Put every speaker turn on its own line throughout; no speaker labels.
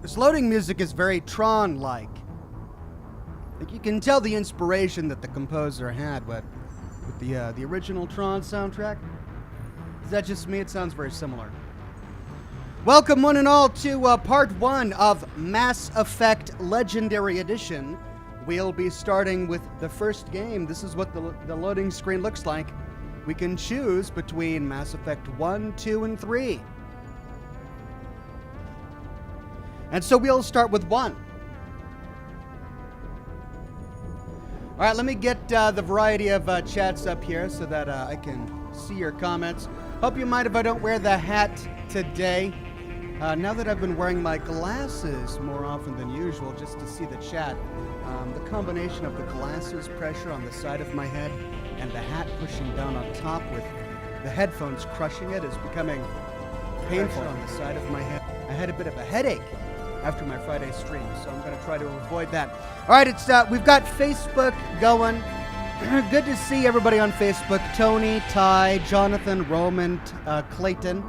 This loading music is very Tron-like. Like you can tell the inspiration that the composer had with the original Tron soundtrack. Is that just me? It sounds very similar. Welcome one and all to part 1 of Mass Effect Legendary Edition. We'll be starting with the first game. This is what the loading screen looks like. We can choose between Mass Effect 1, 2, and 3. And so we'll start with 1. All right, let me get the variety of chats up here so that I can see your comments. Hope you mind if I don't wear the hat today. Now that I've been wearing my glasses more often than usual just to see the chat, the combination of the glasses pressure on the side of my head and the hat pushing down on top with the headphones crushing it is becoming painful on the side of my head. I had a bit of a headache after my Friday stream, so I'm going to try to avoid that. All right, we've got Facebook going. Good to see everybody on Facebook. Tony, Ty, Jonathan, Roman, Clayton,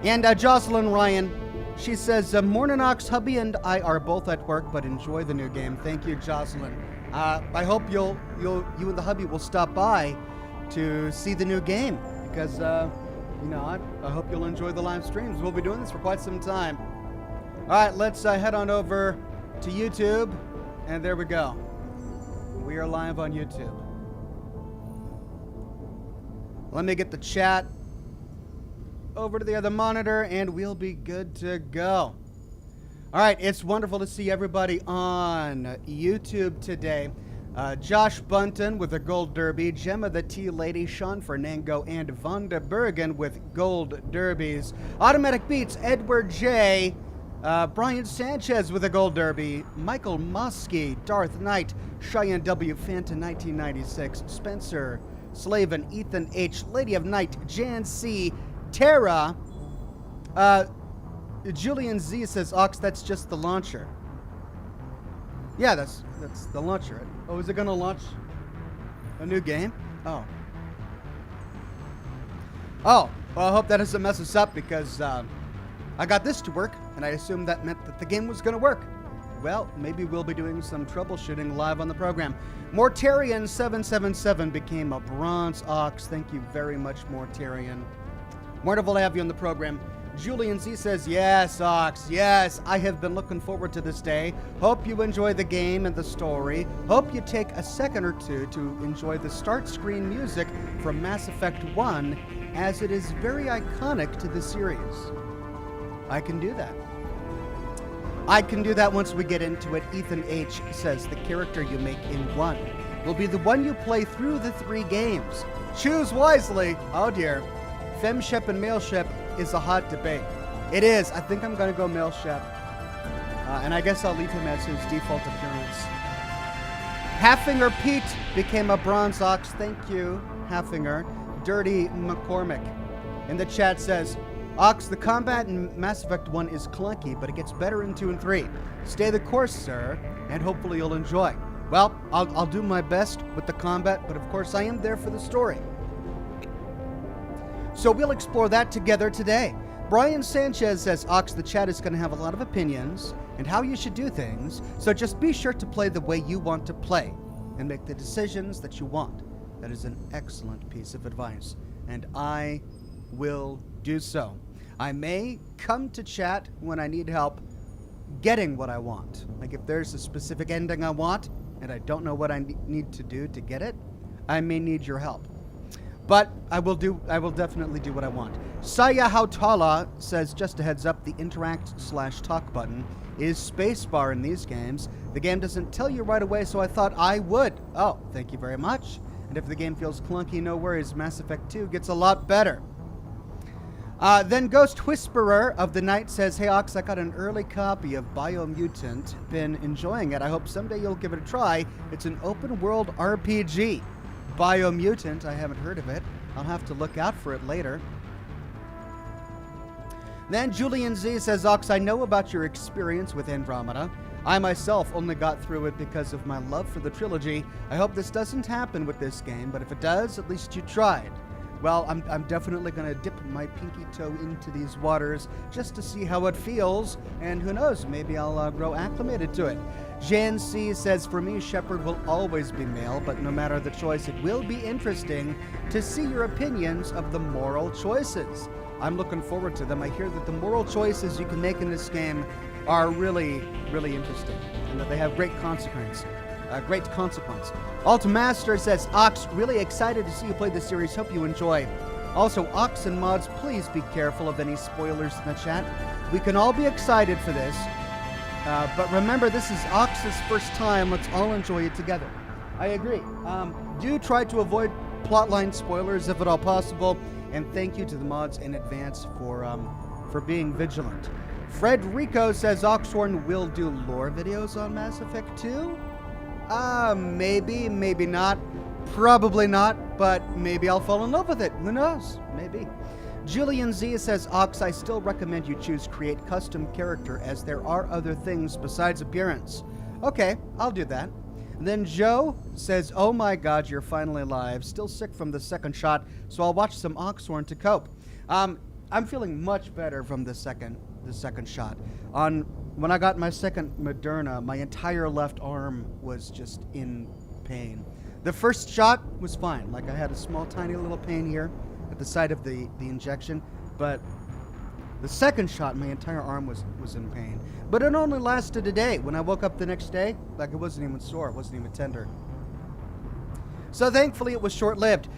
and Jocelyn Ryan. She says, "Morning, Ox. Hubby and I are both at work, but enjoy the new game." Thank you, Jocelyn. I hope you and the hubby will stop by to see the new game because I hope you'll enjoy the live streams. We'll be doing this for quite some time. All right, let's head on over to YouTube, and there we go. We are live on YouTube. Let me get the chat over to the other monitor, and we'll be good to go. All right, it's wonderful to see everybody on YouTube today. Josh Bunton with a gold derby, Gemma the Tea Lady, Sean Fernango, and Vonda Bergen with gold derbies. Automatic Beats, Edward J., Brian Sanchez with a gold derby, Michael Mosky, Darth Knight, Cheyenne W. Fanta 1996, Spencer Slavin, Ethan H., Lady of Night, Jan C., Tara, Julian Z says, "Ox, that's just the launcher." Yeah, that's the launcher. Oh, is it going to launch a new game? Oh. Well, I hope that doesn't mess us up because I got this to work, and I assumed that meant that the game was going to work. Well, maybe we'll be doing some troubleshooting live on the program. Mortarian777 became a bronze Ox. Thank you very much, Mortarian. Wonderful to have you on the program. Julian Z says, "Yes, Ox, yes, I have been looking forward to this day. Hope you enjoy the game and the story. Hope you take a second or two to enjoy the start screen music from Mass Effect 1, as it is very iconic to the series." I can do that. I can do that once we get into it. Ethan H. says, "The character you make in 1 will be the one you play through the 3 games. Choose wisely." Oh dear. Femshep and Maleshep is a hot debate. It is. I think I'm going to go Maleshep. And I guess I'll leave him as his default appearance. Halfinger Pete became a bronze Ox. Thank you, Halfinger. Dirty McCormick in the chat says, "Ox, the combat in Mass Effect 1 is clunky, but it gets better in 2 and 3. Stay the course, sir, and hopefully you'll enjoy." Well, I'll do my best with the combat, but of course I am there for the story. So we'll explore that together today. Brian Sanchez says, "Ox, the chat is going to have a lot of opinions and how you should do things, so just be sure to play the way you want to play and make the decisions that you want." That is an excellent piece of advice, and I will do so. I may come to chat when I need help getting what I want. Like if there's a specific ending I want and I don't know what I need to do to get it, I may need your help. But I will definitely do what I want. Saya Hautala says, "Just a heads up, the interact/talk button is spacebar in these games. The game doesn't tell you right away, so I thought I would." Oh, thank you very much. And if the game feels clunky, no worries. Mass Effect 2 gets a lot better. Then Ghost Whisperer of the Night says, "Hey Ox, I got an early copy of Biomutant. Been enjoying it. I hope someday you'll give it a try. It's an open world RPG. Biomutant, I haven't heard of it. I'll have to look out for it later." Then Julian Z says, "Ox, I know about your experience with Andromeda. I myself only got through it because of my love for the trilogy. I hope this doesn't happen with this game, but if it does, at least you tried." Well, I'm definitely going to dip my my pinky toe into these waters just to see how it feels, and who knows, maybe I'll grow acclimated to it. Jan C says, for me, Shepherd will always be male, but no matter the choice, it will be interesting to see your opinions of the moral choices. I'm looking forward to them. I hear that the moral choices you can make in this game are really, really interesting, and that they have great consequence. Altmaster says, Ox, really excited to see you play the series. Hope you enjoy. Also, Ox and mods, please be careful of any spoilers in the chat. We can all be excited for this, but remember, this is Ox's first time. Let's all enjoy it together. I agree. Do try to avoid plotline spoilers if at all possible, and thank you to the mods in advance for being vigilant. Frederico says Oxhorn will do lore videos on Mass Effect 2. Maybe, maybe not. Probably not, but maybe I'll fall in love with it. Who knows? Maybe. Julian Z says, Ox, I still recommend you choose create custom character, as there are other things besides appearance. Okay, I'll do that. And then Joe says, oh my god, you're finally alive. Still sick from the second shot, so I'll watch some Oxhorn to cope. I'm feeling much better from the second shot. When I got my second Moderna, my entire left arm was just in pain. The first shot was fine. Like, I had a small, tiny little pain here at the site of the injection, but the second shot, my entire arm was in pain. But it only lasted a day. When I woke up the next day, like, it wasn't even sore. It wasn't even tender. So thankfully it was short-lived.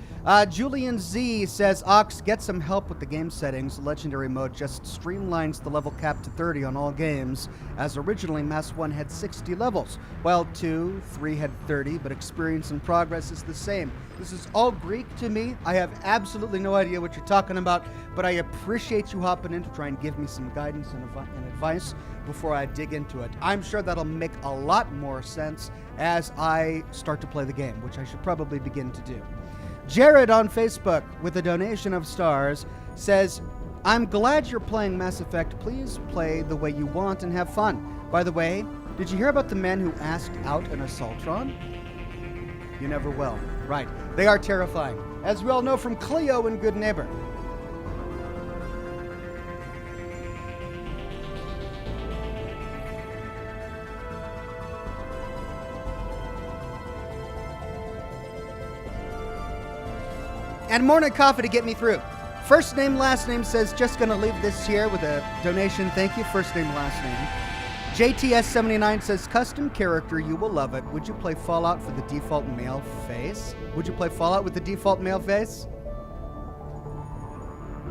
Julian Z says, Ox, get some help with the game settings. Legendary mode just streamlines the level cap to 30 on all games, as originally Mass 1 had 60 levels, while 2, 3 had 30, but experience and progress is the same. This is all Greek to me. I have absolutely no idea what you're talking about, but I appreciate you hopping in to try and give me some guidance and advice before I dig into it. I'm sure that'll make a lot more sense as I start to play the game, which I should probably begin to do. Jared on Facebook, with a donation of stars, says, I'm glad you're playing Mass Effect. Please play the way you want and have fun. By the way, did you hear about the men who asked out an Assaultron? You never will. Right. They are terrifying, as we all know from Cleo and Good Neighbor. And morning coffee to get me through. First name, last name says, just gonna leave this here with a donation. Thank you. First name, last name. JTS79 says, custom character, you will love it. Would you play Fallout for the default male face? Would you play Fallout with the default male face?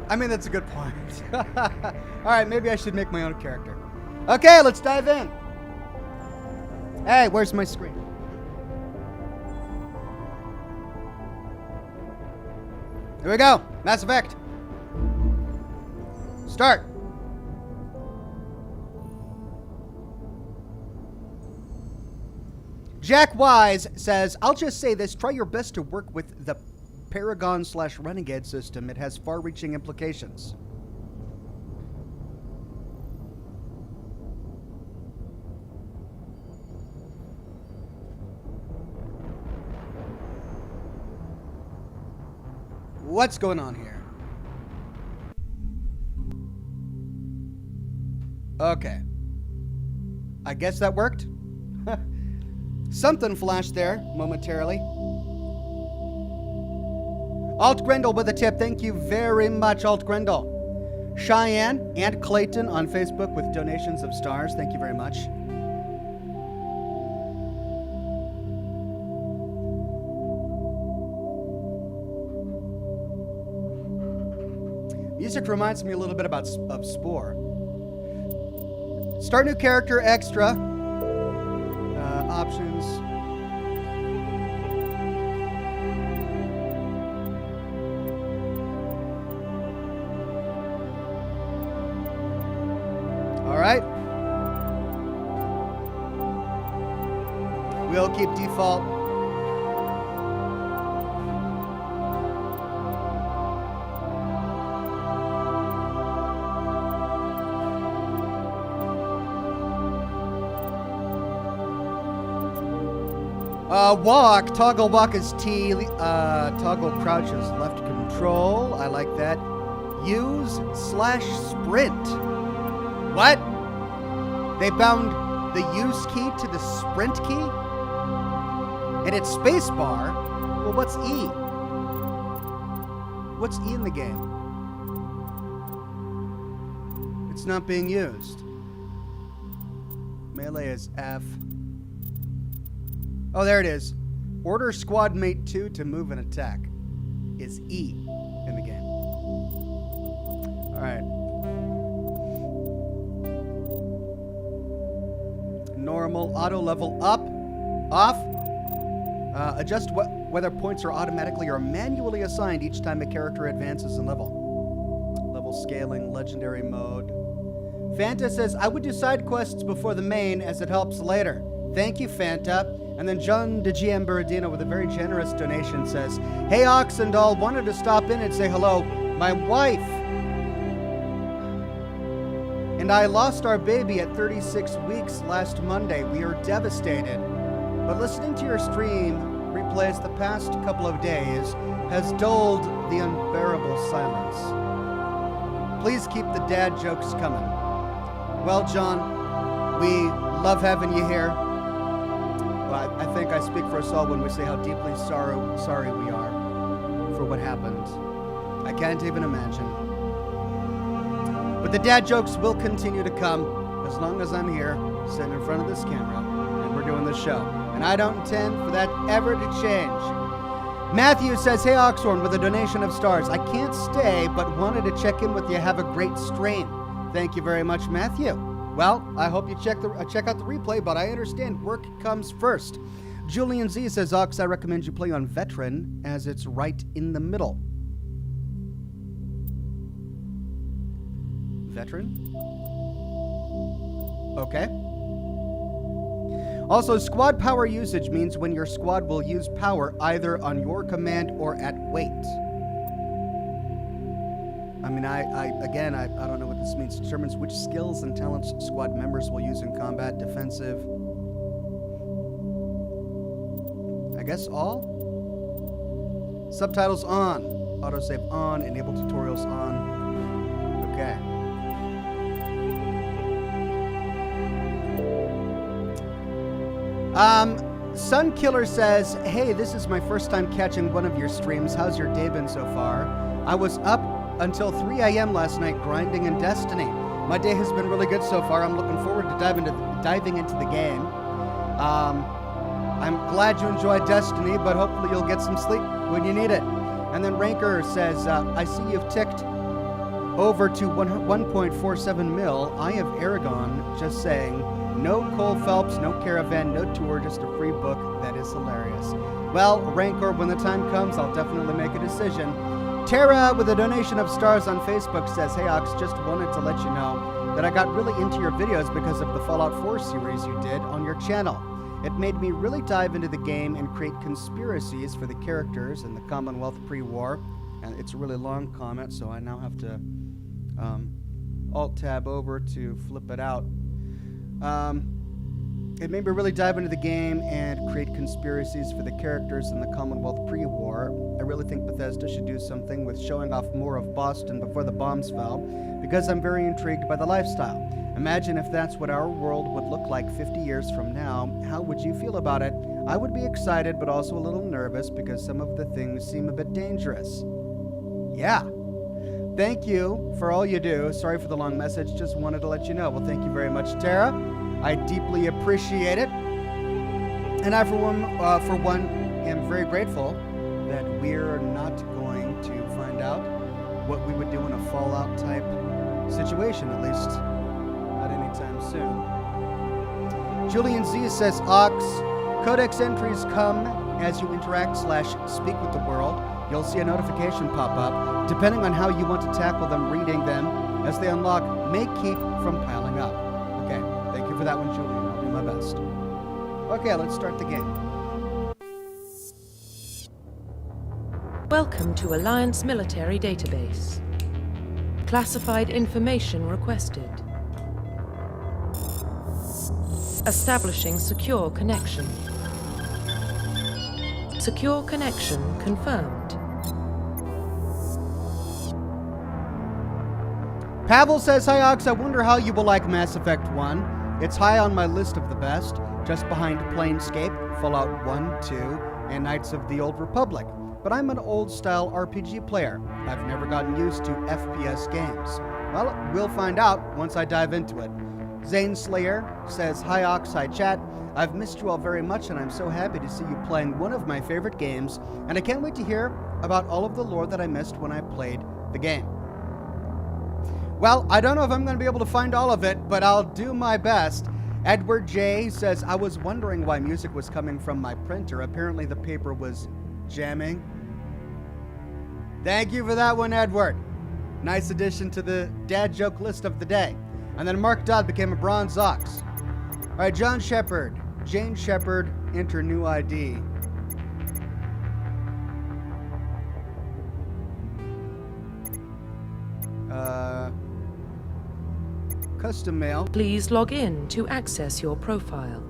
I mean, that's a good point. All right, maybe I should make my own character. Okay, let's dive in. Hey, where's my screen? Here we go. Mass Effect. Start. Jack Wise says, I'll just say this. Try your best to work with the Paragon/Renegade system. It has far-reaching implications. What's going on here? Okay. I guess that worked. Something flashed there momentarily. Alt Grendel with a tip. Thank you very much, Alt Grendel. Cheyenne and Clayton on Facebook with donations of stars. Thank you very much. Music reminds me a little bit of Spore. Start new character, extra. Options. All right. We'll keep default. Walk. Toggle walk is T. Toggle crouch is left control. I like that. use/sprint. What? They bound the use key to the sprint key? And it's spacebar. Well, what's E? What's E in the game? It's not being used. Melee is F. Oh, there it is. Order squad mate 2 to move and attack is E in the game. All right. Normal, auto level up, off. Adjust whether points are automatically or manually assigned each time a character advances in level. Level scaling, legendary mode. Fanta says, I would do side quests before the main as it helps later. Thank you, Fanta. And then John de GM Buradino with a very generous donation says, Hey, Ox and all, wanted to stop in and say hello. My wife and I lost our baby at 36 weeks last Monday. We are devastated. But listening to your stream replays the past couple of days has dulled the unbearable silence. Please keep the dad jokes coming. Well, John, we love having you here. Well, I think I speak for us all when we say how deeply sorry we are for what happened. I can't even imagine. But the dad jokes will continue to come as long as I'm here, sitting in front of this camera, and we're doing this show. And I don't intend for that ever to change. Matthew says, Hey, Oxhorn, with a donation of stars. I can't stay, but wanted to check in with you. Have a great stream. Thank you very much, Matthew. Well, I hope you check out the replay, but I understand work comes first. Julian Z says, Ox, I recommend you play on Veteran, as it's right in the middle. Veteran? Okay. Also, squad power usage means when your squad will use power either on your command or at wait. I mean, I don't know what this means. Determines which skills and talents squad members will use in combat. Defensive. I guess all? Subtitles on. Autosave on. Enable tutorials on. Okay. Sunkiller says, Hey, this is my first time catching one of your streams. How's your day been so far? I was up until 3 a.m. last night grinding in Destiny. My day has been really good so far. I'm looking forward to diving into the game. I'm glad you enjoyed Destiny, but hopefully you'll get some sleep when you need it. And then Ranker says, I see you've ticked over to 1.47 mil. I have Aragon, just saying. No Cole Phelps, no caravan, no tour, just a free book. That is hilarious. Well, Rancor, when the time comes, I'll definitely make a decision. Tara, with a donation of stars on Facebook, says, Hey, Ox, just wanted to let you know that I got really into your videos because of the Fallout 4 series you did on your channel. It made me really dive into the game and create conspiracies for the characters in the Commonwealth pre-war. And it's a really long comment, so I now have to Alt-tab over to flip it out. It made me really dive into the game and create conspiracies for the characters in the Commonwealth pre-war. I really think Bethesda should do something with showing off more of Boston before the bombs fell, because I'm very intrigued by the lifestyle. Imagine if that's what our world would look like 50 years from now. How would you feel about it? I would be excited, but also a little nervous because some of the things seem a bit dangerous. Yeah. Thank you for all you do. Sorry for the long message. Just wanted to let you know. Well, thank you very much, Tara. I deeply appreciate it. And I, for one, am very grateful that we're not going to find out what we would do in a Fallout-type situation, at least not anytime soon. Julian Z says, Ox, codex entries come as you interact/speak with the world. You'll see a notification pop up. Depending on how you want to tackle them, reading them as they unlock may keep from piling up. Okay, thank you for that one, Julian. I'll do my best. Okay, let's start the game.
Welcome to Alliance Military Database. Classified information requested. Establishing secure connection. Secure connection confirmed.
Pavel says, "Hi Ox, I wonder how you will like Mass Effect 1. It's high on my list of the best, just behind Planescape, Fallout 1, 2, and Knights of the Old Republic. But I'm an old-style RPG player. I've never gotten used to FPS games. Well, we'll find out once I dive into it." Zane Slayer says, "Hi Ox, hi chat. I've missed you all very much, and I'm so happy to see you playing one of my favorite games, and I can't wait to hear about all of the lore that I missed when I played the game." Well, I don't know if I'm going to be able to find all of it, but I'll do my best. Edward J. says, "I was wondering why music was coming from my printer. Apparently the paper was jamming." Thank you for that one, Edward. Nice addition to the dad joke list of the day. And then Mark Dodd became a bronze ox. All right, John Shepard. Jane Shepard, enter new ID. Custom mail.
Please log in to access your profile.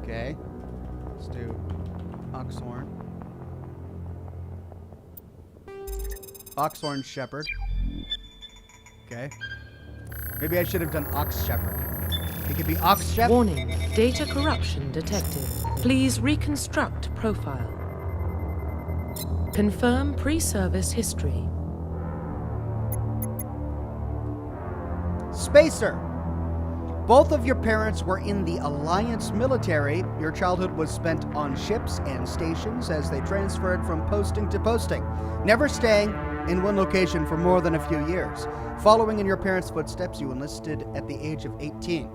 Okay. Let's do Oxhorn. Oxhorn Shepherd. Okay. Maybe I should have done Ox Shepherd. It could be Ox Shepherd.
Warning, data corruption detected. Please reconstruct profile. Confirm pre-service history.
Spacer. Both of your parents were in the Alliance military. Your childhood was spent on ships and stations as they transferred from posting to posting, never staying in one location for more than a few years. Following in your parents' footsteps, you enlisted at the age of 18.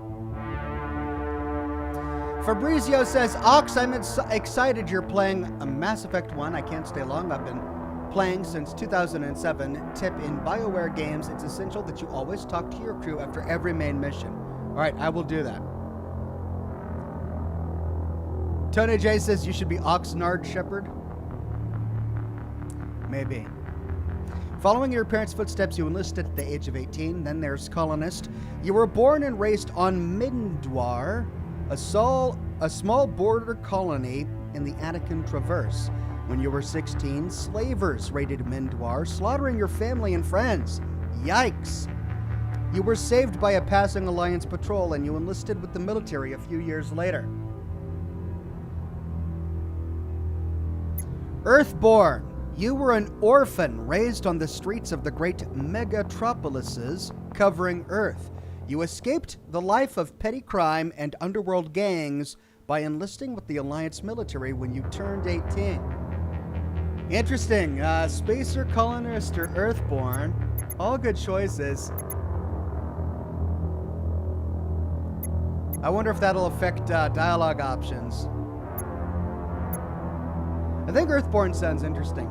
Fabrizio says, "Ox, I'm excited you're playing a Mass Effect 1. I can't stay long. I've been playing since 2007. Tip: in BioWare games, it's essential that you always talk to your crew after every main mission." All right, I will do that. Tony J says, "You should be Oxnard Shepherd." Maybe. Following your parents' footsteps, you enlisted at the age of 18. Then there's Colonist. You were born and raised on Mindwar, a small border colony in the Attican Traverse. When you were 16, slavers raided Mindwar, slaughtering your family and friends. Yikes! You were saved by a passing Alliance patrol, and you enlisted with the military a few years later. Earthborn. You were an orphan raised on the streets of the great megatropolises covering Earth. You escaped the life of petty crime and underworld gangs by enlisting with the Alliance military when you turned 18. Interesting. Spacer, Colonist, or Earthborn. All good choices. I wonder if that'll affect dialogue options. I think Earthborn sounds interesting.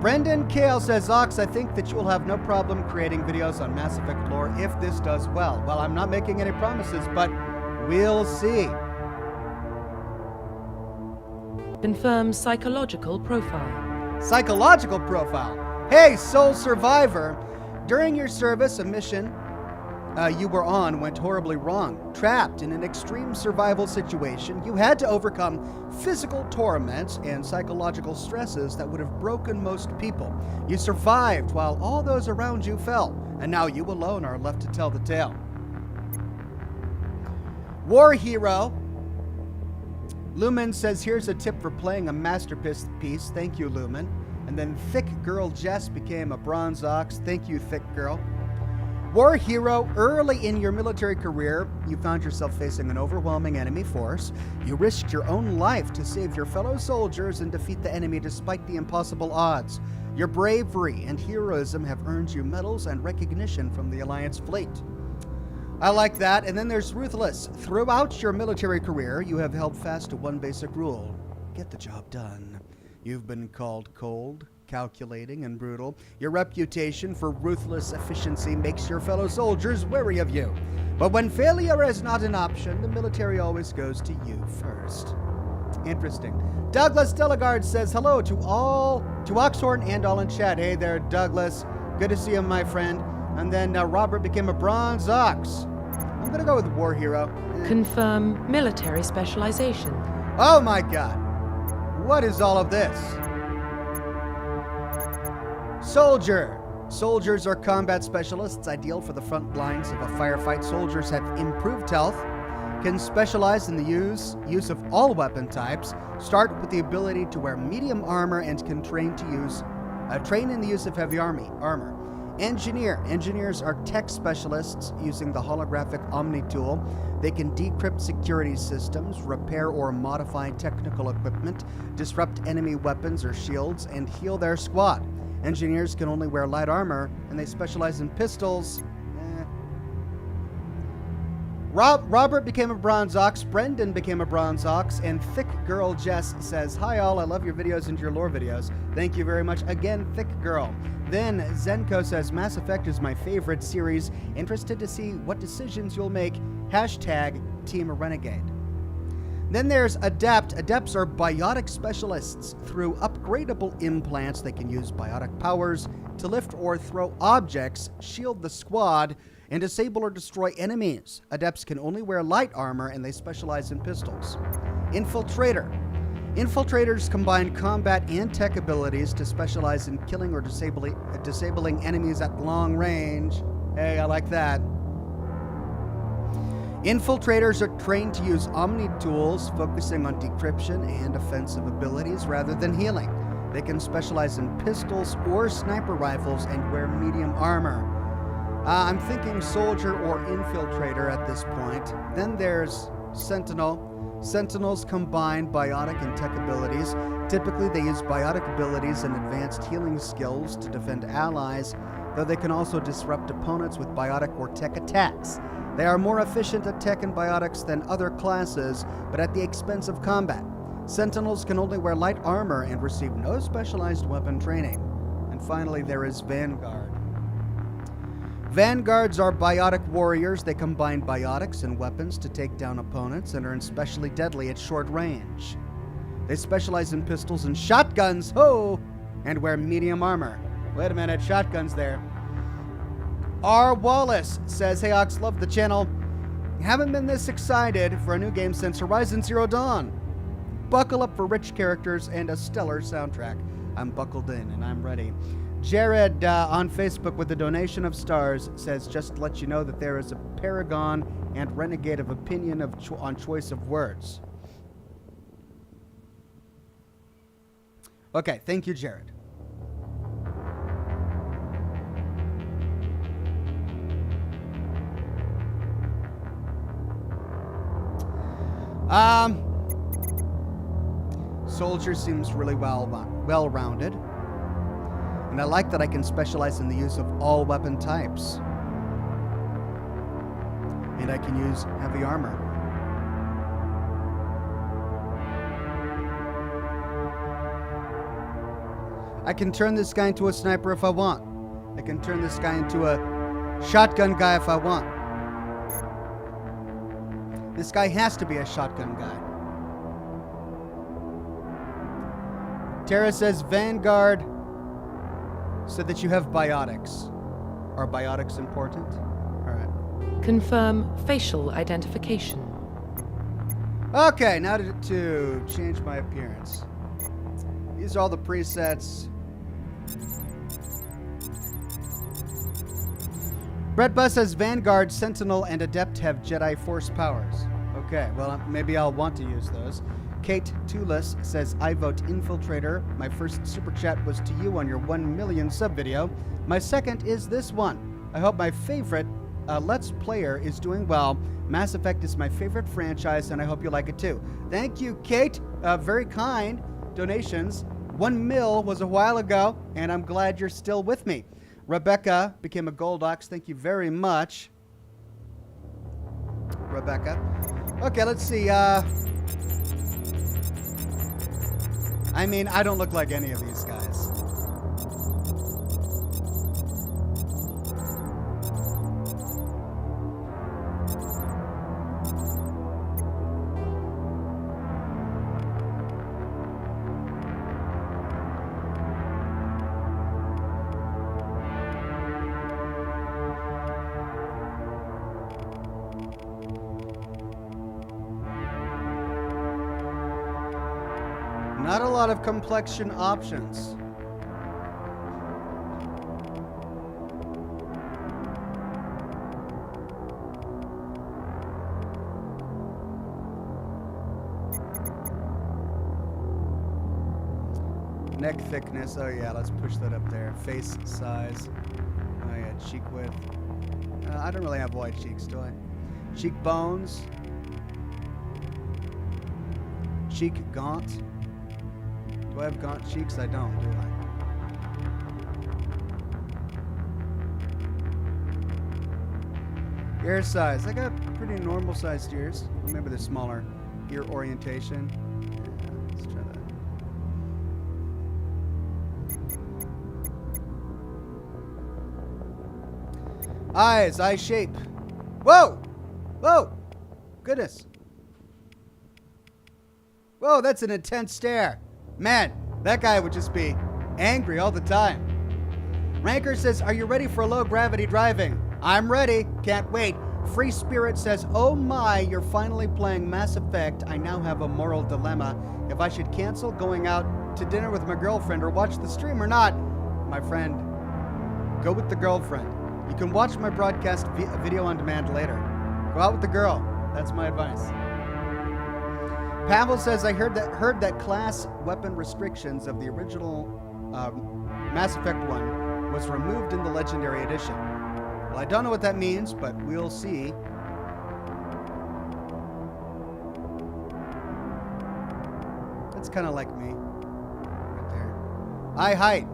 Brendan Kale says, "Ox, I think that you will have no problem creating videos on Mass Effect lore if this does well." Well, I'm not making any promises, but we'll see.
Confirm psychological profile.
Psychological profile. Hey, Soul Survivor. During your service, a mission you were on went horribly wrong. Trapped in an extreme survival situation, you had to overcome physical torments and psychological stresses that would have broken most people. You survived while all those around you fell, and now you alone are left to tell the tale. War Hero. Lumen says, "Here's a tip for playing a masterpiece piece." Thank you, Lumen. And then Thick Girl Jess became a bronze ox. Thank you, Thick Girl. War Hero, early in your military career, you found yourself facing an overwhelming enemy force. You risked your own life to save your fellow soldiers and defeat the enemy despite the impossible odds. Your bravery and heroism have earned you medals and recognition from the Alliance fleet. I like that. And then there's Ruthless. Throughout your military career, you have held fast to one basic rule: get the job done. You've been called cold, calculating, and brutal. Your reputation for ruthless efficiency makes your fellow soldiers wary of you. But when failure is not an option, the military always goes to you first. Interesting. Douglas Delegard says, "Hello to Oxhorn and all in chat." Hey there, Douglas. Good to see you, my friend. And then Robert became a bronze ox. I'm going to go with War Hero.
Confirm military specialization.
Oh my god. What is all of this? Soldier. Soldiers are combat specialists, ideal for the front lines of a firefight. Soldiers have improved health, can specialize in the use of all weapon types, start with the ability to wear medium armor, and can train in the use of heavy armor. Engineers are tech specialists using the holographic Omni tool. They can decrypt security systems, repair or modify technical equipment, disrupt enemy weapons or shields, and heal their squad. Engineers can only wear light armor, and they specialize in pistols. Robert became a Bronze Ox, Brendan became a Bronze Ox, and Thick Girl Jess says, "Hi all, I love your videos and your lore videos. Thank you very much." Again, Thick Girl. Then Zenko says, "Mass Effect is my favorite series. Interested to see what decisions you'll make. Hashtag Team Renegade." Then there's Adept. Adepts are biotic specialists. Through upgradable implants, they can use biotic powers to lift or throw objects, shield the squad, and disable or destroy enemies. Adepts can only wear light armor, and they specialize in pistols. Infiltrator. Infiltrators combine combat and tech abilities to specialize in killing or disabling enemies at long range. Hey, I like that. Infiltrators are trained to use Omni tools, focusing on decryption and offensive abilities rather than healing. They can specialize in pistols or sniper rifles and wear medium armor. I'm thinking soldier or infiltrator at this point. Then there's Sentinel. Sentinels combine biotic and tech abilities. Typically, they use biotic abilities and advanced healing skills to defend allies, though they can also disrupt opponents with biotic or tech attacks. They are more efficient at tech and biotics than other classes, but at the expense of combat. Sentinels can only wear light armor and receive no specialized weapon training. And finally, there is Vanguard. Vanguards are biotic warriors. They combine biotics and weapons to take down opponents and are especially deadly at short range. They specialize in pistols and shotguns, and wear medium armor. Wait a minute, shotguns there. R. Wallace says, "Hey Ox, love the channel. Haven't been this excited for a new game since Horizon Zero Dawn. Buckle up for rich characters and a stellar soundtrack." I'm buckled in and I'm ready. Jared on Facebook with a donation of stars says, "Just to let you know that there is a paragon and renegade of opinion on choice of words." Okay, thank you, Jared. Soldier seems really well-rounded. And I like that I can specialize in the use of all weapon types. And I can use heavy armor. I can turn this guy into a sniper if I want. I can turn this guy into a shotgun guy if I want. This guy has to be a shotgun guy. Tara says, "Vanguard said that you have biotics. Are biotics important?" All right.
Confirm facial identification.
Okay, now to change my appearance. These are all the presets. Brett Bus says, "Vanguard, Sentinel, and Adept have Jedi Force powers." Okay, well, maybe I'll want to use those. Kate Tulis says, "I vote Infiltrator. My first super chat was to you on your 1 million sub video. My second is this one. I hope my favorite Let's Player is doing well. Mass Effect is my favorite franchise, and I hope you like it too." Thank you, Kate. Very kind donations. 1 mil was a while ago, and I'm glad you're still with me. Rebecca became a Gold Ox. Thank you very much, Rebecca. Okay, let's see. I mean, I don't look like any of these guys. Not a lot of complexion options. Neck thickness. Oh yeah, let's push that up there. Face size. Oh yeah, cheek width. I don't really have wide cheeks, do I? Cheekbones. Cheek gaunt. Do I have gaunt cheeks? I don't, do I? Ear size. I got pretty normal sized ears. Maybe the smaller ear orientation. Yeah, let's try that. Eyes, eye shape. Whoa! Whoa! Goodness. Whoa, that's an intense stare. Man, that guy would just be angry all the time. Ranker says, are you ready for low gravity driving? I'm ready. Can't wait. Free Spirit says, oh my, you're finally playing Mass Effect. I now have a moral dilemma. If I should cancel going out to dinner with my girlfriend or watch the stream or not. My friend, go with the girlfriend. You can watch my broadcast video on demand later. Go out with the girl. That's my advice. Pavel says, I heard that class weapon restrictions of the original Mass Effect 1 was removed in the Legendary Edition. Well, I don't know what that means, but we'll see. That's kind of like me. Right there. Eye height.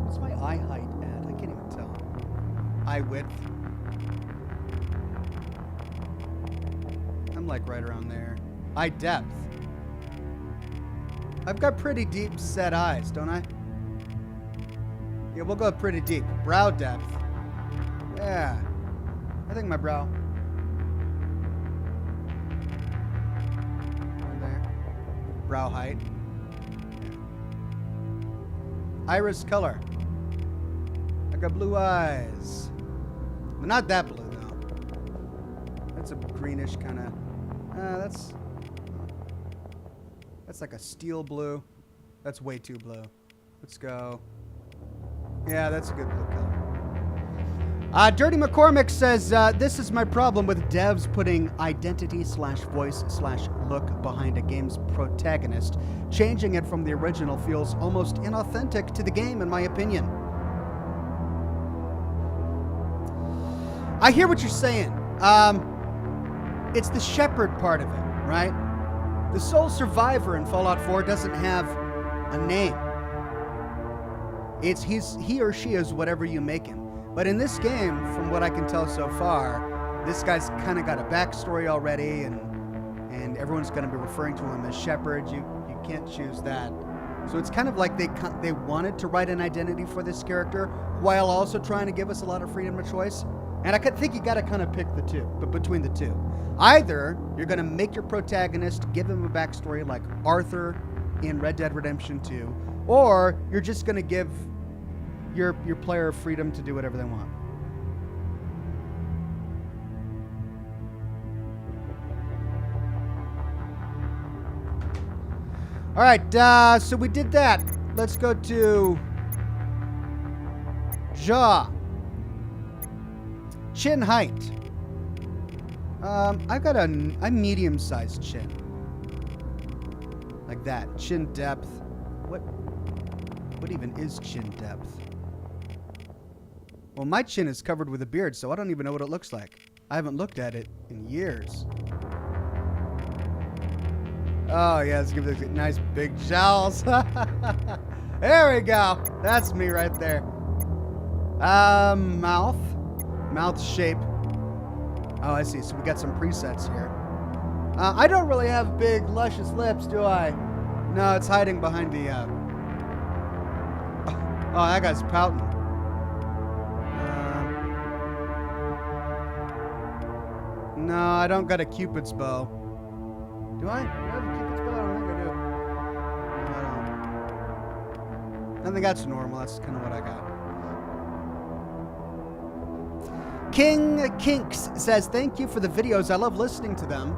What's my eye height at? I can't even tell. Eye width. I'm like right around there. Eye depth. I've got pretty deep set eyes, don't I? Yeah, we'll go pretty deep. Brow depth. Yeah. I think my brow. Right there. Brow height. Yeah. Iris color. I got blue eyes. But not that blue, though. That's a greenish kind of... That's like a steel blue. That's way too blue. Let's go. Yeah, that's a good blue color. Dirty McCormick says, this is my problem with devs putting identity/voice/look behind a game's protagonist. Changing it from the original feels almost inauthentic to the game, in my opinion. I hear what you're saying. It's the shepherd part of it, right? The sole survivor in Fallout 4 doesn't have a name. He or she is whatever you make him. But in this game, from what I can tell so far, this guy's kind of got a backstory already, and everyone's going to be referring to him as Shepherd. You can't choose that. So it's kind of like they wanted to write an identity for this character while also trying to give us a lot of freedom of choice. And I think you got to kind of pick the two, but between the two. Either you're going to make your protagonist, give him a backstory like Arthur in Red Dead Redemption 2, or you're just going to give your player freedom to do whatever they want. All right, so we did that. Let's go to jaw. Chin height. I've got a medium-sized chin. Like that. Chin depth. What even is chin depth? Well, my chin is covered with a beard, so I don't even know what it looks like. I haven't looked at it in years. Oh, yeah, let's give it a nice big jowls. There we go. That's me right there. Mouth. Mouth shape. Oh, I see. So we got some presets here. I don't really have big, luscious lips, do I? No, it's hiding behind the... Oh, that guy's pouting. No, I don't got a Cupid's bow. Do I? Do I have a Cupid's bow? I don't think I do. No, I don't. I think that's normal. That's kind of what I got. King Kinks says, thank you for the videos. I love listening to them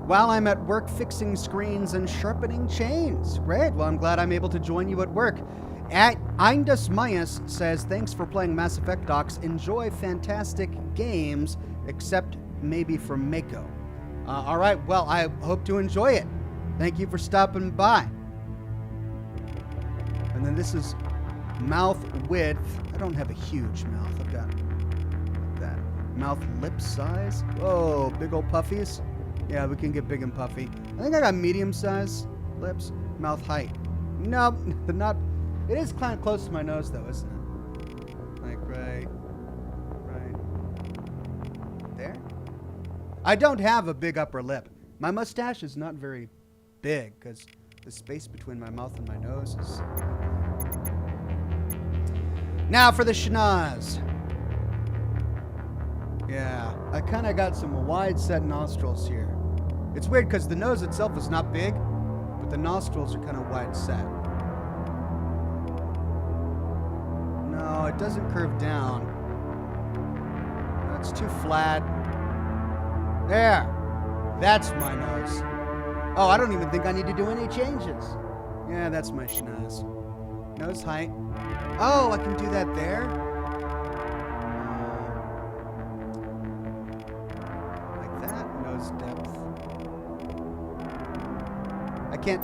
while I'm at work fixing screens and sharpening chains. Great. Well, I'm glad I'm able to join you at work. At Indus Myas says, thanks for playing Mass Effect Docs. Enjoy fantastic games, except maybe for Mako. All right, well, I hope to enjoy it. Thank you for stopping by. And then this is mouth width. I don't have a huge mouth. I've got that. Mouth lip size. Whoa, big old puffies. Yeah, we can get big and puffy. I think I got medium size lips. Mouth height. No, not. It is kind of close to my nose, though, isn't it? Like right there. I don't have a big upper lip. My mustache is not very big because the space between my mouth and my nose is. Now for the schnoz. Yeah, I kind of got some wide set nostrils here. It's weird because the nose itself is not big, but the nostrils are kind of wide set. No, it doesn't curve down. That's too flat. There. That's my nose. Oh, I don't even think I need to do any changes. Yeah, that's my schnoz. Nose height. Oh, I can do that there. Like that. Nose depth. I can't.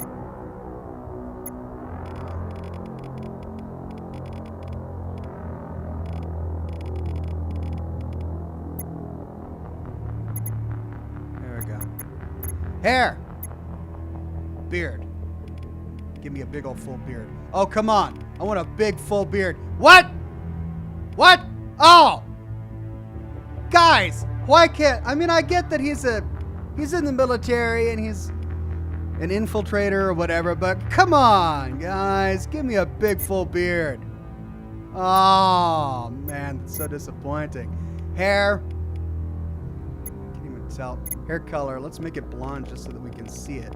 There we go. Hair. Beard. Give me a big old full beard. Oh, come on. I want a big full beard. What? What? Oh! Guys, why can't... I mean, I get that he's in the military and he's an infiltrator or whatever, but come on, guys. Give me a big full beard. Oh, man. That's so disappointing. Hair. Can't even tell. Hair color. Let's make it blonde just so that we can see it.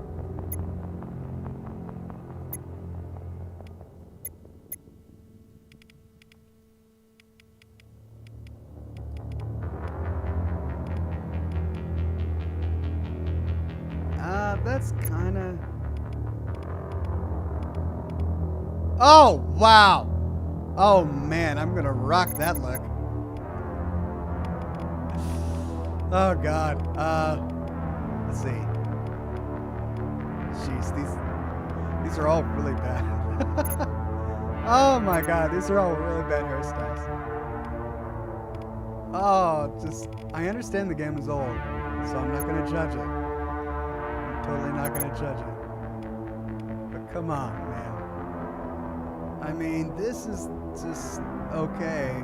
That's kind of... Oh, wow. Oh, man. I'm going to rock that look. Oh, God. Let's see. Jeez, these are all really bad. Oh, my God. These are all really bad hairstyles. Oh, I understand the game is old, so I'm not going to judge it. Totally not going to judge it. But come on, man. I mean, this is just okay.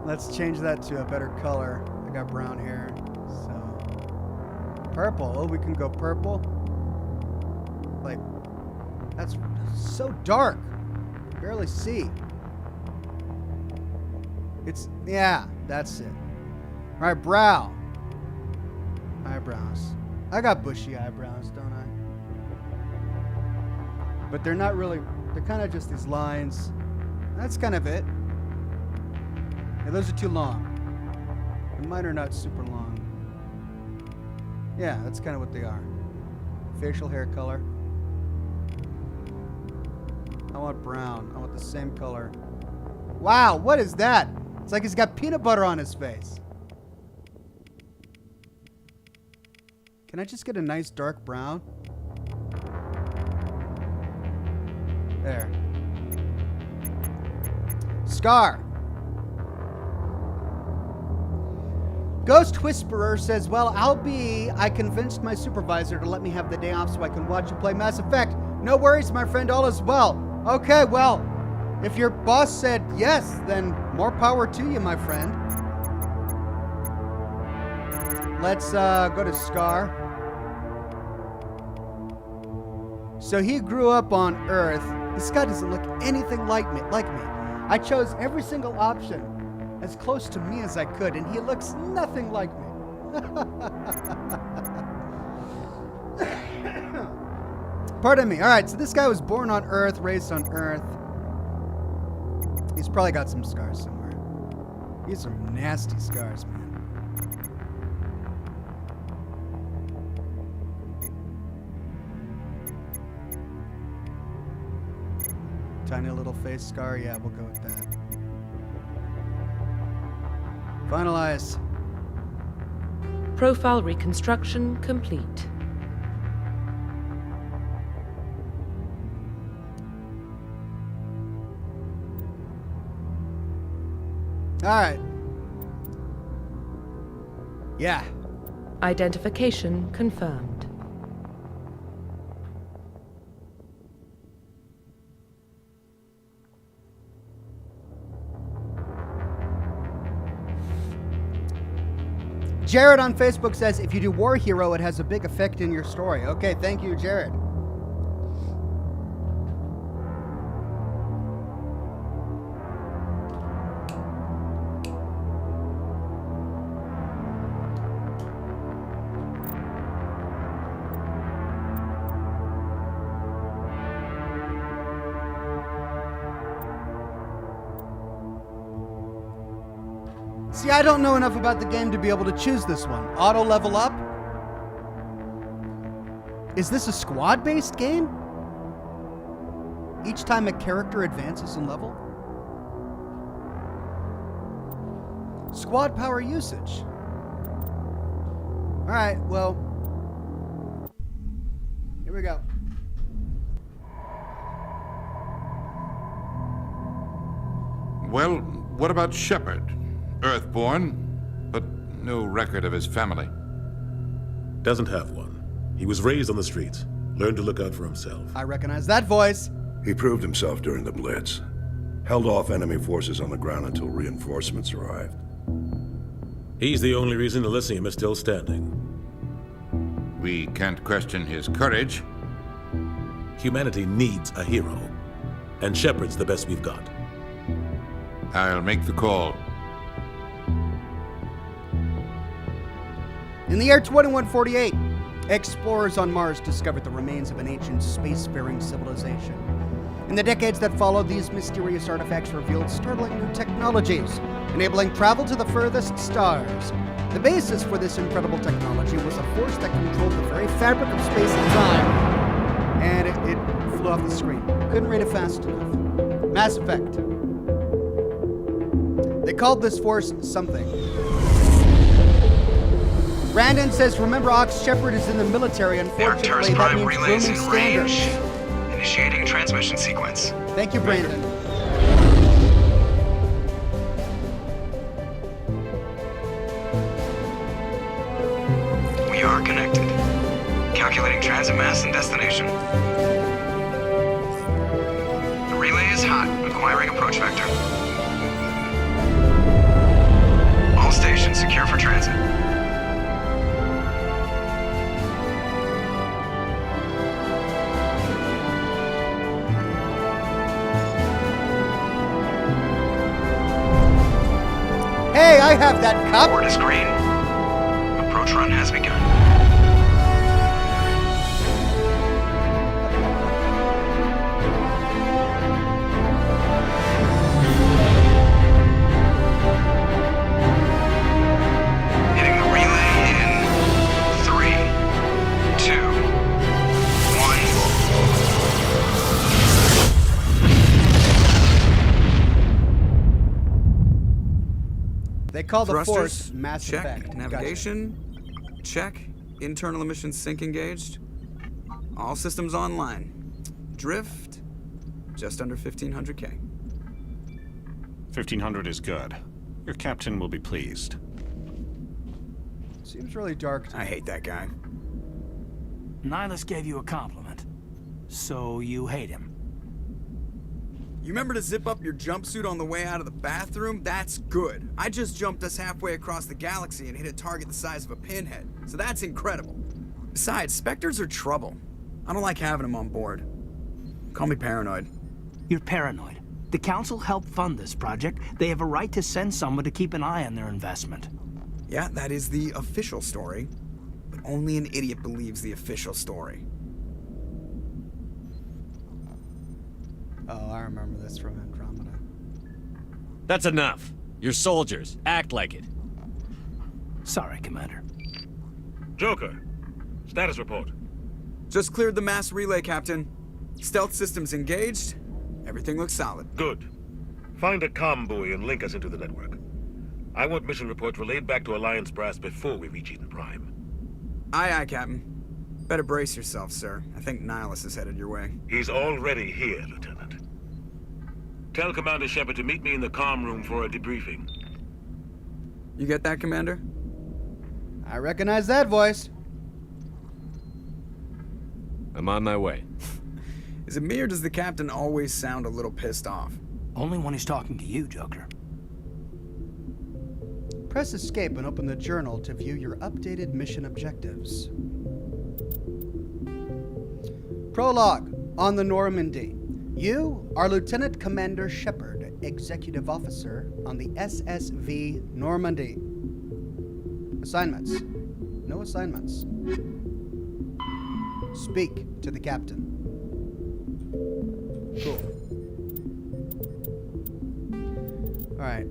Let's change that to a better color. I got brown hair, so. Purple. Oh, we can go purple. Like, that's so dark. I can barely see. Yeah, that's it. All right, brow. Eyebrows. I got bushy eyebrows, don't I? But they're not really, they're kind of just these lines. That's kind of it. Yeah, those are too long. And mine are not super long. Yeah, that's kind of what they are. Facial hair color. I want brown. I want the same color. Wow, what is that? It's like he's got peanut butter on his face. Can I just get a nice dark brown? There. Scar. Ghost Whisperer says, well, I convinced my supervisor to let me have the day off so I can watch you play Mass Effect. No worries, my friend, all is well. Okay, well, if your boss said yes, then more power to you, my friend. Let's go to Scar. So he grew up on Earth. This guy doesn't look anything like me. I chose every single option as close to me as I could, and he looks nothing like me. Pardon me. All right, so this guy was born on Earth, raised on Earth. He's probably got some scars somewhere. These are nasty scars, man. Tiny little face scar. Yeah, we'll go with that. Finalize.
Profile reconstruction complete.
All right. Yeah.
Identification confirmed.
Jared on Facebook says, if you do War Hero, it has a big effect in your story. Okay, thank you, Jared. See, I don't know enough about the game to be able to choose this one. Auto level up? Is this a squad-based game? Each time a character advances in level? Squad power usage. Alright, well, here we go.
Well, what about Shepard? Earthborn, but no record of his family.
Doesn't have one. He was raised on the streets. Learned to look out for himself.
I recognize that voice.
He proved himself during the Blitz. Held off enemy forces on the ground until reinforcements arrived.
He's the only reason Elysium is still standing.
We can't question his courage.
Humanity needs a hero. And Shepard's the best we've got.
I'll make the call.
In the year 2148, explorers on Mars discovered the remains of an ancient spacefaring civilization. In the decades that followed, these mysterious artifacts revealed startling new technologies, enabling travel to the furthest stars. The basis for this incredible technology was a force that controlled the very fabric of space and time. And it flew off the screen. Couldn't read it fast enough. Mass Effect. They called this force something. Brandon says, remember Ox, Shepard is in the military. Unfortunately, that
Prime
means
relays in
roaming
range.
standards.
Initiating transmission sequence.
Thank you, Brandon.
We are connected. Calculating transit mass and destination. The relay is hot, acquiring approach vector. All stations secure for transit.
Hey, I have that cup.
Board is green. Approach run has begun. Hitting the relay in 3, 2, 1.
They call the
Thrusters,
force Mass
check.
Effect. Gotcha.
Navigation, check. Internal emissions sync engaged. All systems online. Drift, just under 1500K.
1500 is good. Your captain will be pleased.
Seems really dark to me.
I hate that guy.
Nihilus gave you a compliment. So you hate him.
You remember to zip up your jumpsuit on the way out of the bathroom? That's good. I just jumped us halfway across the galaxy and hit a target the size of a pinhead. So that's incredible. Besides, Spectres are trouble. I don't like having them on board. Call me paranoid.
You're paranoid. The Council helped fund this project. They have a right to send someone to keep an eye on their investment.
Yeah, that is the official story. But only an idiot believes the official story.
Oh, I remember this from Andromeda.
That's enough. You're soldiers. Act like it.
Sorry, Commander.
Joker, status report.
Just cleared the mass relay, Captain. Stealth systems engaged. Everything looks solid.
Good. Find a comm buoy and link us into the network. I want mission reports relayed back to Alliance Brass before we reach Eden Prime.
Aye, aye, Captain. Better brace yourself, sir. I think Nihilus is headed your way.
He's already here, Lieutenant. Tell Commander Shepard to meet me in the comm room for a debriefing.
You get that, Commander?
I recognize that voice.
I'm on my way.
Is it me or does the captain always sound a little pissed off?
Only when he's talking to you, Joker.
Press escape and open the journal to view your updated mission objectives. Prologue on the Normandy. You are Lieutenant Commander Shepard, Executive Officer on the SSV Normandy. Assignments. No assignments. Speak to the captain. Cool. Alright,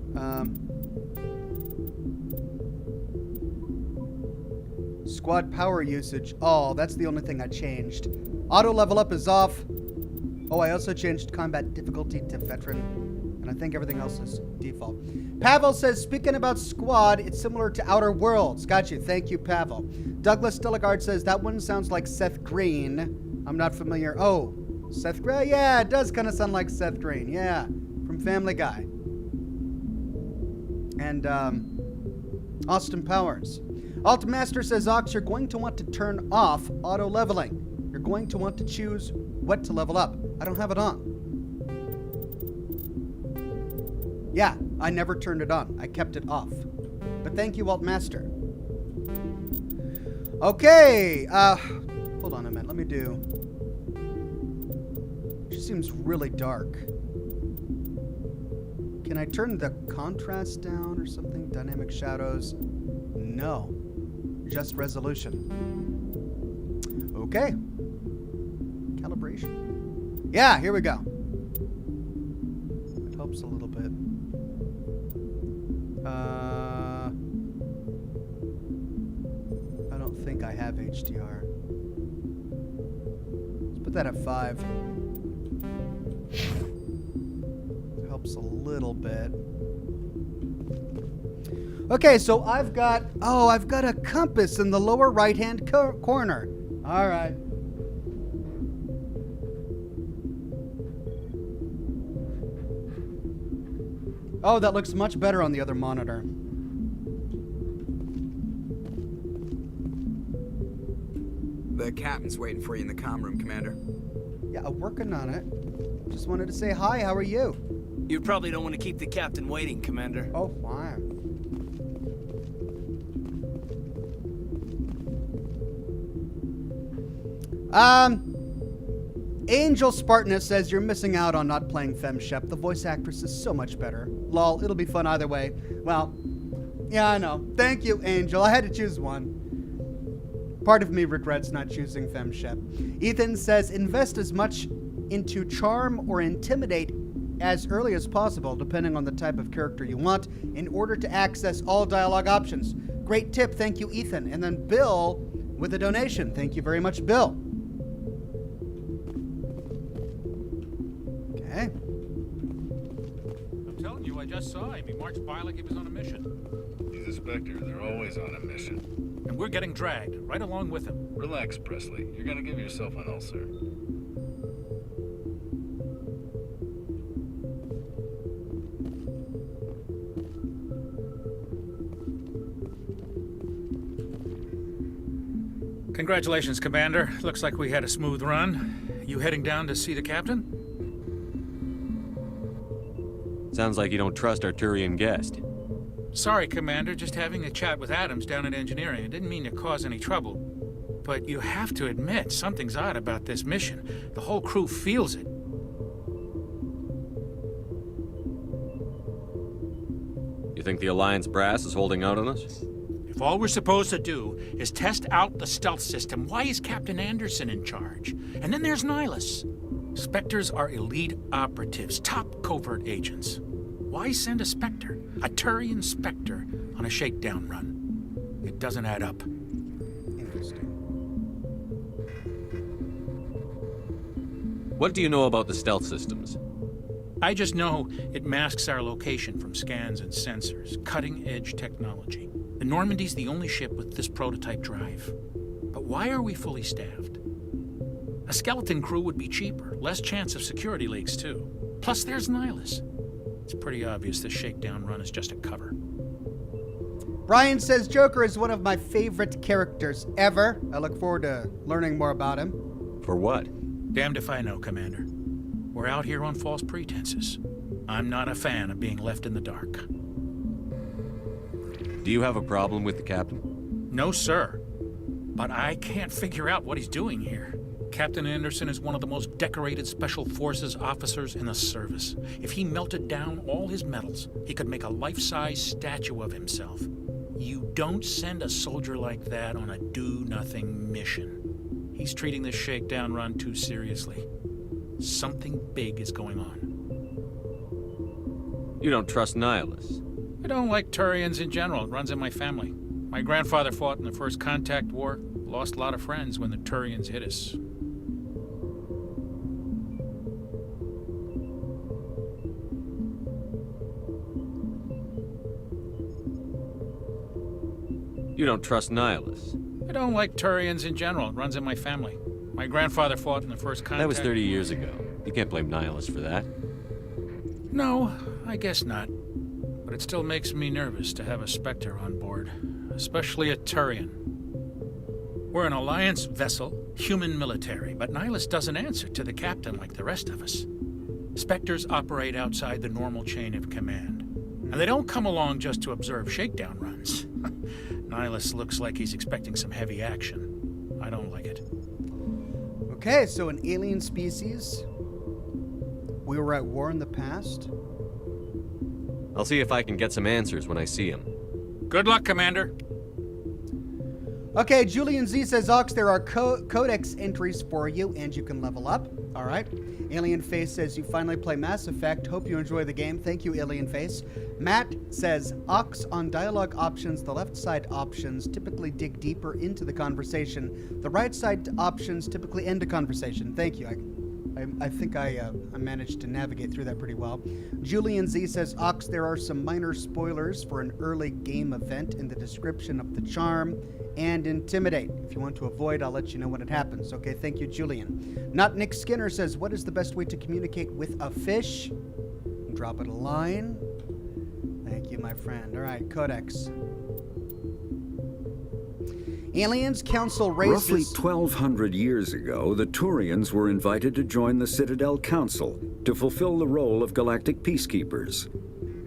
squad power usage. Oh, that's the only thing I changed. Auto level up is off. Oh, I also changed combat difficulty to veteran. And I think everything else is default. Pavel says, speaking about squad, it's similar to Outer Worlds. Got you. Thank you, Pavel. Douglas Delegard says, that one sounds like Seth Green. I'm not familiar. Oh, Seth Green? Yeah, it does kind of sound like Seth Green. Yeah, from Family Guy. And, Austin Powers. Altmaster says, Ox, you're going to want to turn off auto leveling. You're going to want to choose what to level up. I don't have it on. Yeah, I never turned it on. I kept it off. But thank you, Altmaster. Okay, hold on a minute. Let me do... It just seems really dark. Can I turn the contrast down or something? Dynamic shadows? No. Just resolution. Okay. Calibration. Yeah, here we go. It helps a little bit. I don't think I have HDR. Let's put that at 5. Helps a little bit. Okay, so I've got a compass in the lower right-hand corner. All right. Oh, that looks much better on the other monitor.
The captain's waiting for you in the comm room, Commander.
Yeah, I'm working on it. Just wanted to say hi. How are you?
You probably don't want to keep the captain waiting, Commander.
Oh, fine. Angel Spartanus says you're missing out on not playing FemShep. The voice actress is so much better. Lol, it'll be fun either way. Well, yeah, I know. Thank you, Angel. I had to choose one. Part of me regrets not choosing FemShep. Ethan says invest as much into charm or intimidate as early as possible, depending on the type of character you want, in order to access all dialogue options. Great tip. Thank you, Ethan. And then Bill with a donation. Thank you very much, Bill. Okay.
I'm telling you, I just saw him. He marched by like he was on a mission.
He's a Spectre. They're always on a mission.
And we're getting dragged, right along with him.
Relax, Presley. You're gonna give yourself an ulcer.
Congratulations, Commander. Looks like we had a smooth run. You heading down to see the captain?
Sounds like you don't trust our Turian guest.
Sorry, Commander. Just having a chat with Adams down at engineering. I didn't mean to cause any trouble. But you have to admit, something's odd about this mission. The whole crew feels it.
You think the Alliance brass is holding out on us?
If all we're supposed to do is test out the stealth system, why is Captain Anderson in charge? And then there's Nihilus. Spectres are elite operatives, top covert agents. Why send a Spectre, a Turian Spectre, on a shakedown run? It doesn't add up.
Interesting.
What do you know about the stealth systems?
I just know it masks our location from scans and sensors. Cutting-edge technology. The Normandy's the only ship with this prototype drive. But why are we fully staffed? A skeleton crew would be cheaper, less chance of security leaks too. Plus there's Nihilus. It's pretty obvious this shakedown run is just a cover.
Brian says Joker is one of my favorite characters ever. I look forward to learning more about him.
For what?
Damned if I know, Commander. We're out here on false pretenses. I'm not a fan of being left in the dark.
Do you have a problem with the captain?
No, sir. But I can't figure out what he's doing here. Captain Anderson is one of the most decorated Special Forces officers in the service. If he melted down all his medals, he could make a life-size statue of himself. You don't send a soldier like that on a do-nothing mission. He's treating this shakedown run too seriously. Something big is going on.
You don't trust Nihilus?
I don't like Turians in general. It runs in my family. My grandfather fought in the First Contact War. Lost a lot of friends when the Turians hit us.
You don't trust Nihilus?
I don't like Turians in general. It runs in my family. My grandfather fought in the First Contact...
That was 30 years ago. You can't blame Nihilus for that.
No, I guess not. But it still makes me nervous to have a Spectre on board. Especially a Turian. We're an Alliance vessel, human military, but Nihilus doesn't answer to the captain like the rest of us. Spectres operate outside the normal chain of command. And they don't come along just to observe shakedown runs. Nihilus looks like he's expecting some heavy action. I don't like it.
Okay, so an alien species. We were at war in the past.
I'll see if I can get some answers when I see him.
Good luck, Commander.
Okay, Julian Z says, Ox, there are codex entries for you, and you can level up. All right. Alien Face says, you finally play Mass Effect. Hope you enjoy the game. Thank you, Alien Face. Matt says, Ox, on dialogue options, the left side options typically dig deeper into the conversation. The right side options typically end a conversation. Thank you. I think I managed to navigate through that pretty well. Julian Z says, Ox, there are some minor spoilers for an early game event in the description of the charm and intimidate. If you want to avoid, I'll let you know when it happens. Okay, thank you, Julian. Not Nick Skinner says, what is the best way to communicate with a fish? Drop it a line. Thank you, my friend. All right, Codex. Aliens Council raises...
Roughly 1,200 years ago, the Turians were invited to join the Citadel Council to fulfill the role of galactic peacekeepers.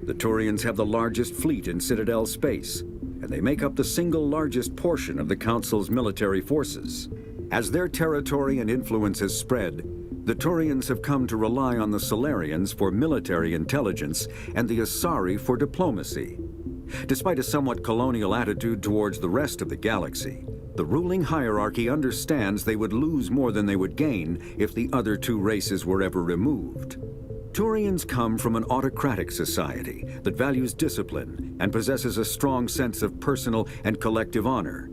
The Turians have the largest fleet in Citadel space, and they make up the single largest portion of the Council's military forces. As their territory and influence has spread, the Turians have come to rely on the Solarians for military intelligence and the Asari for diplomacy. Despite a somewhat colonial attitude towards the rest of the galaxy, the ruling hierarchy understands they would lose more than they would gain if the other two races were ever removed. Turians come from an autocratic society that values discipline and possesses a strong sense of personal and collective honor.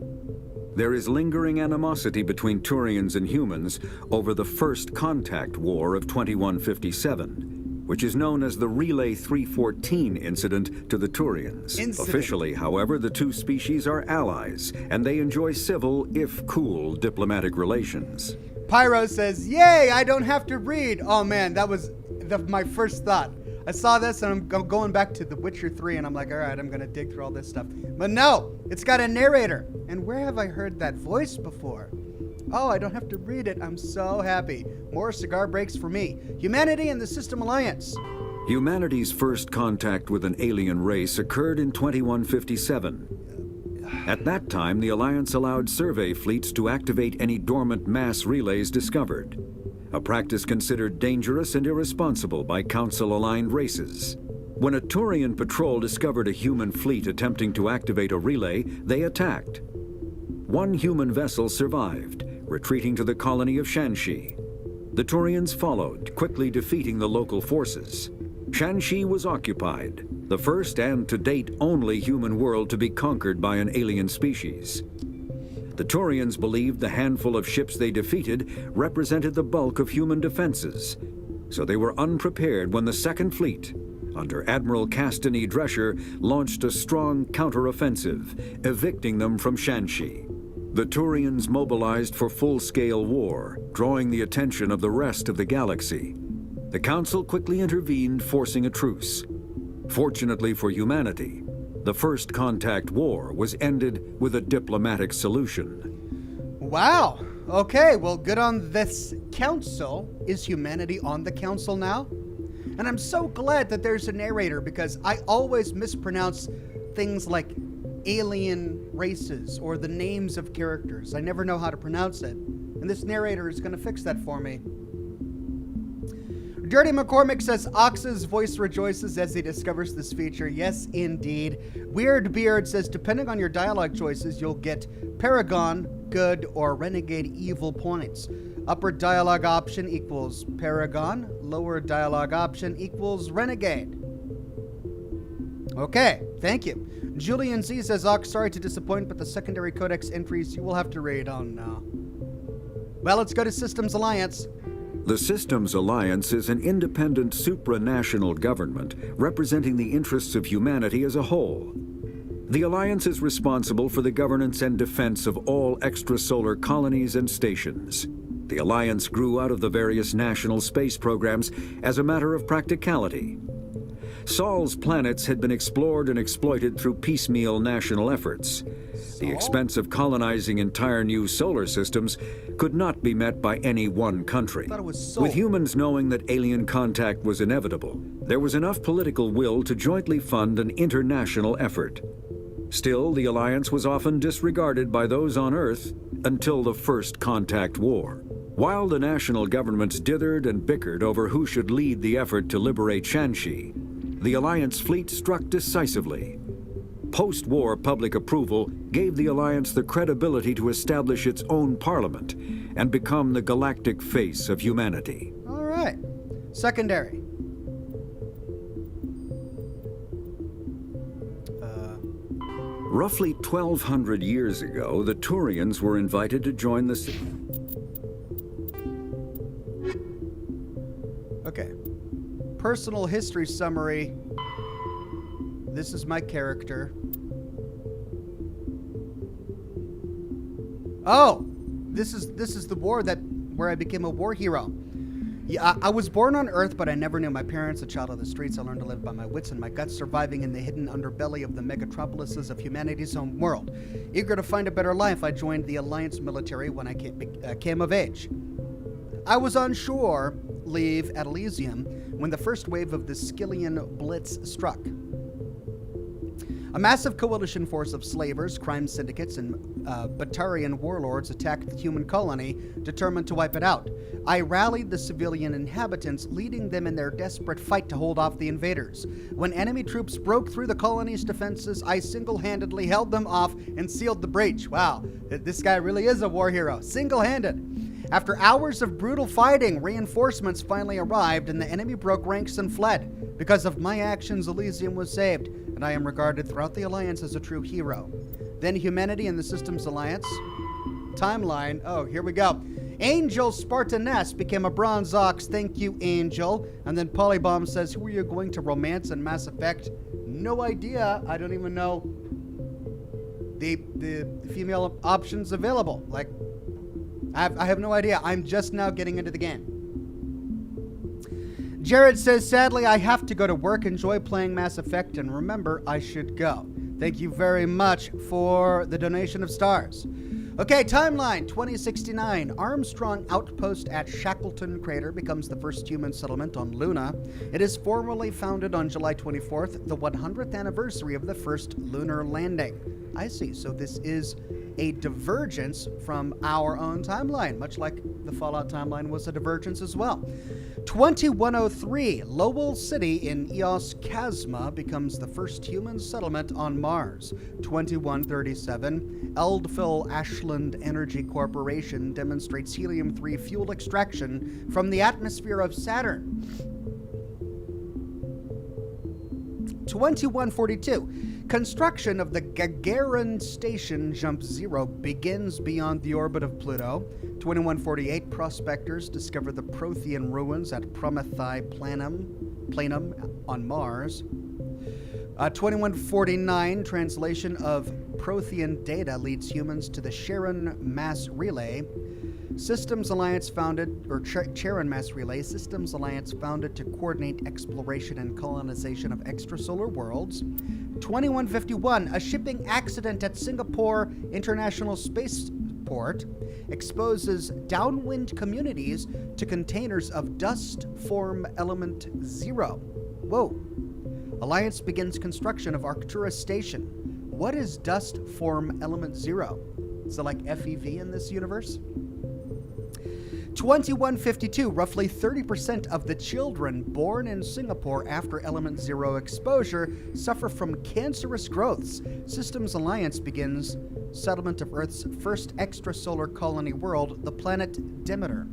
There is lingering animosity between Turians and humans over the First Contact War of 2157, which is known as the Relay 314 incident to the Turians. Officially, however, the two species are allies, and they enjoy civil, if cool, diplomatic relations.
Pyro says, yay, I don't have to read. Oh man, that was my first thought. I saw this and I'm going back to The Witcher 3 and I'm like, all right, I'm going to dig through all this stuff. But no, it's got a narrator. And where have I heard that voice before? Oh, I don't have to read it. I'm so happy. More cigar breaks for me. Humanity and the System Alliance.
Humanity's first contact with an alien race occurred in 2157. At that time, the Alliance allowed survey fleets to activate any dormant mass relays discovered, a practice considered dangerous and irresponsible by Council-aligned races. When a Turian patrol discovered a human fleet attempting to activate a relay, they attacked. One human vessel survived, retreating to the colony of Shanxi. The Turians followed, quickly defeating the local forces. Shanxi was occupied, the first and to date only human world to be conquered by an alien species. The Turians believed the handful of ships they defeated represented the bulk of human defenses. so they were unprepared when the Second Fleet, under Admiral Castanet Drescher, launched a strong counteroffensive, evicting them from Shanxi. The Turians mobilized for full-scale war, drawing the attention of the rest of the galaxy. The Council quickly intervened, forcing a truce. Fortunately for humanity, the First Contact War was ended with a diplomatic solution.
Wow. Okay, well, good on this council. Is humanity on the council now? And I'm so glad that there's a narrator, because I always mispronounce things like alien races or the names of characters. I never know how to pronounce it. And this narrator is going to fix that for me. Dirty McCormick says, Ox's voice rejoices as he discovers this feature. Yes, indeed. Weird Beard says, depending on your dialogue choices, you'll get Paragon, good, or Renegade evil points. Upper dialogue option equals Paragon. Lower dialogue option equals Renegade. Okay, thank you. Julian Z says, Ox, sorry to disappoint, but the secondary codex entries you will have to read. Oh, no. Well, let's go to Systems Alliance.
The Systems Alliance is an independent supranational government representing the interests of humanity as a whole. The Alliance is responsible for the governance and defense of all extrasolar colonies and stations. The Alliance grew out of the various national space programs as a matter of practicality. Sol's planets had been explored and exploited through piecemeal national efforts. The expense of colonizing entire new solar systems could not be met by any one country. With humans knowing that alien contact was inevitable, there was enough political will to jointly fund an international effort. Still, the Alliance was often disregarded by those on Earth until the First Contact War. While the national governments dithered and bickered over who should lead the effort to liberate Shanxi, the Alliance fleet struck decisively. Post-war public approval gave the Alliance the credibility to establish its own parliament and become the galactic face of humanity.
All right. Secondary.
Roughly 1,200 years ago, the Turians were invited to join the...
Okay. Personal history summary. This is my character. Oh, this is the war where I became a war hero. Yeah, I was born on Earth, but I never knew my parents. A child of the streets, I learned to live by my wits and my guts, surviving in the hidden underbelly of the megatropolises of humanity's home world. Eager to find a better life, I joined the Alliance military when I came of age. I was on shore leave at Elysium when the first wave of the Skillian Blitz struck. A massive coalition force of slavers, crime syndicates, and Batarian warlords attacked the human colony, determined to wipe it out. I rallied the civilian inhabitants, leading them in their desperate fight to hold off the invaders. When enemy troops broke through the colony's defenses, I single-handedly held them off and sealed the breach. Wow, this guy really is a war hero. Single-handed. After hours of brutal fighting, reinforcements finally arrived and the enemy broke ranks and fled. Because of my actions, Elysium was saved, and I am regarded throughout the Alliance as a true hero. Then humanity and the Systems Alliance. Timeline. Oh, here we go. Angel Spartaness became a Bronze Ox. Thank you, Angel. And then Polybomb says, who are you going to romance in Mass Effect? No idea. I don't even know the female options available. Like, I have no idea. I'm just now getting into the game. Jared says, sadly, I have to go to work. Enjoy playing Mass Effect, and remember, I should go. Thank you very much for the donation of stars. Okay, timeline, 2069. Armstrong Outpost at Shackleton Crater becomes the first human settlement on Luna. It is formally founded on July 24th, the 100th anniversary of the first lunar landing. I see, so this is a divergence from our own timeline, much like the Fallout timeline was a divergence as well. 2103, Lowell City in Eos Chasma becomes the first human settlement on Mars. 2137, Eldfell Ashland Energy Corporation demonstrates helium-3 fuel extraction from the atmosphere of Saturn. 2142, Construction of the Gagarin Station Jump Zero begins beyond the orbit of Pluto. 2148, prospectors discover the Prothean ruins at Prometheus Planum on Mars. 2149, translation of Prothean data leads humans to the Charon Mass Relay. Systems Alliance founded, or Charon Mass Relay, Systems Alliance founded to coordinate exploration and colonization of extrasolar worlds. 2151, a shipping accident at Singapore International Spaceport exposes downwind communities to containers of dust form element 0. Whoa. Alliance begins construction of Arcturus Station. What is dust form element 0? Is it like FEV in this universe? 2152, roughly 30% of the children born in Singapore after element 0 exposure suffer from cancerous growths. Systems Alliance begins settlement of Earth's first extrasolar colony world, the planet Demeter.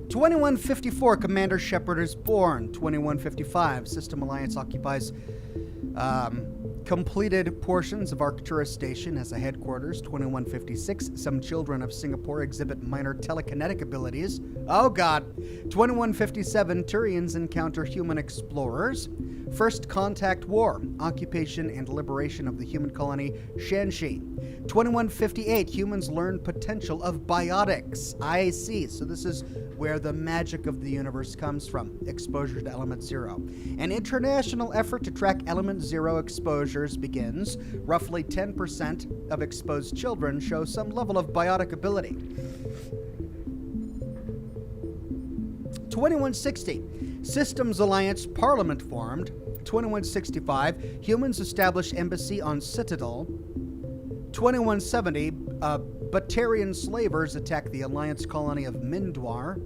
2154, Commander Shepard is born. 2155, System Alliance occupies completed portions of Arcturus Station as a headquarters. 2156, some children of Singapore exhibit minor telekinetic abilities. Oh god. 2157, Turians encounter human explorers. First Contact War, occupation and liberation of the human colony Shanxi. 2158, humans learn potential of biotics. I see. So this is where the magic of the universe comes from. Exposure to element 0. An international effort to track element 0 exposures begins. Roughly 10% of exposed children show some level of biotic ability. 2160, Systems Alliance Parliament formed. 2165, humans establish embassy on Citadel. 2170, Batarian slavers attack the Alliance colony of Mindwar.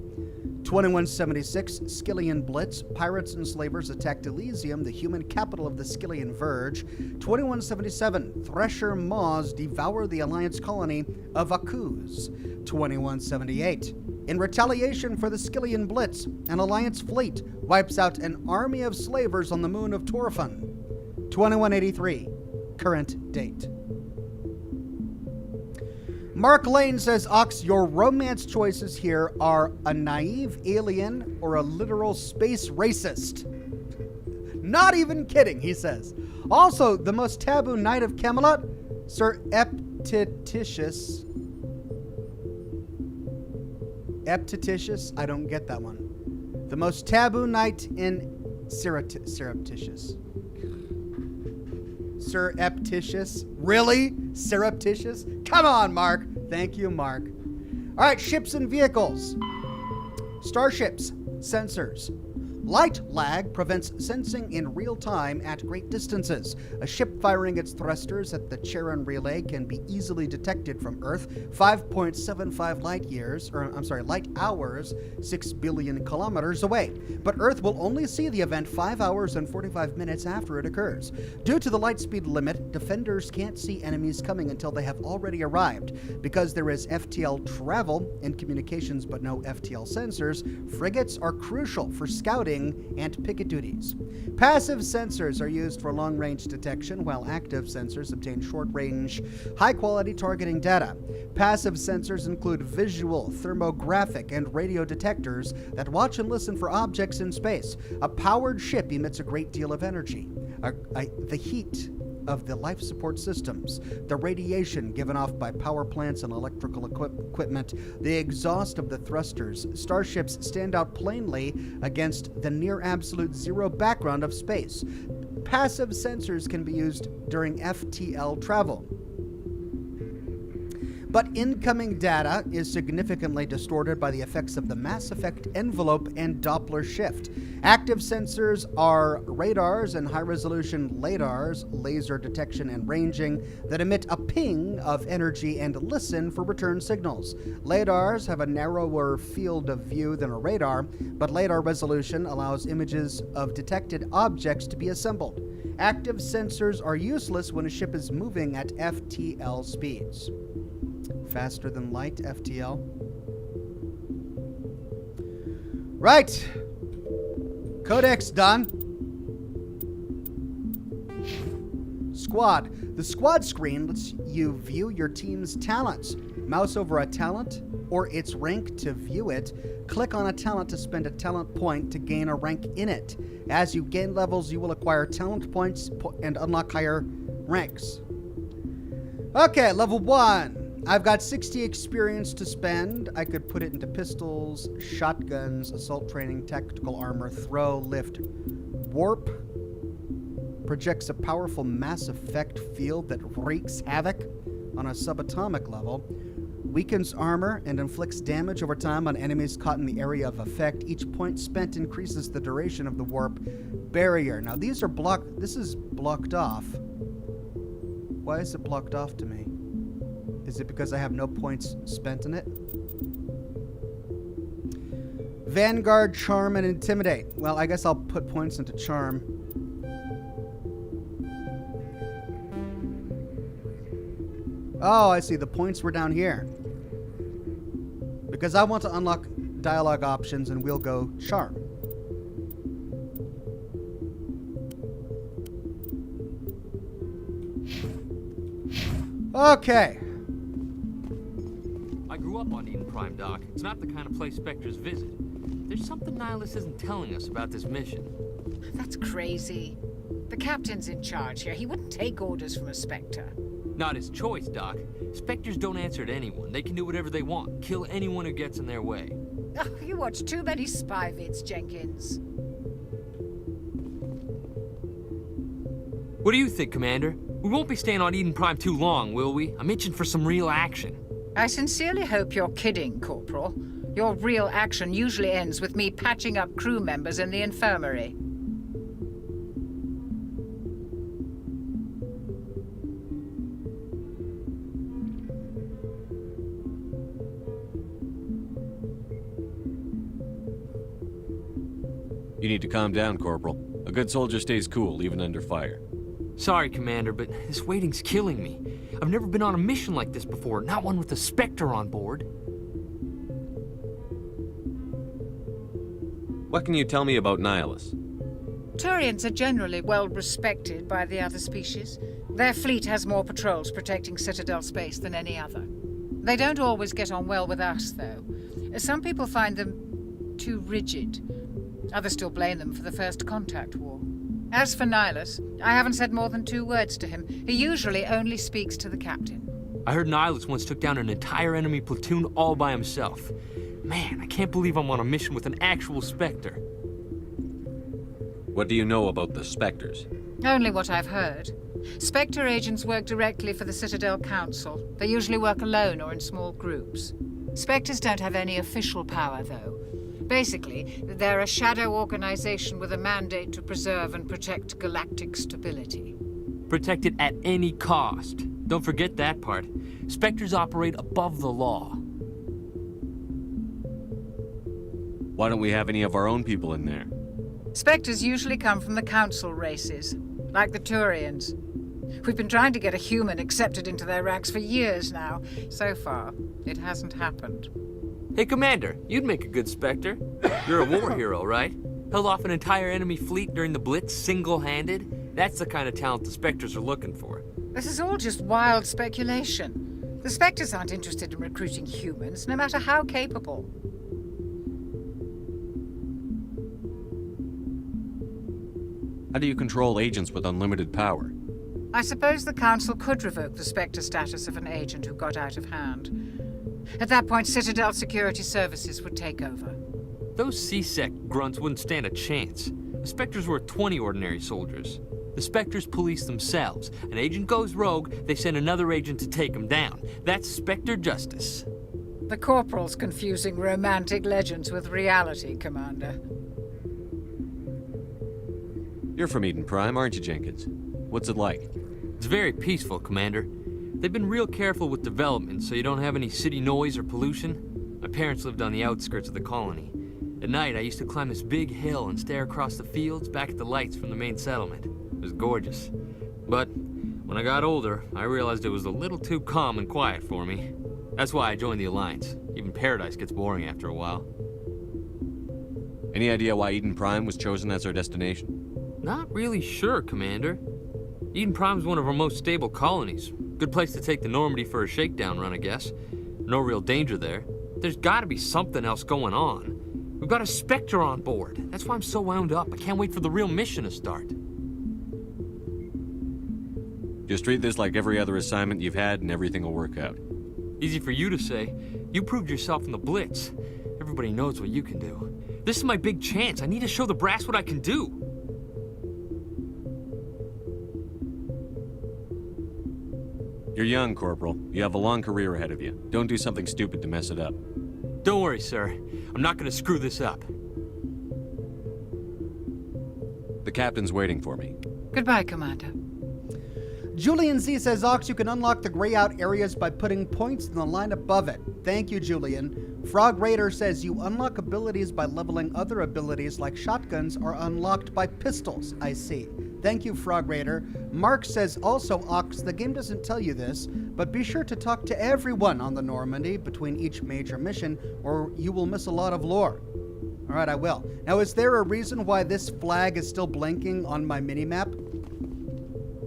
2176, Skillian Blitz, pirates and slavers attacked Elysium, the human capital of the Skillian Verge. 2177, Thresher Maws devour the Alliance colony of Akuz. 2178, in retaliation for the Skillian Blitz, an Alliance fleet wipes out an army of slavers on the moon of Torfan. 2183, current date. Mark Lane says, Ox, your romance choices here are a naive alien or a literal space racist. Not even kidding, he says. Also, the most taboo knight of Camelot, Sir Eptititius. Eptititius? I don't get that one. The most taboo knight in Surreptitious. Sir Eptitius. Really? Surreptitious? Come on, Mark. Thank you, Mark. All right, ships and vehicles. Starships, sensors. Light lag prevents sensing in real time at great distances. A ship firing its thrusters at the Charon relay can be easily detected from Earth 5.75 light hours, 6 billion kilometers away. But Earth will only see the event 5 hours and 45 minutes after it occurs. Due to the light speed limit, defenders can't see enemies coming until they have already arrived. Because there is FTL travel in communications but no FTL sensors, frigates are crucial for scouting and picket duties. Passive sensors are used for long-range detection, while active sensors obtain short-range, high-quality targeting data. Passive sensors include visual, thermographic, and radio detectors that watch and listen for objects in space. A powered ship emits a great deal of energy. The heat of the life support systems, the radiation given off by power plants and electrical equipment, the exhaust of the thrusters. Starships stand out plainly against the near absolute zero background of space. Passive sensors can be used during FTL travel. But incoming data is significantly distorted by the effects of the mass effect envelope and Doppler shift. Active sensors are radars and high-resolution LADARs, laser detection and ranging, that emit a ping of energy and listen for return signals. LADARs have a narrower field of view than a radar, but LADAR resolution allows images of detected objects to be assembled. Active sensors are useless when a ship is moving at FTL speeds. Faster than light, FTL. Right. Codex done. Squad. The squad screen lets you view your team's talents. Mouse over a talent or its rank to view it. Click on a talent to spend a talent point to gain a rank in it. As you gain levels, you will acquire talent points and unlock higher ranks. Okay, level 1. I've got 60 experience to spend. I could put it into pistols, shotguns, assault training, tactical armor, throw, lift, warp. Projects a powerful mass effect field that wreaks havoc on a subatomic level. Weakens armor and inflicts damage over time on enemies caught in the area of effect. Each point spent increases the duration of the warp barrier. Now these are blocked. This is blocked off. Why is it blocked off to me? Is it because I have no points spent in it? Vanguard, Charm, and Intimidate. Well, I guess I'll put points into Charm. Oh, I see. The points were down here. Because I want to unlock dialogue options, and we'll go Charm. Okay.
I grew up on Eden Prime, Doc. It's not the kind of place Spectres visit. There's something Nihilus isn't telling us about this mission.
That's crazy. The captain's in charge here. He wouldn't take orders from a Spectre.
Not his choice, Doc. Spectres don't answer to anyone. They can do whatever they want. Kill anyone who gets in their way.
Oh, you watch too many spy vids, Jenkins.
What do you think, Commander? We won't be staying on Eden Prime too long, will we? I'm itching for some real action.
I sincerely hope you're kidding, Corporal. Your real action usually ends with me patching up crew members in the infirmary.
You need to calm down, Corporal. A good soldier stays cool, even under fire.
Sorry, Commander, but this waiting's killing me. I've never been on a mission like this before, not one with a Spectre on board.
What can you tell me about Nihilus?
Turians are generally well respected by the other species. Their fleet has more patrols protecting Citadel space than any other. They don't always get on well with us, though. Some people find them too rigid. Others still blame them for the First Contact War. As for Nihilus, I haven't said more than 2 words to him. He usually only speaks to the captain.
I heard Nihilus once took down an entire enemy platoon all by himself. Man, I can't believe I'm on a mission with an actual Spectre.
What do you know about the Spectres?
Only what I've heard. Spectre agents work directly for the Citadel Council. They usually work alone or in small groups. Spectres don't have any official power, though. Basically, they're a shadow organization with a mandate to preserve and protect galactic stability.
Protect it at any cost. Don't forget that part. Spectres operate above the law.
Why don't we have any of our own people in there?
Spectres usually come from the Council races, like the Turians. We've been trying to get a human accepted into their ranks for years now. So far, it hasn't happened.
Hey, Commander, you'd make a good Spectre. You're a war hero, right? Held off an entire enemy fleet during the Blitz single-handed? That's the kind of talent the Spectres are looking for.
This is all just wild speculation. The Spectres aren't interested in recruiting humans, no matter how capable.
How do you control agents with unlimited power?
I suppose the Council could revoke the Spectre status of an agent who got out of hand. At that point, Citadel Security Services would take over.
Those C-Sec grunts wouldn't stand a chance. The Spectres were 20 ordinary soldiers. The Spectres police themselves. An agent goes rogue, they send another agent to take him down. That's Spectre justice.
The Corporal's confusing romantic legends with reality, Commander.
You're from Eden Prime, aren't you, Jenkins? What's it like?
It's very peaceful, Commander. They've been real careful with development, so you don't have any city noise or pollution. My parents lived on the outskirts of the colony. At night, I used to climb this big hill and stare across the fields back at the lights from the main settlement. It was gorgeous. But when I got older, I realized it was a little too calm and quiet for me. That's why I joined the Alliance. Even Paradise gets boring after a while.
Any idea why Eden Prime was chosen as our destination?
Not really sure, Commander. Eden Prime's one of our most stable colonies. Good place to take the Normandy for a shakedown run, I guess. No real danger there. There's gotta be something else going on. We've got a Spectre on board. That's why I'm so wound up. I can't wait for the real mission to start.
Just treat this like every other assignment you've had and everything will work out.
Easy for you to say. You proved yourself in the Blitz. Everybody knows what you can do. This is my big chance. I need to show the brass what I can do.
You're young, Corporal. You have a long career ahead of you. Don't do something stupid to mess it up.
Don't worry, sir. I'm not gonna screw this up.
The captain's waiting for me.
Goodbye, Commander.
Julian Z says, Ox, you can unlock the gray out areas by putting points in the line above it. Thank you, Julian. Frog Raider says you unlock abilities by leveling other abilities like shotguns are unlocked by pistols. I see. Thank you, Frog Raider. Mark says also, Ox, the game doesn't tell you this, but be sure to talk to everyone on the Normandy between each major mission or you will miss a lot of lore. All right, I will. Now, is there a reason why this flag is still blinking on my minimap?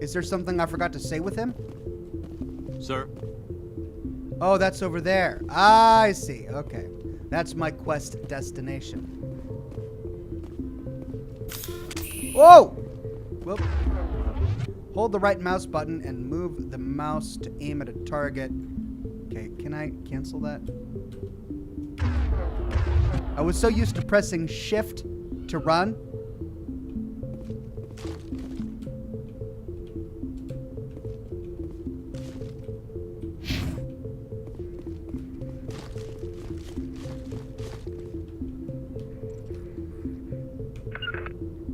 Is there something I forgot to say with him?
Sir?
Oh, that's over there. I see. Okay. That's my quest destination. Whoa! Whoop. Hold the right mouse button and move the mouse to aim at a target. Okay, can I cancel that? I was so used to pressing shift to run.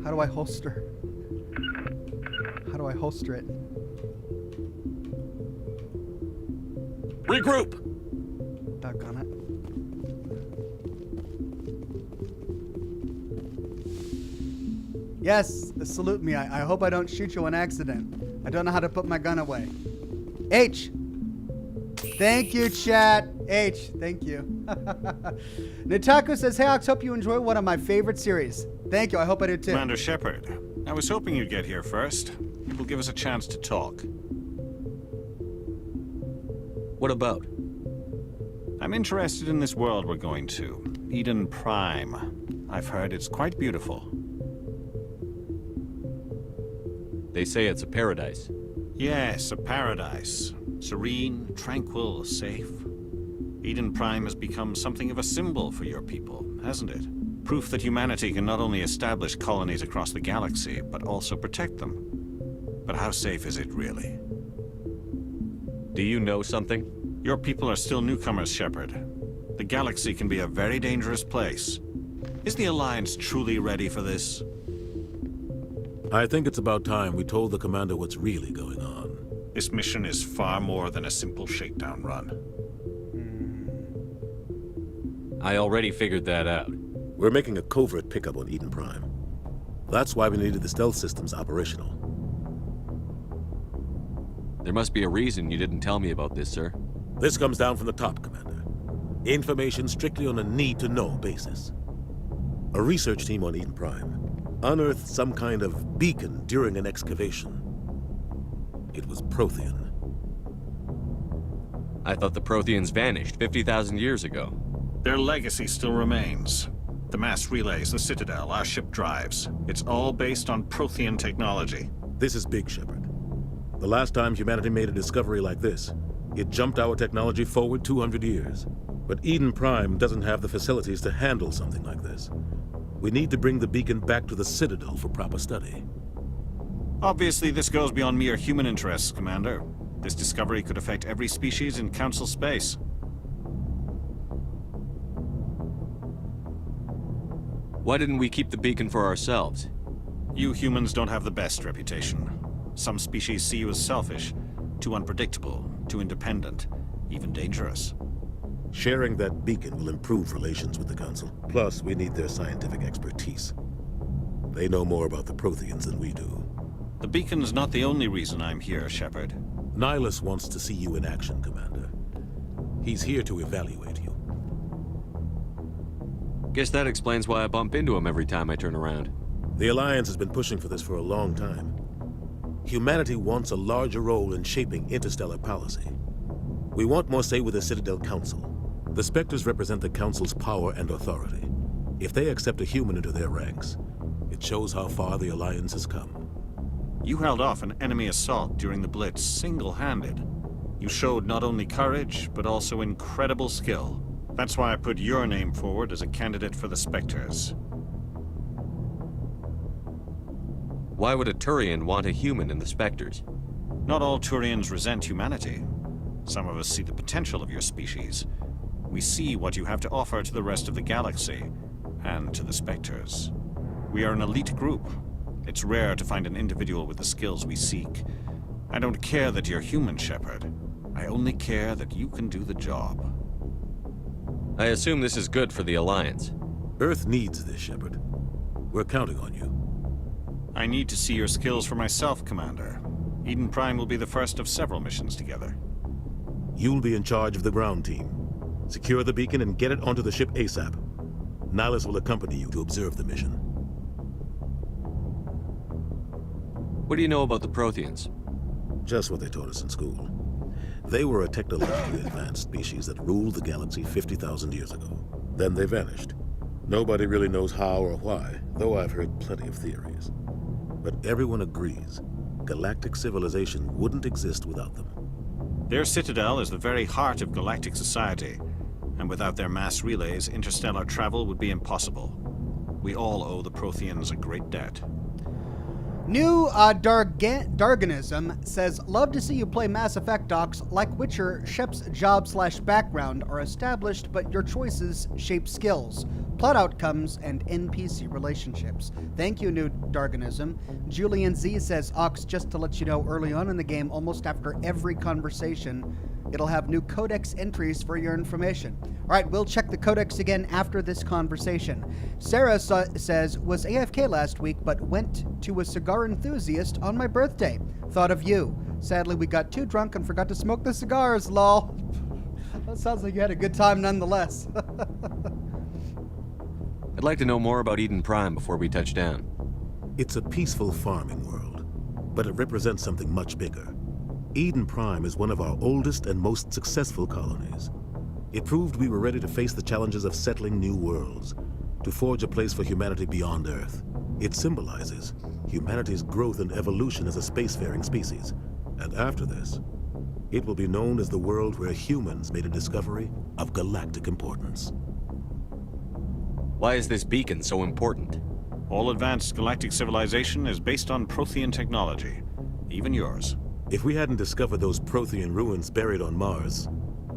How do I holster? How do I holster it?
Regroup!
Doggone it. Yes, salute me. I hope I don't shoot you on accident. I don't know how to put my gun away. H! Thank you, chat. H, thank you. Nitaku says, hey, Ox, hope you enjoy one of my favorite series. Thank you, I hope I do too.
Commander Shepard, I was hoping you'd get here first. It will give us a chance to talk.
What about?
I'm interested in this world we're going to. Eden Prime. I've heard it's quite beautiful.
They say it's a paradise.
Yes, a paradise. Serene, tranquil, safe. Eden Prime has become something of a symbol for your people, hasn't it? Proof that humanity can not only establish colonies across the galaxy, but also protect them. But how safe is it really?
Do you know something?
Your people are still newcomers, Shepard. The galaxy can be a very dangerous place. Is the Alliance truly ready for this?
I think it's about time we told the Commander what's really going on.
This mission is far more than a simple shakedown run.
I already figured that out.
We're making a covert pickup on Eden Prime. That's why we needed the stealth systems operational.
There must be a reason you didn't tell me about this, sir.
This comes down from the top, Commander. Information strictly on a need-to-know basis. A research team on Eden Prime unearthed some kind of beacon during an excavation. It was Prothean.
I thought the Protheans vanished 50,000 years ago.
Their legacy still remains. The mass relays, the Citadel, our ship drives. It's all based on Prothean technology.
This is big, Shepard. The last time humanity made a discovery like this, it jumped our technology forward 200 years. But Eden Prime doesn't have the facilities to handle something like this. We need to bring the beacon back to the Citadel for proper study.
Obviously, this goes beyond mere human interests, Commander. This discovery could affect every species in Council space.
Why didn't we keep the beacon for ourselves?
You humans don't have the best reputation. Some species see you as selfish, too unpredictable, too independent, even dangerous.
Sharing that beacon will improve relations with the Council. Plus, we need their scientific expertise. They know more about the Protheans than we do.
The beacon's not the only reason I'm here, Shepard.
Nihilus wants to see you in action, Commander. He's here to evaluate you.
Guess that explains why I bump into him every time I turn around.
The Alliance has been pushing for this for a long time. Humanity wants a larger role in shaping interstellar policy. We want more say with the Citadel Council. The Spectres represent the Council's power and authority. If they accept a human into their ranks, it shows how far the Alliance has come.
You held off an enemy assault during the Blitz single-handed. You showed not only courage, but also incredible skill. That's why I put your name forward as a candidate for the Spectres.
Why would a Turian want a human in the Spectres?
Not all Turians resent humanity. Some of us see the potential of your species. We see what you have to offer to the rest of the galaxy, and to the Spectres. We are an elite group. It's rare to find an individual with the skills we seek. I don't care that you're human, Shepard. I only care that you can do the job.
I assume this is good for the Alliance.
Earth needs this, Shepard. We're counting on you.
I need to see your skills for myself, Commander. Eden Prime will be the first of several missions together.
You'll be in charge of the ground team. Secure the beacon and get it onto the ship ASAP. Nihilus will accompany you to observe the mission.
What do you know about the Protheans?
Just what they taught us in school. They were a technologically advanced species that ruled the galaxy 50,000 years ago. Then they vanished. Nobody really knows how or why, though I've heard plenty of theories. But everyone agrees, galactic civilization wouldn't exist without them.
Their Citadel is the very heart of galactic society, and without their mass relays, interstellar travel would be impossible. We all owe the Protheans a great debt.
New Darganism says, love to see you play Mass Effect docs. Like Witcher, Shep's job/background are established, but your choices shape skills, plot outcomes, and NPC relationships. Thank you, New Darganism. Julian Z says, Ox, just to let you know, early on in the game, almost after every conversation, it'll have new codex entries for your information. All right, we'll check the codex again after this conversation. Sarah says, was AFK last week, but went to a cigar enthusiast on my birthday. Thought of you. Sadly, we got too drunk and forgot to smoke the cigars, lol. That sounds like you had a good time nonetheless.
I'd like to know more about Eden Prime before we touch down.
It's a peaceful farming world, but it represents something much bigger. Eden Prime is one of our oldest and most successful colonies. It proved we were ready to face the challenges of settling new worlds, to forge a place for humanity beyond Earth. It symbolizes humanity's growth and evolution as a spacefaring species. And after this, it will be known as the world where humans made a discovery of galactic importance.
Why is this beacon so important?
All advanced galactic civilization is based on Prothean technology, even yours.
If we hadn't discovered those Prothean ruins buried on Mars,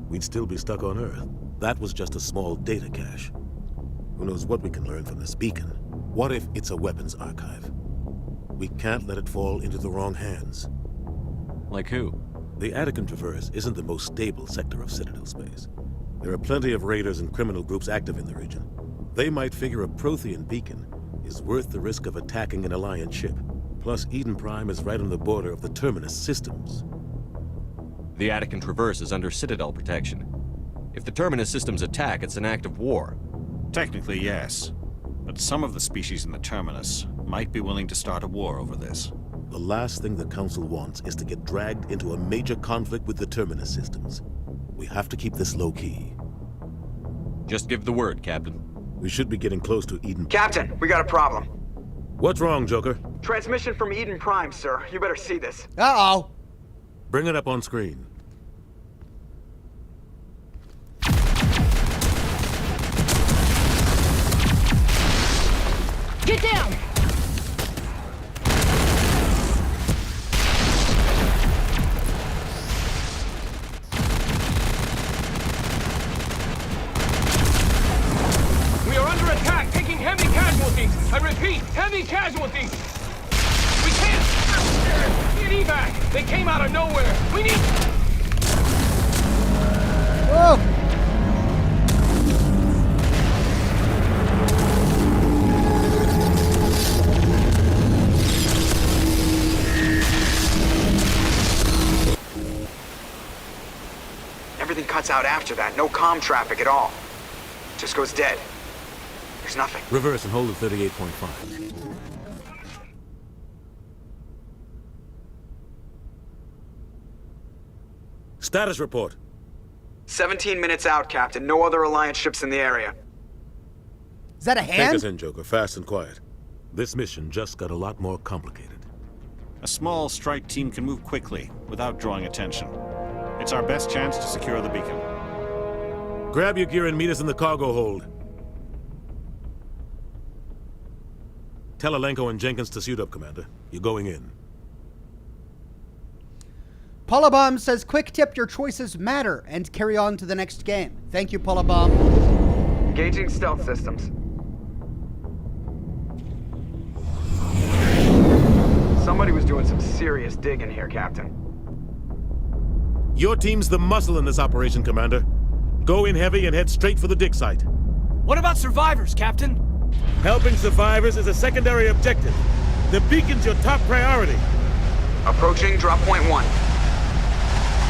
we'd still be stuck on Earth. That was just a small data cache. Who knows what we can learn from this beacon? What if it's a weapons archive? We can't let it fall into the wrong hands.
Like who?
The Attican Traverse isn't the most stable sector of Citadel space. There are plenty of raiders and criminal groups active in the region. They might figure a Prothean beacon is worth the risk of attacking an Alliance ship. Plus, Eden Prime is right on the border of the Terminus systems.
The Attican Traverse is under Citadel protection. If the Terminus systems attack, it's an act of war.
Technically, yes. But some of the species in the Terminus might be willing to start a war over this.
The last thing the Council wants is to get dragged into a major conflict with the Terminus systems. We have to keep this low-key.
Just give the word, Captain.
We should be getting close to Eden.
Captain, we got a problem.
What's wrong, Joker?
Transmission from Eden Prime, sir. You better see this.
Uh-oh.
Bring it up on screen.
Get down!
We are under attack, taking heavy casualties. I repeat, heavy casualties. We can't get evac. They came out of nowhere. We need.
Whoa!
Everything cuts out after that. No comm traffic at all. Just goes dead. There's nothing.
Reverse and hold at 38.5. Status report.
17 minutes out, Captain. No other Alliance ships in the area.
Is that a hand?
Take us in, Joker. Fast and quiet. This mission just got a lot more complicated.
A small strike team can move quickly, without drawing attention. It's our best chance to secure the beacon.
Grab your gear and meet us in the cargo hold. Tell Alenko and Jenkins to suit up, Commander. You're going in.
Polybomb says, quick tip, your choices matter, and carry on to the next game. Thank you, Polybomb.
Engaging stealth systems. Somebody was doing some serious digging here, Captain.
Your team's the muscle in this operation, Commander. Go in heavy and head straight for the dig site.
What about survivors, Captain?
Helping survivors is a secondary objective. The beacon's your top priority.
Approaching drop point 1.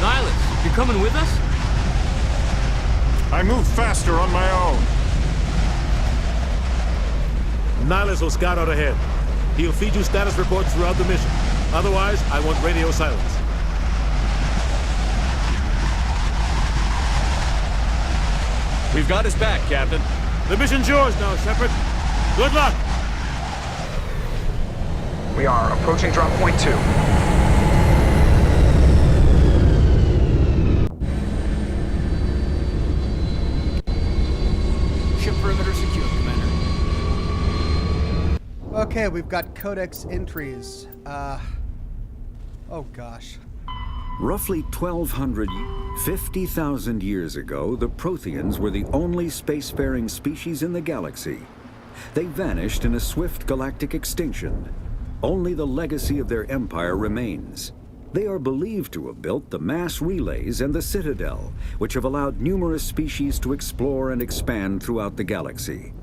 Nihilus, you coming with us?
I move faster on my own.
Nihilus will scout out ahead. He'll feed you status reports throughout the mission. Otherwise, I want radio silence.
We've got his back, Captain.
The mission's yours now, Shepard. Good luck!
We are approaching drop point 2.
Ship perimeter secure, Commander.
Okay, we've got codex entries. Oh gosh.
Roughly 50,000 years ago, the Protheans were the only spacefaring species in the galaxy. They vanished in a swift galactic extinction. Only the legacy of their empire remains. They are believed to have built the mass relays and the Citadel, which have allowed numerous species to explore and expand throughout the galaxy.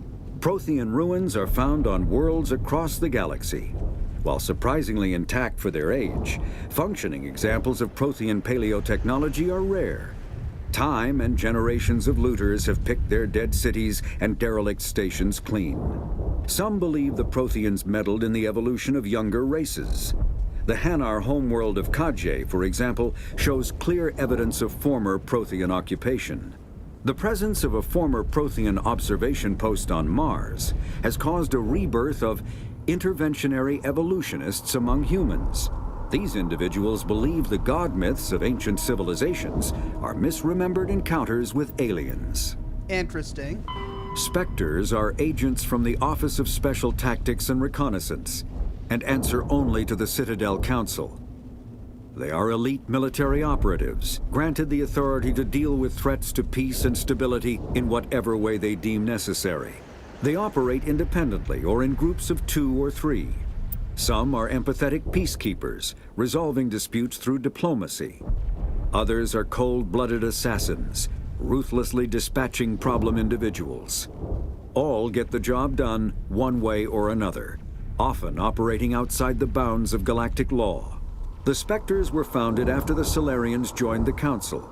Prothean ruins are found on worlds across the galaxy. While surprisingly intact for their age, functioning examples of Prothean paleotechnology are rare. Time and generations of looters have picked their dead cities and derelict stations clean. Some believe the Protheans meddled in the evolution of younger races. The Hanar homeworld of Kadje, for example, shows clear evidence of former Prothean occupation. The presence of a former Prothean observation post on Mars has caused a rebirth of interventionary evolutionists among humans. These individuals believe the god myths of ancient civilizations are misremembered encounters with aliens.
Interesting.
Spectres are agents from the Office of Special Tactics and Reconnaissance, and answer only to the Citadel Council. They are elite military operatives, granted the authority to deal with threats to peace and stability in whatever way they deem necessary. They operate independently or in groups of 2 or 3. Some are empathetic peacekeepers, resolving disputes through diplomacy. Others are cold-blooded assassins, ruthlessly dispatching problem individuals. All get the job done one way or another, often operating outside the bounds of galactic law. The Spectres were founded after the Solarians joined the Council.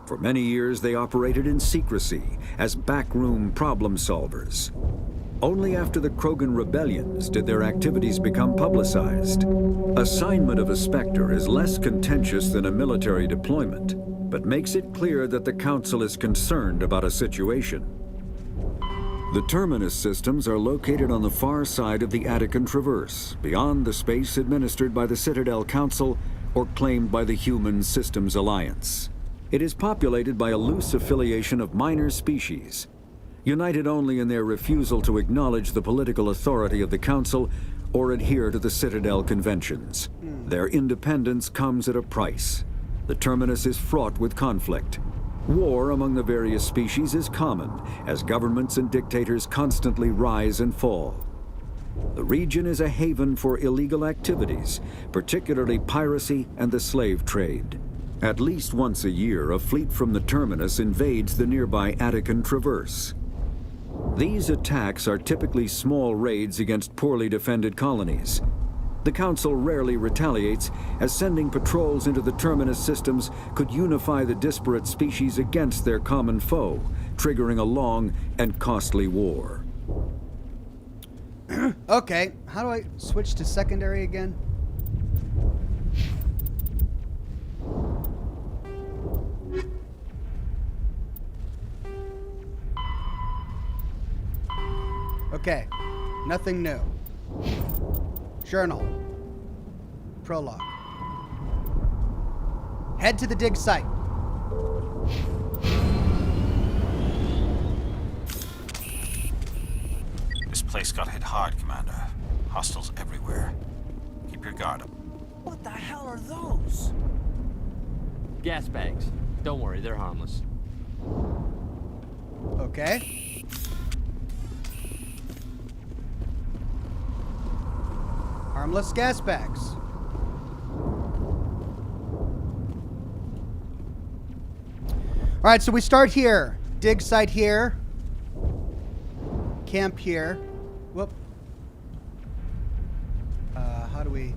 For many years, they operated in secrecy as backroom problem solvers. Only after the Krogan rebellions did their activities become publicized. Assignment of a Spectre is less contentious than a military deployment, but makes it clear that the Council is concerned about a situation. The Terminus systems are located on the far side of the Attican Traverse, beyond the space administered by the Citadel Council or claimed by the Human Systems Alliance. It is populated by a loose affiliation of minor species, united only in their refusal to acknowledge the political authority of the Council or adhere to the Citadel conventions. Their independence comes at a price. The Terminus is fraught with conflict. War among the various species is common, as governments and dictators constantly rise and fall. The region is a haven for illegal activities, particularly piracy and the slave trade. At least once a year, a fleet from the Terminus invades the nearby Attican Traverse. These attacks are typically small raids against poorly defended colonies. The Council rarely retaliates, as sending patrols into the Terminus systems could unify the disparate species against their common foe, triggering a long and costly war.
Okay, how do I switch to secondary again? Okay, nothing new. Journal. Prologue. Head to the dig site.
This place got hit hard, Commander. Hostiles everywhere. Keep your guard up.
What the hell are those?
Gas bags. Don't worry, they're harmless.
Okay. Harmless gas bags. All right, so we start here. Dig site here. Camp here. Whoop. How do we...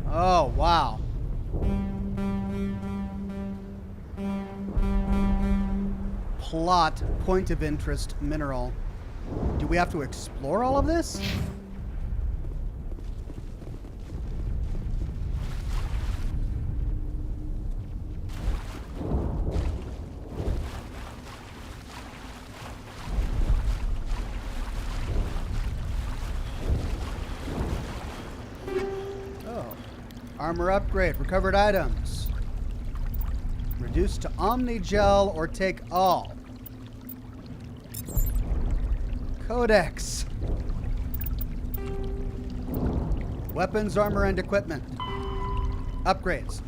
Oh, wow. Plot, point of interest, mineral. Do we have to explore all of this? Armor upgrade. Recovered items. Reduce to Omni Gel or take all. Codex. Weapons, armor, and equipment. Upgrades.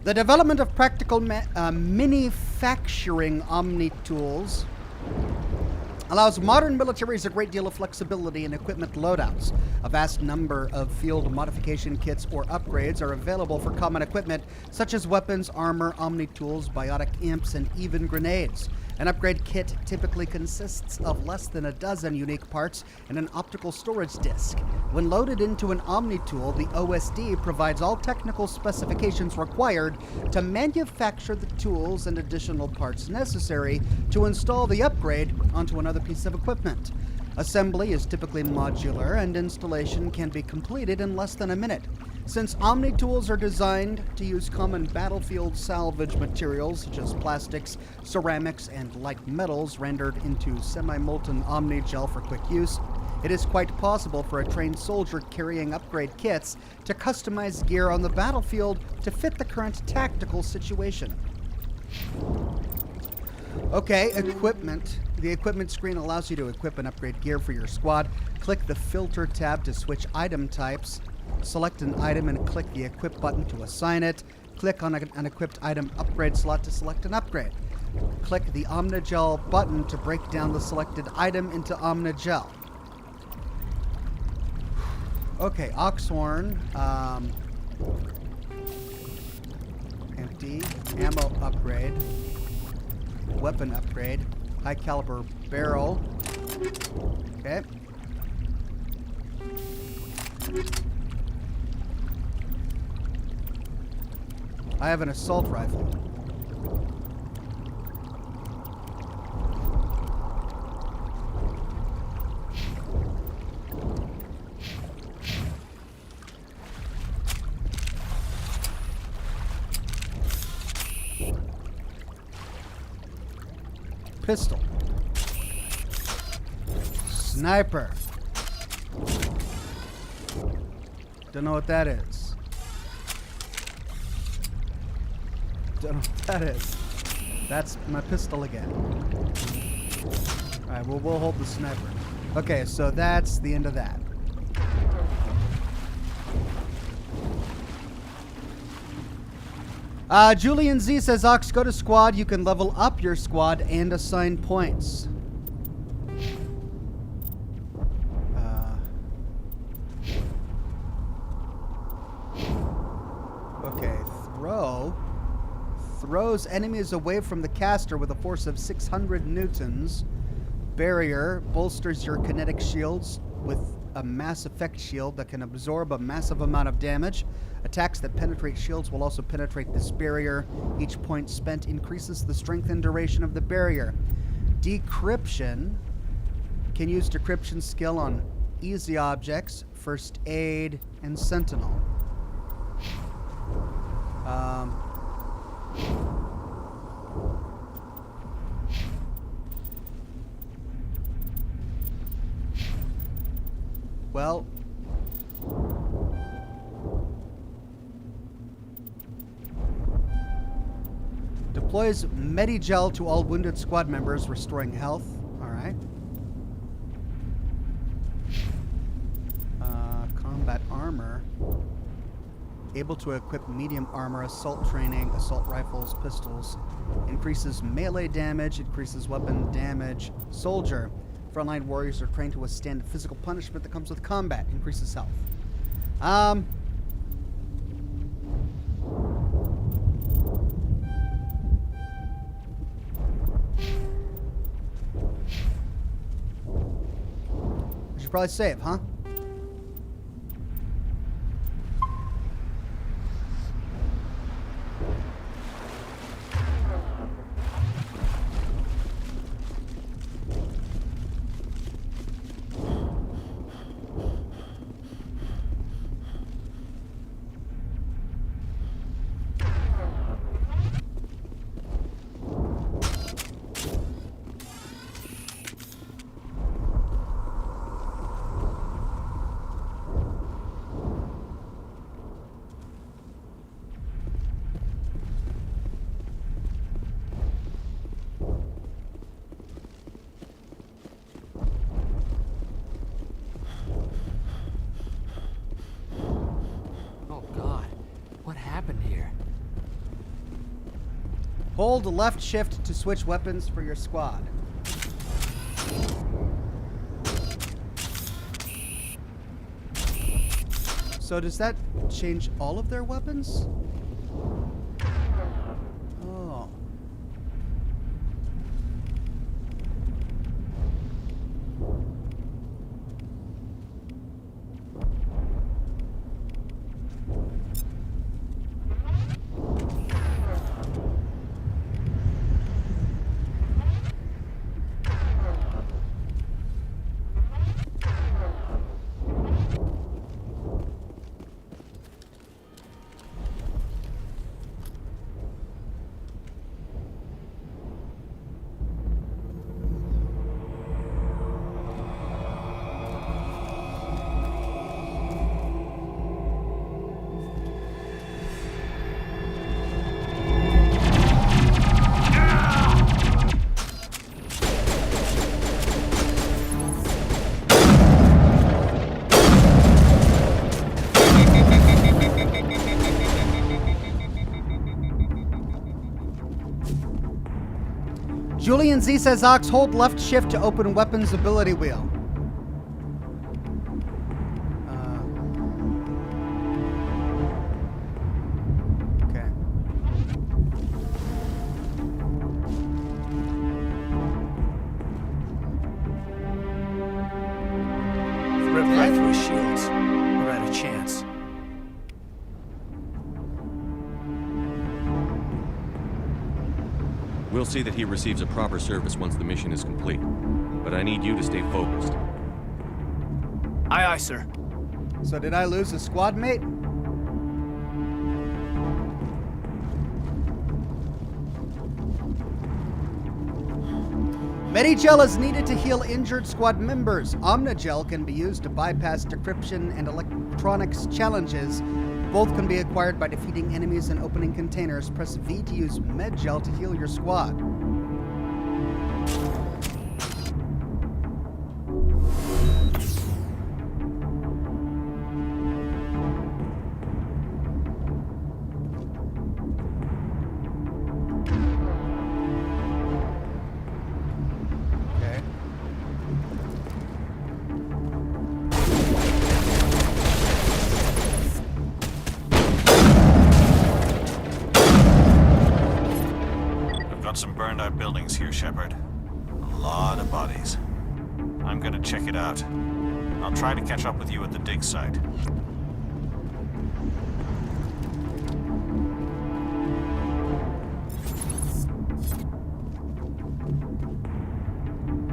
The development of practical manufacturing Omni tools allows modern militaries a great deal of flexibility in equipment loadouts. A vast number of field modification kits or upgrades are available for common equipment, such as weapons, armor, Omni tools, biotic imps, and even grenades. An upgrade kit typically consists of less than a dozen unique parts and an optical storage disc. When loaded into an Omni tool, the OSD provides all technical specifications required to manufacture the tools and additional parts necessary to install the upgrade onto another piece of equipment. Assembly is typically modular, and installation can be completed in less than a minute. Since Omni tools are designed to use common battlefield salvage materials such as plastics, ceramics, and light metals rendered into semi-molten Omni gel for quick use, it is quite possible for a trained soldier carrying upgrade kits to customize gear on the battlefield to fit the current tactical situation. Okay, equipment. The equipment screen allows you to equip and upgrade gear for your squad. Click the filter tab to switch item types. Select an item and click the equip button to assign it. Click on an equipped item upgrade slot to select an upgrade. Click the Omnigel button to break down the selected item into Omnigel. Okay, Oxhorn. Empty. Ammo upgrade. Weapon upgrade. High caliber barrel. Okay. I have an assault rifle. Pistol. Sniper. Don't know what that is. Don't know what that is. That's my pistol again. Alright, well, we'll hold the sniper. Okay, so that's the end of that. Julian Z says, Ox, go to squad. You can level up your squad and assign points. Okay, throws enemies away from the caster with a force of 600 newtons. Barrier bolsters your kinetic shields with a mass effect shield that can absorb a massive amount of damage. Attacks that penetrate shields will also penetrate this barrier. Each point spent increases the strength and duration of the barrier. Decryption can use decryption skill on easy objects, first aid, and sentinel. Well, deploys Medigel to all wounded squad members, restoring health. All right. Combat armor. Able to equip medium armor, assault training, assault rifles, pistols. Increases melee damage, increases weapon damage. Soldier. Frontline warriors are trained to withstand physical punishment that comes with combat. Increases health. We should probably save, huh? Hold left shift to switch weapons for your squad. So does that change all of their weapons? Oh. Julian Z says, Ox, hold left shift to open weapons ability wheel. Okay.
Rip right through his shields. We're out of chance.
We'll see that he receives a proper service once the mission is complete. But I need you to stay focused.
Aye, aye, sir.
So did I lose a squad mate? Medigel is needed to heal injured squad members. Omnigel can be used to bypass decryption and electronics challenges. Both can be acquired by defeating enemies and opening containers. Press V to use Medgel to heal your squad.
Some burned out buildings here, Shepard. A lot of bodies. I'm gonna check it out. I'll try to catch up with you at the dig site.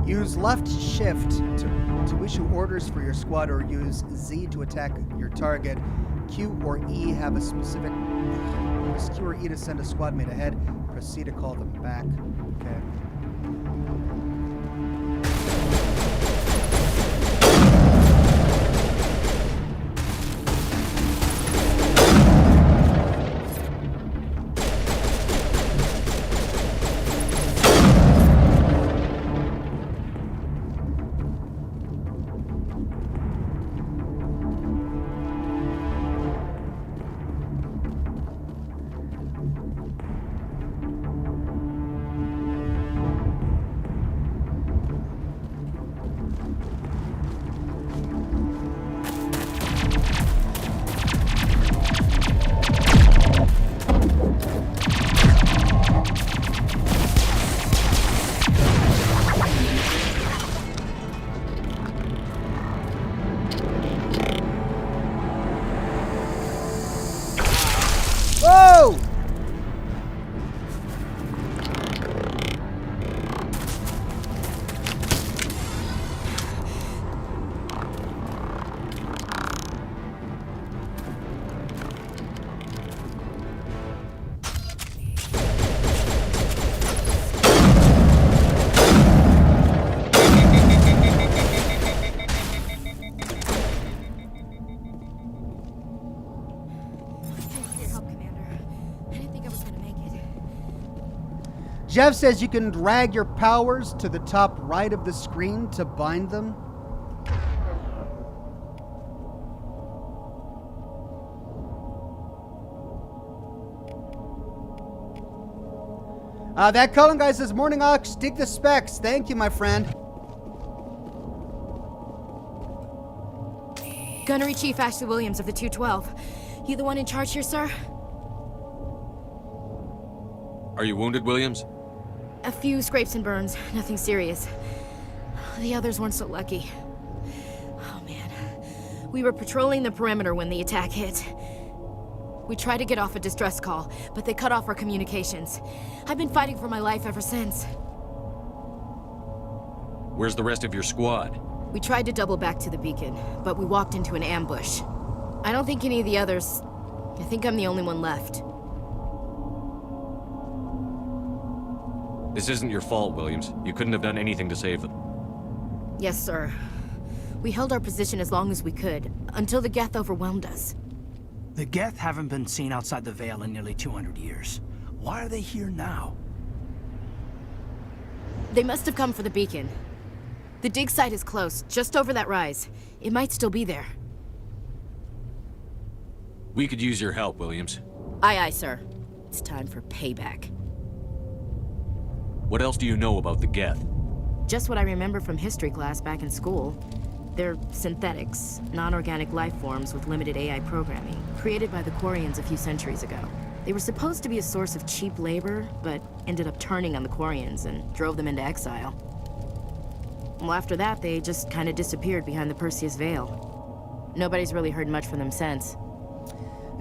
Use left shift To issue orders for your squad or use Z to attack your target. Q or E have a specific... Use Q or E to send a squad mate ahead. Press C to call them back. Okay. Whoa! Jeff says you can drag your powers to the top right of the screen to bind them. That Cullen guy says, "Morning, Ox. Dig the specs." Thank you, my friend.
Gunnery Chief Ashley Williams of the 212. You the one in charge here, sir?
Are you wounded, Williams?
A few scrapes and burns, nothing serious. The others weren't so lucky. Oh man. We were patrolling the perimeter when the attack hit. We tried to get off a distress call, but they cut off our communications. I've been fighting for my life ever since.
Where's the rest of your squad?
We tried to double back to the beacon, but we walked into an ambush. I don't think any of the others... I think I'm the only one left.
This isn't your fault, Williams. You couldn't have done anything to save them.
Yes, sir. We held our position as long as we could, until the Geth overwhelmed us.
The Geth haven't been seen outside the Veil in nearly 200 years. Why are they here now?
They must have come for the beacon. The dig site is close, just over that rise. It might still be there.
We could use your help, Williams.
Aye, aye, sir. It's time for payback.
What else do you know about the Geth?
Just what I remember from history class back in school. They're synthetics, non-organic life forms with limited AI programming, created by the Quarians a few centuries ago. They were supposed to be a source of cheap labor, but ended up turning on the Quarians and drove them into exile. Well, after that, they just kind of disappeared behind the Perseus Veil. Nobody's really heard much from them since.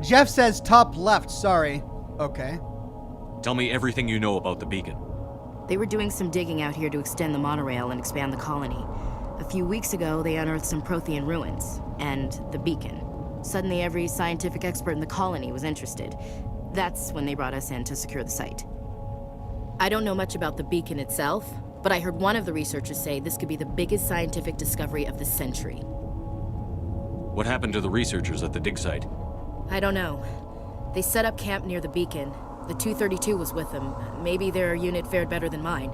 Jeff says top left, sorry. Okay.
Tell me everything you know about the beacon.
They were doing some digging out here to extend the monorail and expand the colony. A few weeks ago, they unearthed some Prothean ruins, and the beacon. Suddenly, every scientific expert in the colony was interested. That's when they brought us in to secure the site. I don't know much about the beacon itself, but I heard one of the researchers say this could be the biggest scientific discovery of the century.
What happened to the researchers at the dig site?
I don't know. They set up camp near the beacon. The 232 was with them. Maybe their unit fared better than mine.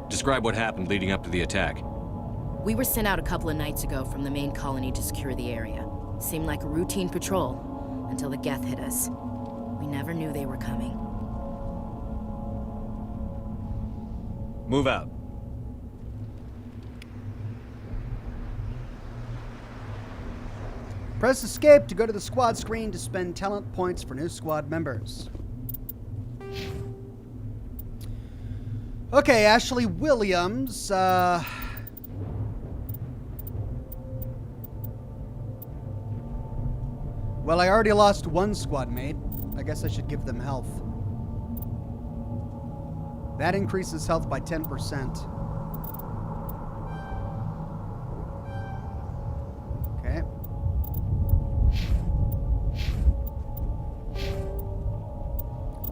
Describe what happened leading up to the attack.
We were sent out a couple of nights ago from the main colony to secure the area. Seemed like a routine patrol, until the Geth hit us. We never knew they were coming.
Move out.
Press escape to go to the squad screen to spend talent points for new squad members. Okay, Ashley Williams. Well, I already lost one squad mate. I guess I should give them health. That increases health by 10%.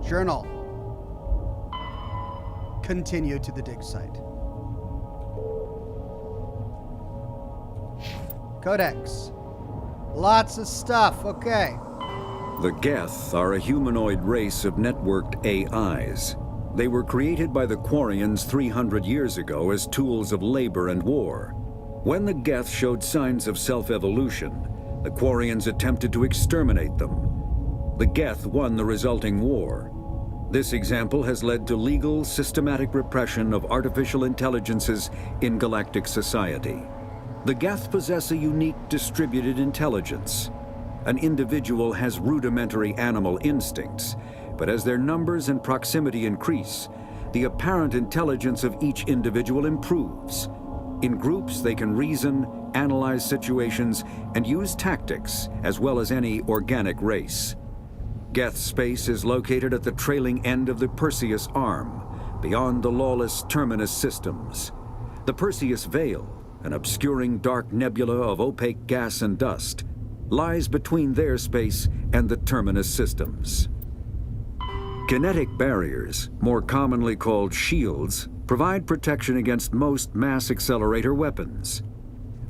Journal. Continue to the dig site. Codex. Lots of stuff. Okay.
The Geth are a humanoid race of networked AIs. They were created by the Quarians 300 years ago as tools of labor and war. When the Geth showed signs of self-evolution, the Quarians attempted to exterminate them. The Geth won the resulting war. This example has led to legal, systematic repression of artificial intelligences in galactic society. The Geth possess a unique distributed intelligence. An individual has rudimentary animal instincts, but as their numbers and proximity increase, the apparent intelligence of each individual improves. In groups, they can reason, analyze situations, and use tactics, as well as any organic race. Geth space is located at the trailing end of the Perseus Arm, beyond the lawless Terminus systems. The Perseus Veil, an obscuring dark nebula of opaque gas and dust, lies between their space and the Terminus systems. Kinetic barriers, more commonly called shields, provide protection against most mass accelerator weapons.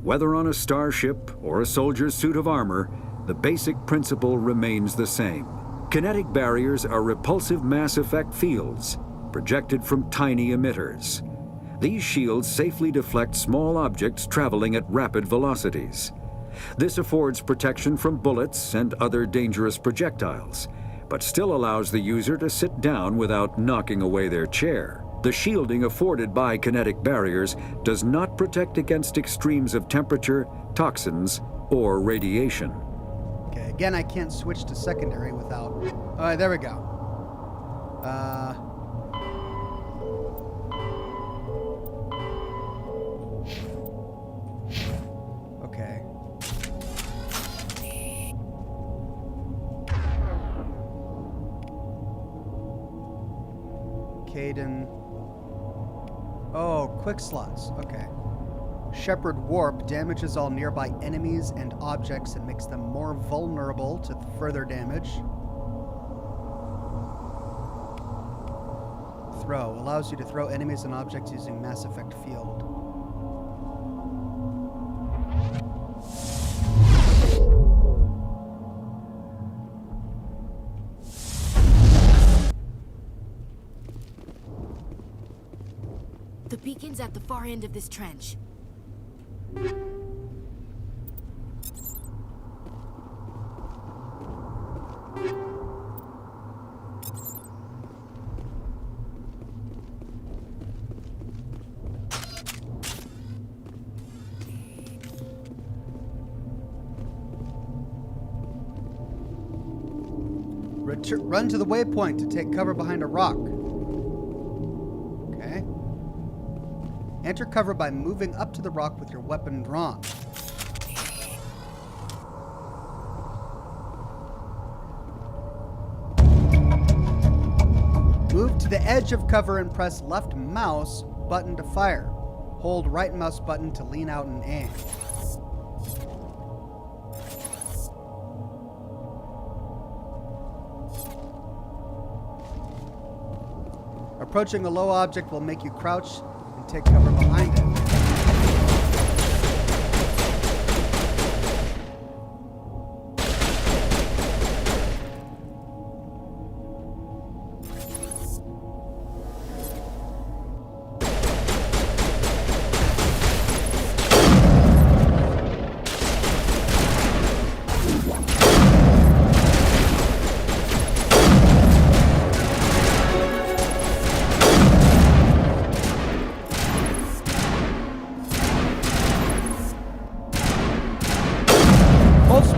Whether on a starship or a soldier's suit of armor, the basic principle remains the same. Kinetic barriers are repulsive mass effect fields, projected from tiny emitters. These shields safely deflect small objects traveling at rapid velocities. This affords protection from bullets and other dangerous projectiles, but still allows the user to sit down without knocking away their chair. The shielding afforded by kinetic barriers does not protect against extremes of temperature, toxins, or radiation.
Okay, again, I can't switch to secondary without... All right, there we go. Okay. Caden. Oh, quick slots. Okay. Shepherd Warp damages all nearby enemies and objects and makes them more vulnerable to further damage. Throw allows you to throw enemies and objects using Mass Effect Field.
The beacon's at the far end of this trench.
Run to the waypoint to take cover behind a rock. Okay. Enter cover by moving up to the rock with your weapon drawn. Move to the edge of cover and press left mouse button to fire. Hold right mouse button to lean out and aim. Approaching a low object will make you crouch and take cover behind it.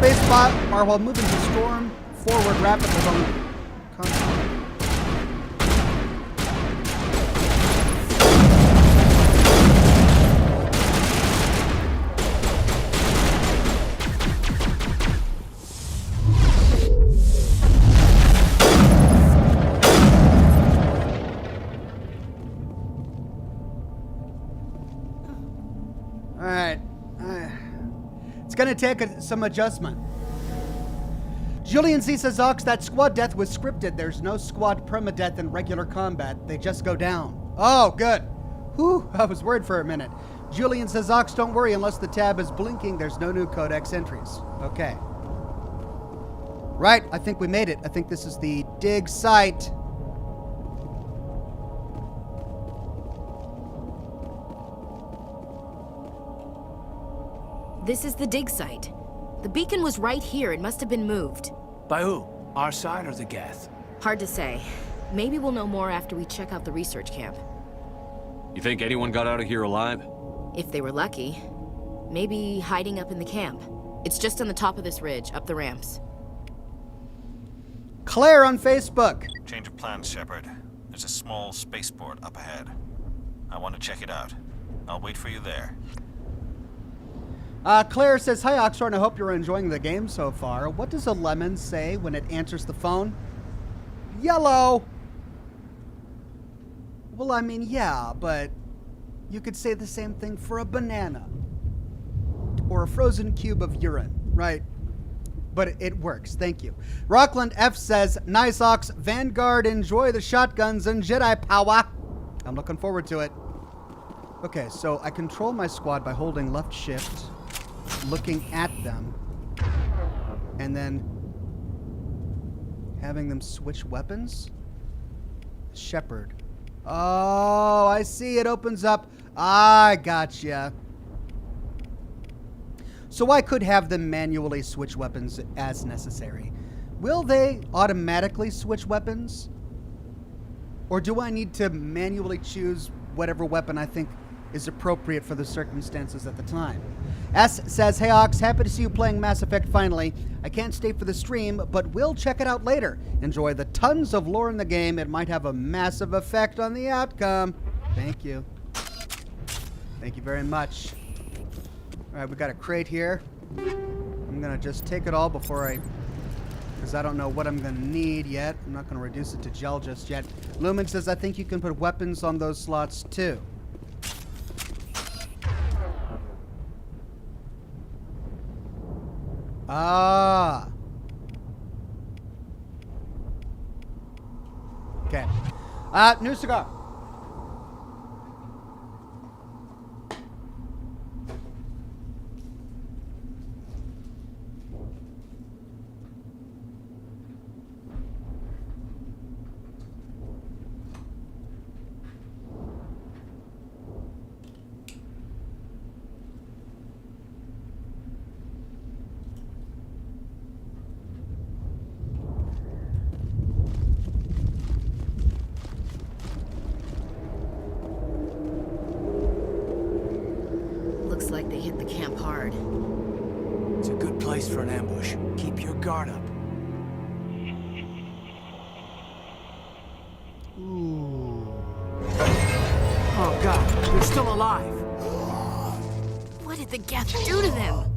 Spacebar while moving to storm forward rapidly on console. All right. It's going to take some adjustment. Julian Z says, Ox, that squad death was scripted. There's no squad permadeath in regular combat. They just go down. Oh, good. Whew, I was worried for a minute. Julian says, Ox, don't worry. Unless the tab is blinking, there's no new codex entries. Okay. Right, I think we made it. I think this is the dig site.
This is the dig site. The beacon was right here. It must have been moved.
By who? Our side or the Geth?
Hard to say. Maybe we'll know more after we check out the research camp.
You think anyone got out of here alive?
If they were lucky. Maybe hiding up in the camp. It's just on the top of this ridge, up the ramps.
Claire on Facebook.
Change of plans, Shepard. There's a small spaceport up ahead. I want to check it out. I'll wait for you there.
Claire says, hi, Oxhorn. I hope you're enjoying the game so far. What does a lemon say when it answers the phone? Yellow. Well, I mean, yeah, but you could say the same thing for a banana. Or a frozen cube of urine, right? But it works. Thank you. Rockland F says, nice, Ox. Vanguard, enjoy the shotguns and Jedi power. I'm looking forward to it. Okay, so I control my squad by holding left shift, looking at them, and then having them switch weapons. Shepard. Oh, I see. It opens up. I gotcha. So I could have them manually switch weapons as necessary. Will they automatically switch weapons? Or do I need to manually choose whatever weapon I think is appropriate for the circumstances at the time? S says, hey Ox, happy to see you playing Mass Effect finally. I can't stay for the stream, but will check it out later. Enjoy the tons of lore in the game. It might have a massive effect on the outcome. Thank you. Thank you very much. All right, we got a crate here. I'm gonna just take it all before because I don't know what I'm gonna need yet. I'm not gonna reduce it to gel just yet. Lumen says, I think you can put weapons on those slots too. Ah. Okay. New cigar.
Like they hit the camp hard.
It's a good place for an ambush. Keep your guard up.
Ooh.
Oh God, they're still alive.
What did the Geth do to them?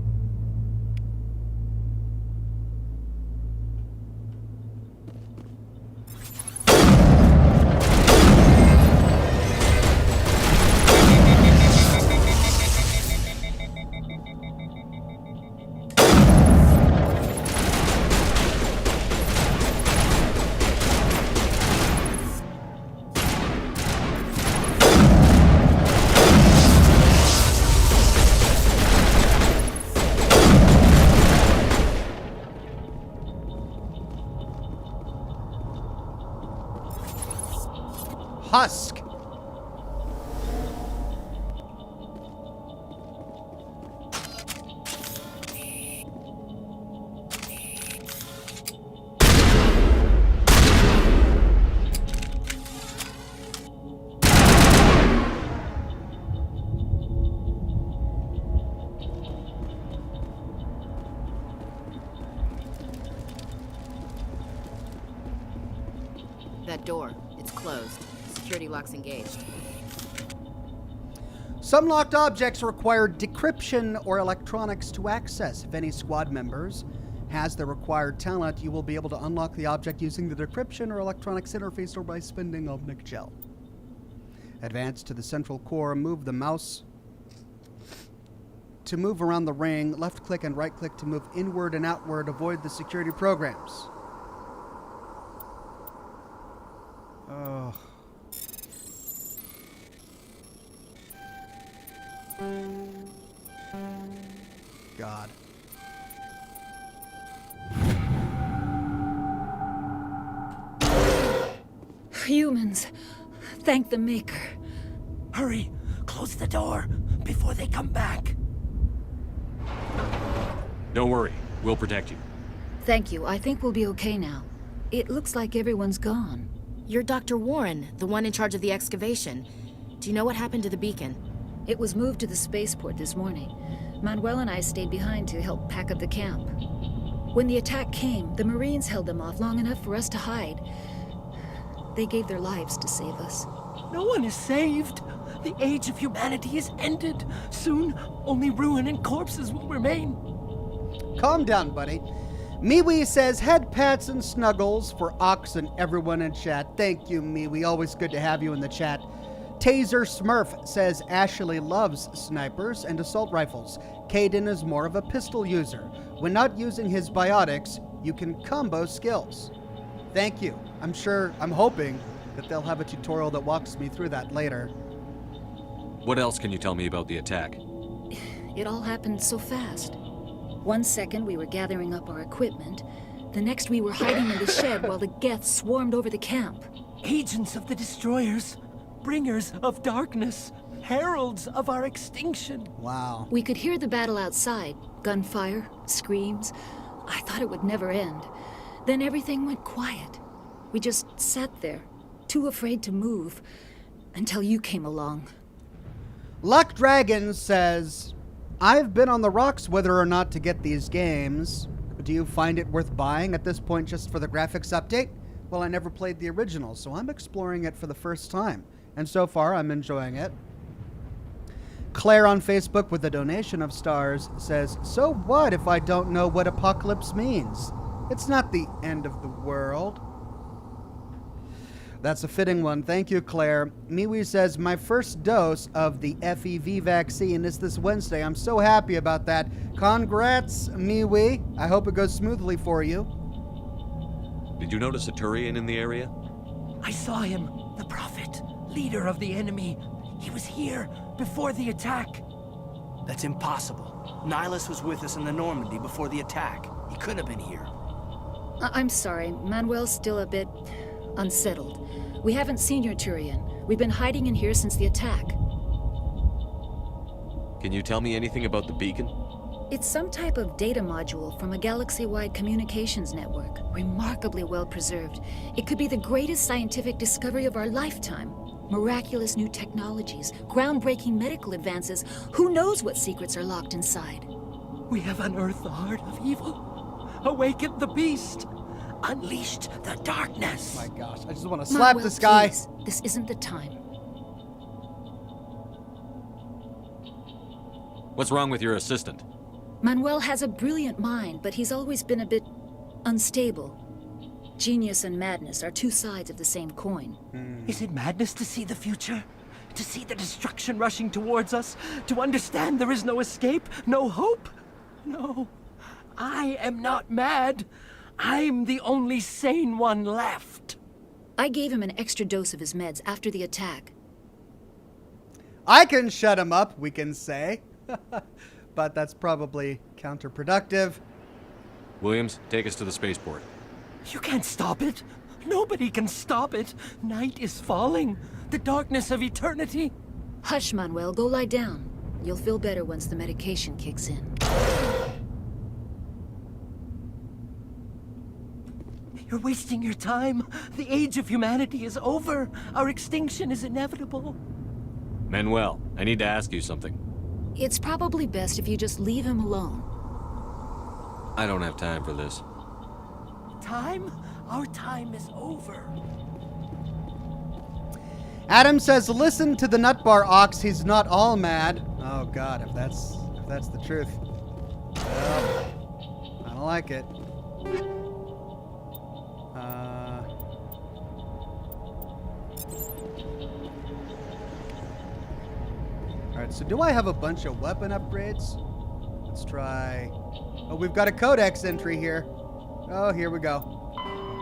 Husk.
That door, it's closed. Security lock's engaged.
Some locked objects require decryption or electronics to access. If any squad members has the required talent, you will be able to unlock the object using the decryption or electronics interface or by spending Omnic Gel. Advance to the central core, move the mouse to move around the ring. Left click and right click to move inward and outward. Avoid the security programs. Oh. God.
Humans. Thank the Maker.
Hurry! Close the door before they come back.
Don't worry. We'll protect you.
Thank you. I think we'll be okay now. It looks like everyone's gone.
You're Dr. Warren, the one in charge of the excavation. Do you know what happened to the beacon?
It was moved to the spaceport this morning. Manuel and I stayed behind to help pack up the camp. When the attack came, the Marines held them off long enough for us to hide. They gave their lives to save us.
No one is saved. The age of humanity is ended. Soon, only ruin and corpses will remain.
Calm down, buddy. MeWe says, head pats and snuggles for Ox and everyone in chat. Thank you, MeWe. Always good to have you in the chat. Taser Smurf says, Ashley loves snipers and assault rifles. Caden is more of a pistol user. When not using his biotics, you can combo skills. Thank you. I'm hoping that they'll have a tutorial that walks me through that later.
What else can you tell me about the attack?
It all happened so fast. 1 second we were gathering up our equipment. The next we were hiding in the shed while the Geth swarmed over the camp.
Agents of the destroyers, bringers of darkness, heralds of our extinction.
Wow.
We could hear the battle outside. Gunfire, screams. I thought it would never end. Then everything went quiet. We just sat there, too afraid to move, until you came along.
Luck Dragon says, I've been on the rocks whether or not to get these games. Do you find it worth buying at this point just for the graphics update? Well, I never played the original, so I'm exploring it for the first time. And so far, I'm enjoying it. Claire on Facebook with a donation of stars says, so what if I don't know what apocalypse means? It's not the end of the world. That's a fitting one. Thank you, Claire. MeWe says, my first dose of the FEV vaccine is this Wednesday. I'm so happy about that. Congrats, MeWe. I hope it goes smoothly for you.
Did you notice a Turian in the area?
I saw him, the Prophet, leader of the enemy. He was here before the attack. That's impossible. Nihilus was with us in the Normandy before the attack. He couldn't have been here.
I'm sorry. Manuel's still a bit unsettled. We haven't seen your Turian. We've been hiding in here since the attack.
Can you tell me anything about the beacon?
It's some type of data module from a galaxy-wide communications network. Remarkably well preserved. It could be the greatest scientific discovery of our lifetime. Miraculous new technologies, groundbreaking medical advances. Who knows what secrets are locked inside?
We have unearthed the heart of evil, awakened the beast, unleashed the darkness.
My gosh, I just want to slap this guy.
Please, this isn't the time.
What's wrong with your assistant?
Manuel has a brilliant mind, but he's always been a bit unstable. Genius and madness are two sides of the same coin.
Is it madness to see the future? To see the destruction rushing towards us? To understand there is no escape? No hope? No. I am not mad. I'm the only sane one left.
I gave him an extra dose of his meds after the attack.
I can shut him up, we can say. But that's probably counterproductive.
Williams, take us to the spaceport.
You can't stop it. Nobody can stop it. Night is falling. The darkness of eternity.
Hush, Manuel. Go lie down. You'll feel better once the medication kicks in.
You're wasting your time. The age of humanity is over. Our extinction is inevitable.
Manuel, I need to ask you something.
It's probably best if you just leave him alone.
I don't have time for this.
Time? Our time is over.
Adam says, listen to the nut bar, Ox. He's not all mad. Oh, God, if that's the truth. Well, I don't like it. Alright, so do I have a bunch of weapon upgrades? Let's try... Oh, we've got a codex entry here. Oh, here we go.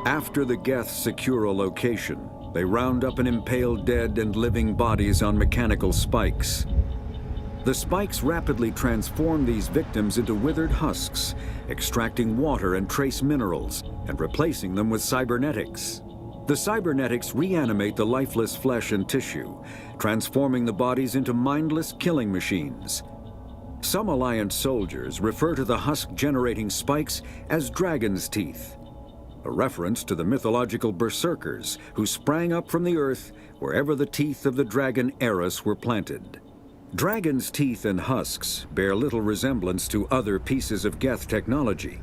After the Geth secure a location, they round up and impale dead and living bodies on mechanical spikes. The spikes rapidly transform these victims into withered husks, extracting water and trace minerals, and replacing them with cybernetics. The cybernetics reanimate the lifeless flesh and tissue, transforming the bodies into mindless killing machines. Some Alliance soldiers refer to the husk-generating spikes as dragon's teeth, a reference to the mythological berserkers who sprang up from the earth wherever the teeth of the dragon Eris were planted. Dragon's teeth and husks bear little resemblance to other pieces of Geth technology.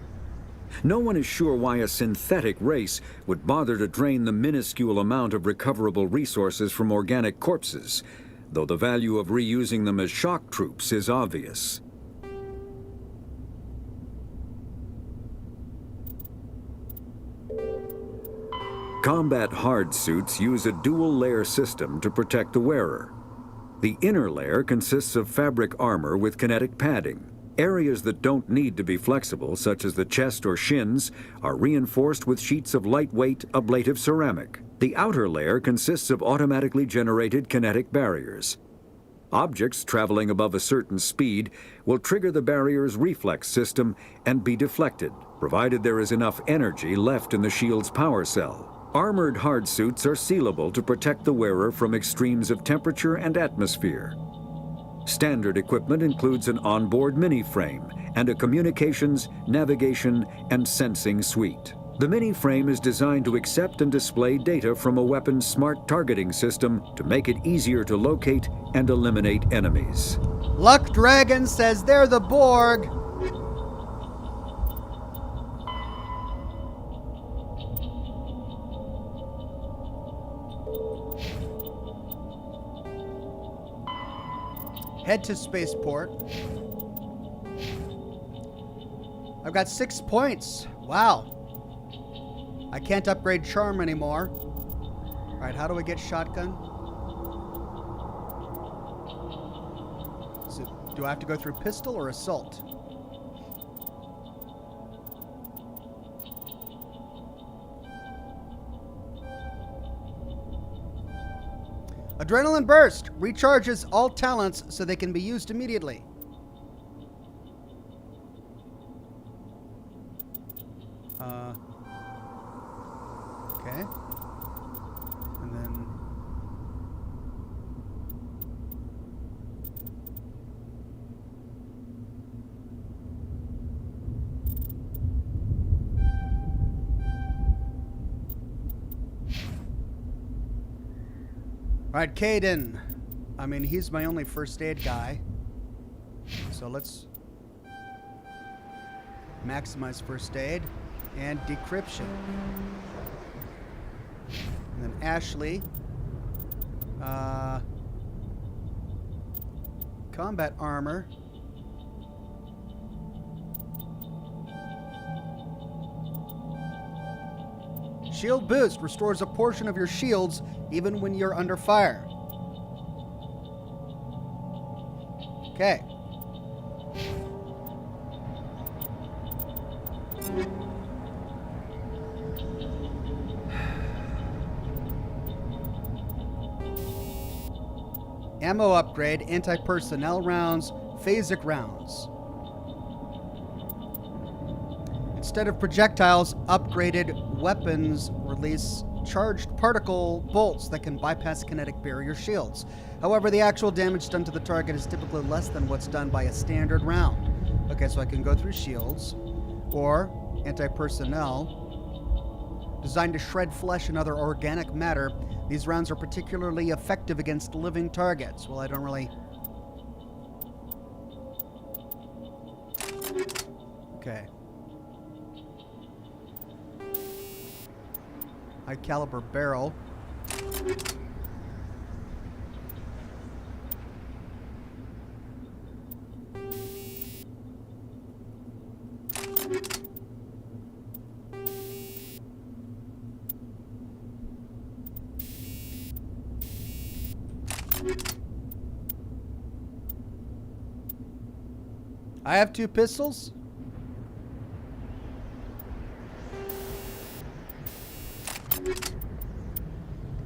No one is sure why a synthetic race would bother to drain the minuscule amount of recoverable resources from organic corpses, though the value of reusing them as shock troops is obvious. Combat hard suits use a dual-layer system to protect the wearer. The inner layer consists of fabric armor with kinetic padding. Areas that don't need to be flexible, such as the chest or shins, are reinforced with sheets of lightweight, ablative ceramic. The outer layer consists of automatically generated kinetic barriers. Objects traveling above a certain speed will trigger the barrier's reflex system and be deflected, provided there is enough energy left in the shield's power cell. Armored hard suits are sealable to protect the wearer from extremes of temperature and atmosphere. Standard equipment includes an onboard mini-frame and a communications, navigation, and sensing suite. The mini-frame is designed to accept and display data from a weapon's smart targeting system to make it easier to locate and eliminate enemies.
Luck Dragon says they're the Borg. Head to spaceport. I've got 6 points. Wow. I can't upgrade charm anymore. All right, how do I get shotgun? So, do I have to go through pistol or assault? Adrenaline Burst recharges all talents so they can be used immediately. Okay. And then... All right, Caden. I mean, he's my only first aid guy. So let's maximize first aid and decryption. And then Ashley. Combat armor. Shield boost restores a portion of your shields even when you're under fire. Okay. Ammo upgrade, anti-personnel rounds, phasic rounds. Instead of projectiles, upgraded weapons release charged particle bolts that can bypass kinetic barrier shields. However, the actual damage done to the target is typically less than what's done by a standard round. Okay, so I can go through shields, or anti-personnel. Designed to shred flesh and other organic matter, these rounds are particularly effective against living targets. Well, I don't really... Okay. High caliber barrel. I have 2 pistols.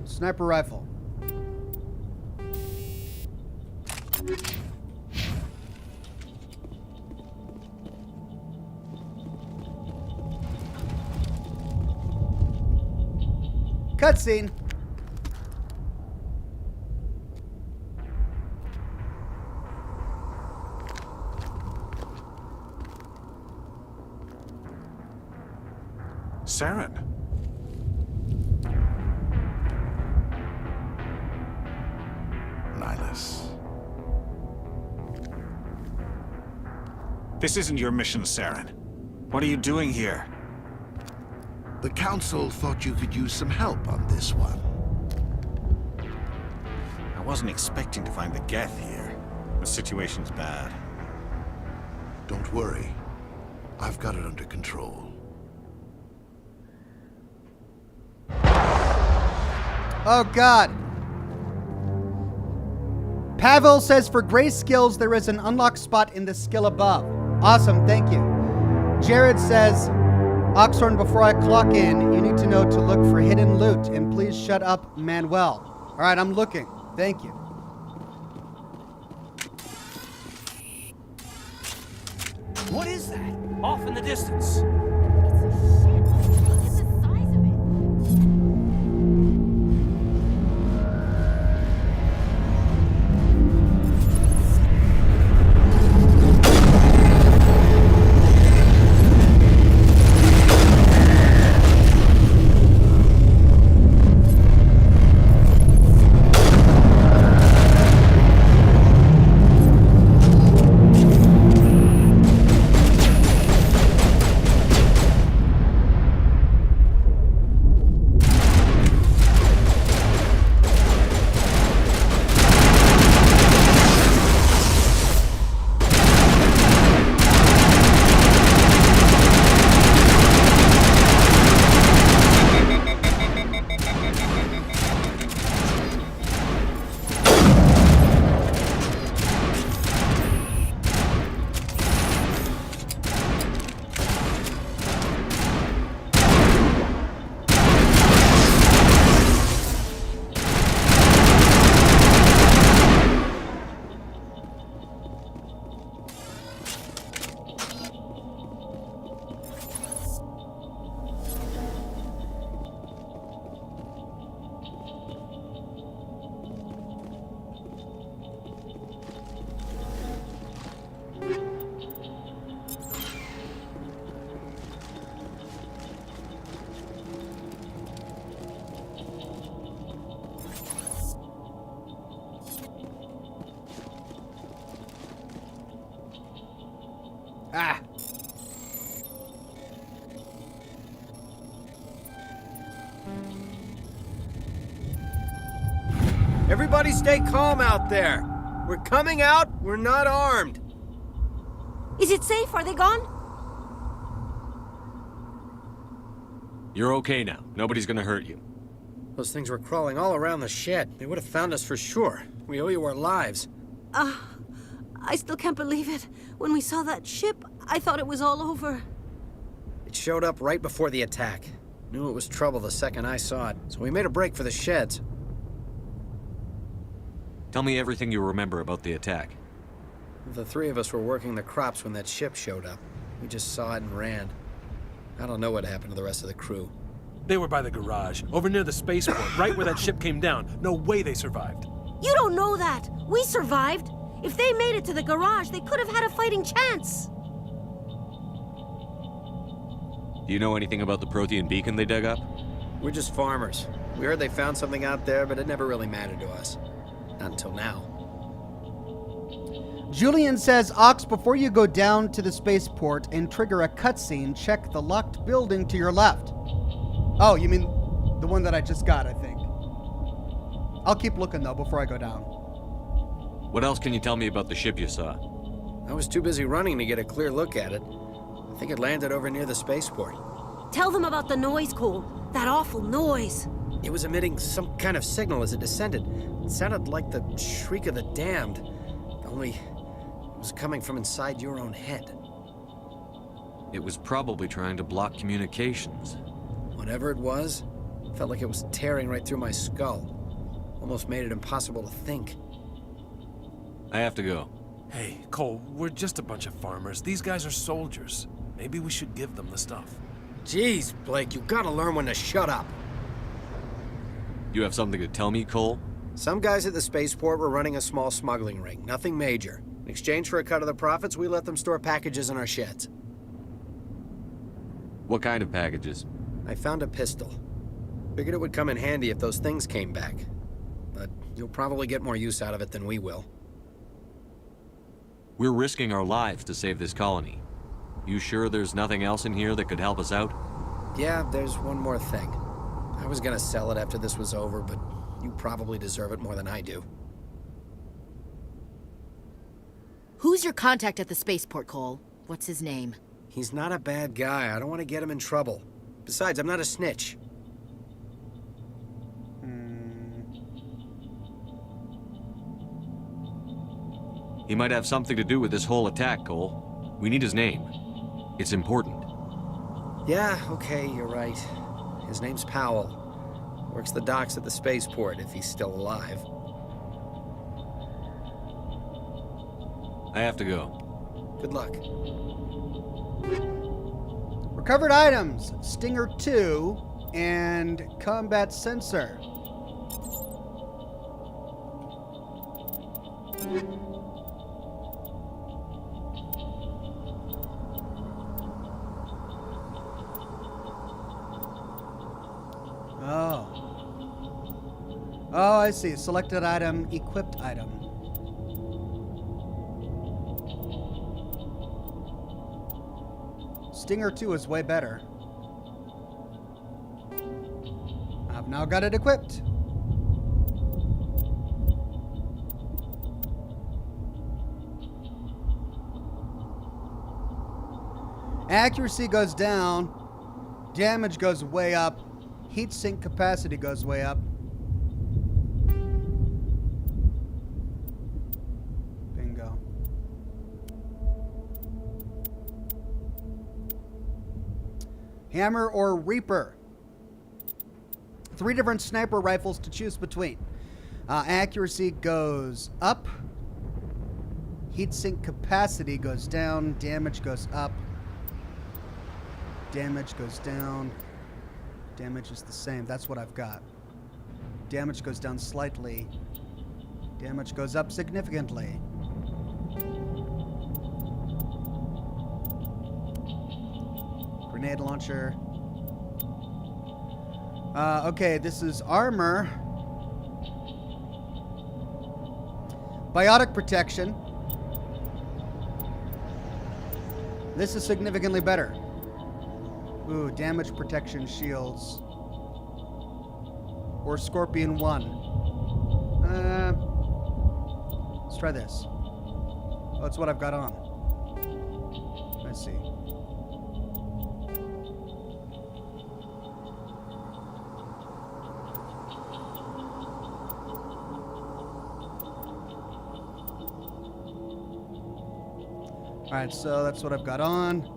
Sniper rifle. Cutscene.
Saren. Nihilus. This isn't your mission, Saren. What are you doing here?
The Council thought you could use some help on this one.
I wasn't expecting to find the Geth here. The situation's bad.
Don't worry. I've got it under control.
Oh, God. Pavel says for Grace skills, there is an unlocked spot in the skill above. Awesome, thank you. Jared says, Oxhorn, before I clock in, you need to know to look for hidden loot, and please shut up, Manuel. All right, I'm looking. Thank you.
What is that? Off in the distance.
Ah.
Everybody stay calm out there. We're coming out. We're not armed.
Is it safe? Are they gone?
You're okay now. Nobody's gonna hurt you.
Those things were crawling all around the shed. They would have found us for sure. We owe you our lives.
I still can't believe it. When we saw that ship, I thought it was all over.
It showed up right before the attack. Knew it was trouble the second I saw it, so we made a break for the sheds.
Tell me everything you remember about the attack.
The 3 of us were working the crops when that ship showed up. We just saw it and ran. I don't know what happened to the rest of the crew.
They were by the garage, over near the spaceport, right where that ship came down. No way they survived.
You don't know that. We survived. If they made it to the garage, they could have had a fighting chance.
Do you know anything about the Prothean beacon they dug up?
We're just farmers. We heard they found something out there, but it never really mattered to us. Not until now.
Julian says, Ox, before you go down to the spaceport and trigger a cutscene, check the locked building to your left. Oh, you mean the one that I just got, I think. I'll keep looking, though, before I go down.
What else can you tell me about the ship you saw?
I was too busy running to get a clear look at it. I think it landed over near the spaceport.
Tell them about the noise, Cole. That awful noise.
It was emitting some kind of signal as it descended. It sounded like the shriek of the damned. Only it
was coming from inside your own head.
It was probably trying to block communications.
Whatever it was, felt like it was tearing right through my skull. Almost made it impossible to think.
I have to go.
Hey, Cole, we're just a bunch of farmers. These guys are soldiers. Maybe we should give them the stuff.
Jeez, Blake, you gotta learn when to shut up.
You have something to tell me, Cole?
Some guys at the spaceport were running a small smuggling ring, nothing major. In exchange for a cut of the profits, we let them store packages in our sheds.
What kind of packages?
I found a pistol. Figured it would come in handy if those things came back. But you'll probably get more use out of it than we will.
We're risking our lives to save this colony. You sure there's nothing else in here that could help us out?
Yeah, there's one more thing. I was gonna sell it after this was over, but you probably deserve it more than I do.
Who's your contact at the spaceport, Cole? What's his name?
He's not a bad guy. I don't want to get him in trouble. Besides, I'm not a snitch.
He might have something to do with this whole attack, Cole. We need his name. It's important.
Yeah, okay, you're right. His name's Powell. Works the docks at the spaceport, if he's still alive.
I have to go.
Good luck.
Recovered items, Stinger 2 and combat sensor. Oh, I see. Selected item, equipped item. Stinger 2 is way better. I've now got it equipped. Accuracy goes down. Damage goes way up. Heat sink capacity goes way up. Bingo. Hammer or Reaper. 3 different sniper rifles to choose between. Accuracy goes up. Heat sink capacity goes down. Damage goes up. Damage goes down. Damage is the same. That's what I've got. Damage goes down slightly. Damage goes up significantly. Grenade launcher. Okay, this is armor. Biotic protection. This is significantly better. Ooh, damage protection shields. Or Scorpion 1. Let's try this. Oh, that's what I've got on. Let's see. Alright, so that's what I've got on.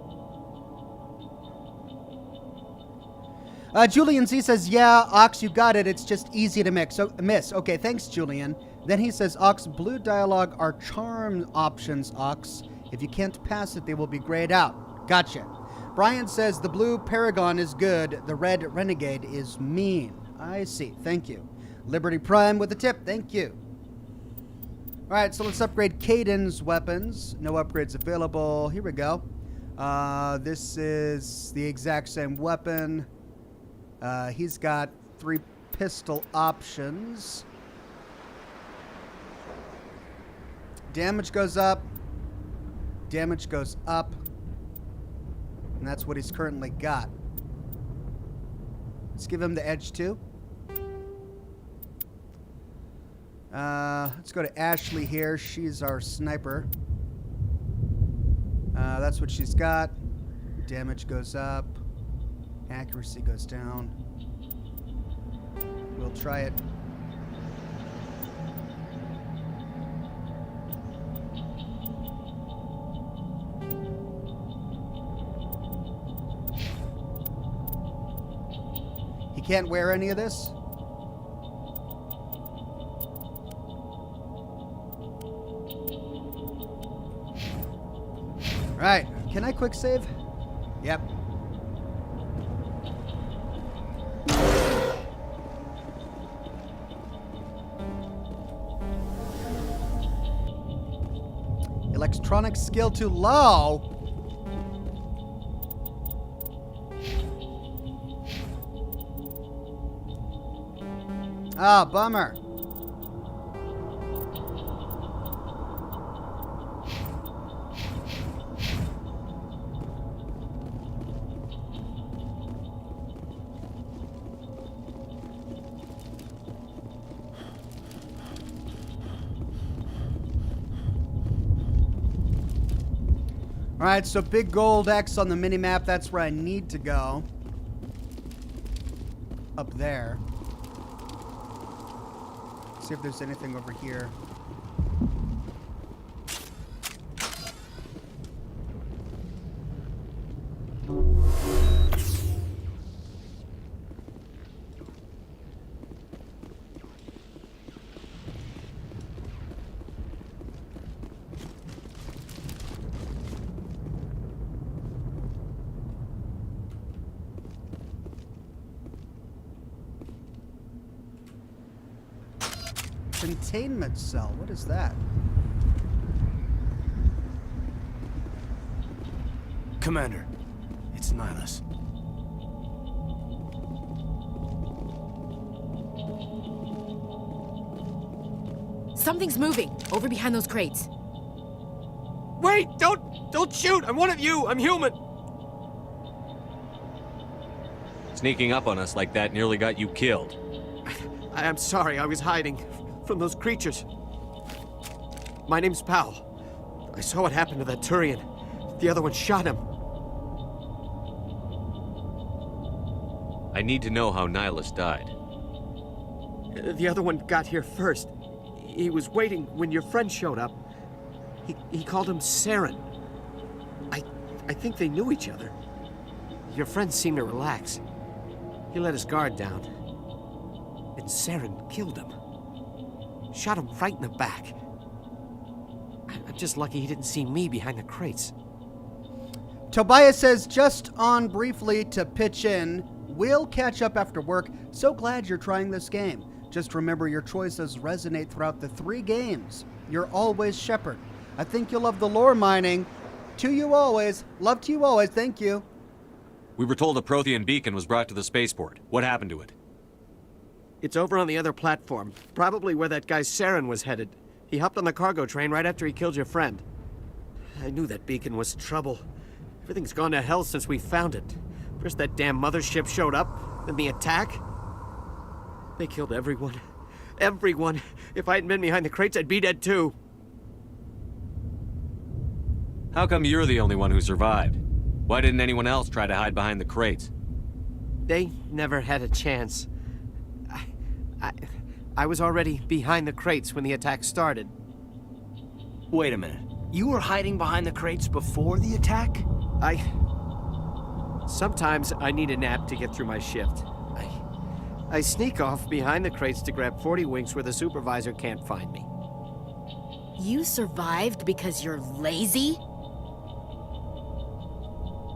Julian Z says, yeah, Ox, you got it. It's just easy to miss. Okay, thanks, Julian. Then he says, Ox, blue dialogue are charm options, Ox. If you can't pass it, they will be grayed out. Gotcha. Brian says, the blue Paragon is good. The red Renegade is mean. I see. Thank you. Liberty Prime with the tip. Thank you. All right, so let's upgrade Caden's weapons. No upgrades available. Here we go. This is the exact same weapon. He's got 3 pistol options. Damage goes up. Damage goes up. And that's what he's currently got. Let's give him the edge too. Let's go to Ashley here. She's our sniper. That's what she's got. Damage goes up. Accuracy goes down. We'll try it. He can't wear any of this? Right. Can I quick save? Yep. Electronic skill too low. Ah, bummer. Alright, so big gold X on the mini-map, that's where I need to go. Up there. See if there's anything over here. Containment cell. What is that?
Commander, it's Nihilus.
Something's moving over behind those crates.
Wait! Don't shoot! I'm one of you! I'm human!
Sneaking up on us like that nearly got you killed.
I'm sorry, I was hiding from those creatures. My name's Powell. I saw what happened to that Turian. The other one shot him.
I need to know how Nihilus died.
The other one got here first. He was waiting when your friend showed up. He called him Saren. I think they knew each other. Your friend seemed to relax. He let his guard down. And Saren killed him. Shot him right in the back. I'm just lucky he didn't see me behind the crates.
Tobias says, just on briefly to pitch in, we'll catch up after work. So glad you're trying this game. Just remember your choices resonate throughout the 3 games. You're always Shepard. I think you'll love the lore mining. To you always. Love to you always. Thank you.
We were told a Prothean beacon was brought to the spaceport. What happened to it?
It's over on the other platform. Probably where that guy Saren was headed. He hopped on the cargo train right after he killed your friend. I knew that beacon was trouble. Everything's gone to hell since we found it. First that damn mothership showed up, then the attack. They killed everyone. Everyone. If I hadn't been behind the crates, I'd be dead too.
How come you're the only one who survived? Why didn't anyone else try to hide behind the crates?
They never had a chance. I was already behind the crates when the attack started.
Wait a minute. You were hiding behind the crates before the attack?
Sometimes I need a nap to get through my shift. I sneak off behind the crates to grab 40 winks where the supervisor can't find me.
You survived because you're lazy?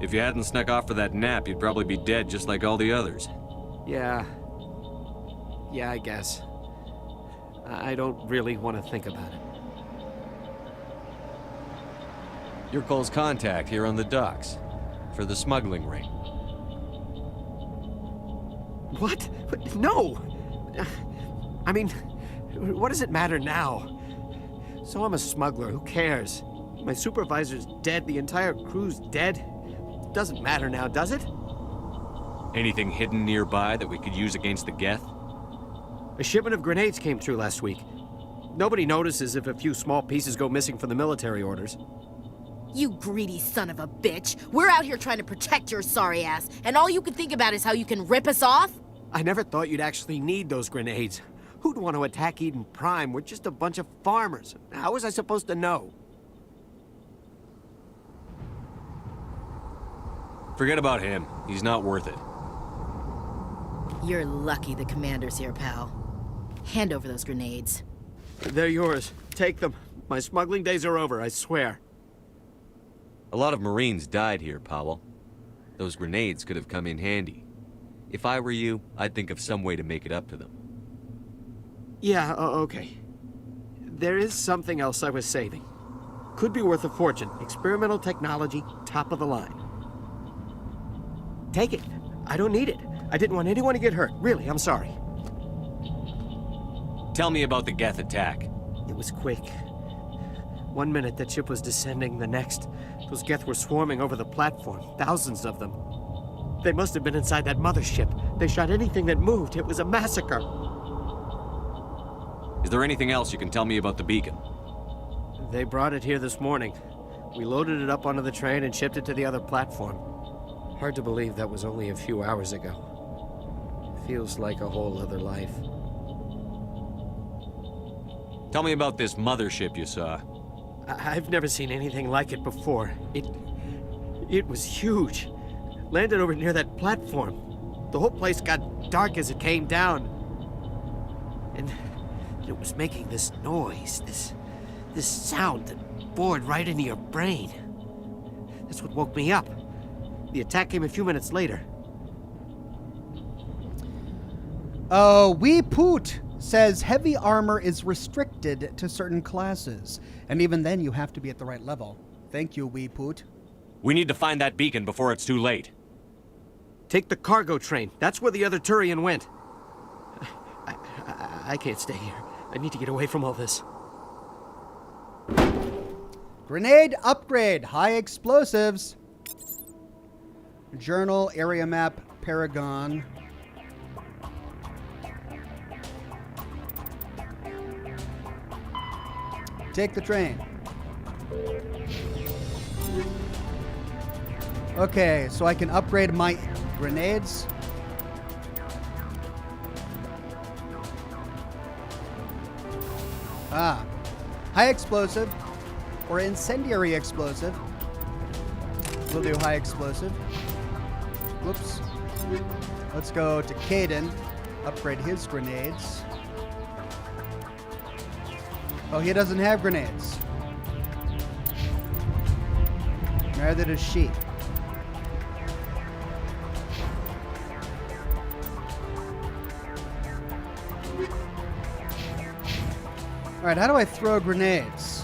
If you hadn't snuck off for that nap, you'd probably be dead just like all the others.
Yeah, I guess. I don't really want to think about it.
You're Cole's contact here on the docks for the smuggling ring.
What? No! I mean, what does it matter now? So I'm a smuggler, who cares? My supervisor's dead, the entire crew's dead. It doesn't matter now, does it?
Anything hidden nearby that we could use against the Geth?
A shipment of grenades came through last week. Nobody notices if a few small pieces go missing from the military orders.
You greedy son of a bitch. We're out here trying to protect your sorry ass, and all you can think about is how you can rip us off?
I never thought you'd actually need those grenades. Who'd want to attack Eden Prime? We're just a bunch of farmers. How was I supposed to know?
Forget about him. He's not worth it.
You're lucky the commander's here, pal. Hand over those grenades.
They're yours. Take them. My smuggling days are over, I swear.
A lot of Marines died here, Powell. Those grenades could have come in handy. If I were you, I'd think of some way to make it up to them.
Yeah, okay. There is something else I was saving. Could be worth a fortune. Experimental technology, top of the line. Take it. I don't need it. I didn't want anyone to get hurt. Really, I'm sorry.
Tell me about the Geth attack.
It was quick. 1 minute that ship was descending, the next, those Geth were swarming over the platform. Thousands of them. They must have been inside that mothership. They shot anything that moved. It was a massacre.
Is there anything else you can tell me about the beacon?
They brought it here this morning. We loaded it up onto the train and shipped it to the other platform. Hard to believe that was only a few hours ago. Feels like a whole other life.
Tell me about this mothership you saw.
I've never seen anything like it before. It was huge. Landed over near that platform. The whole place got dark as it came down. And it was making this noise, this sound that bored right into your brain. That's what woke me up. The attack came a few minutes later.
Wee Poot says heavy armor is restricted to certain classes, and even then you have to be at the right level. Thank you, Wee Poot.
We need to find that beacon before it's too late.
Take the cargo train. That's where the other Turian went. I can't stay here. I need to get away from all this.
Grenade upgrade. High explosives. Journal, area map, Paragon. Take the train. Okay, so I can upgrade my grenades. High explosive or incendiary explosive. We'll do high explosive. Whoops. Let's go to Caden. Upgrade his grenades. Oh, he doesn't have grenades. Neither does she. All right, how do I throw grenades?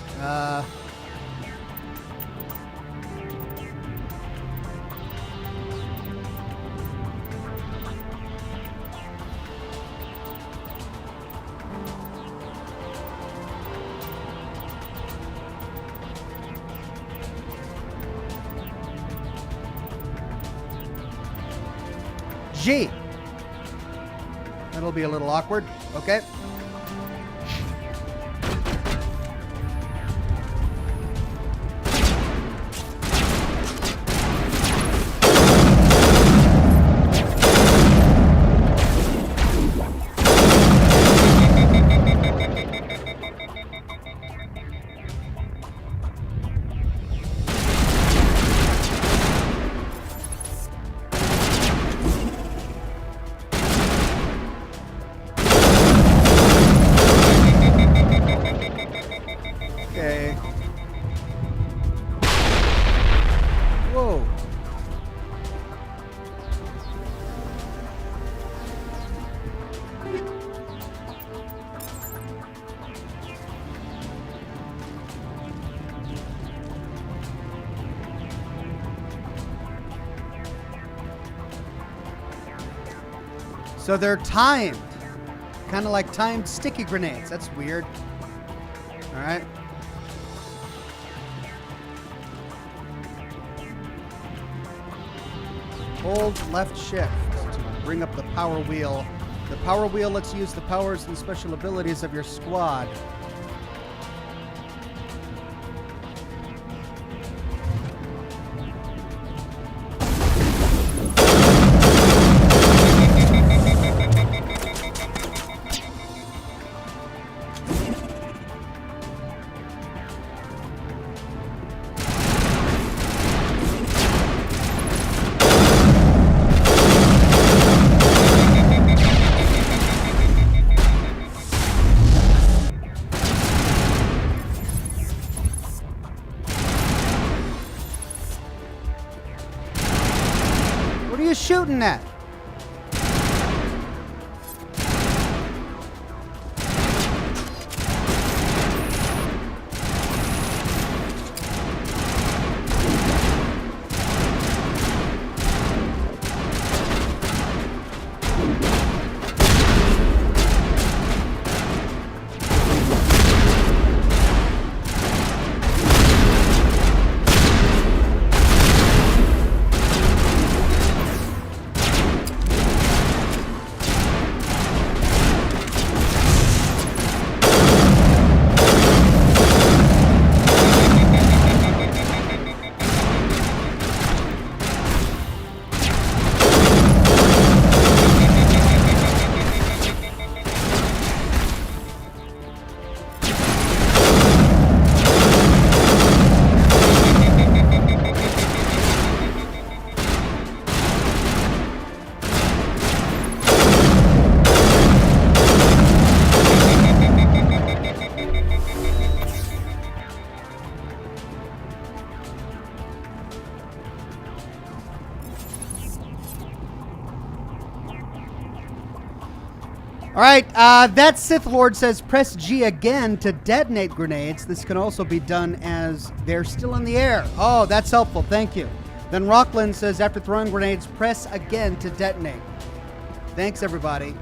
G. That'll be a little awkward. Okay. So they're timed. Kind of like timed sticky grenades. That's weird. All right. Hold left shift to bring up the power wheel. The power wheel lets you use the powers and special abilities of your squad. you shooting at? All right, that Sith Lord says press G again to detonate grenades. This can also be done as they're still in the air. Oh, that's helpful. Thank you. Then Rockland says after throwing grenades, press again to detonate. Thanks, everybody.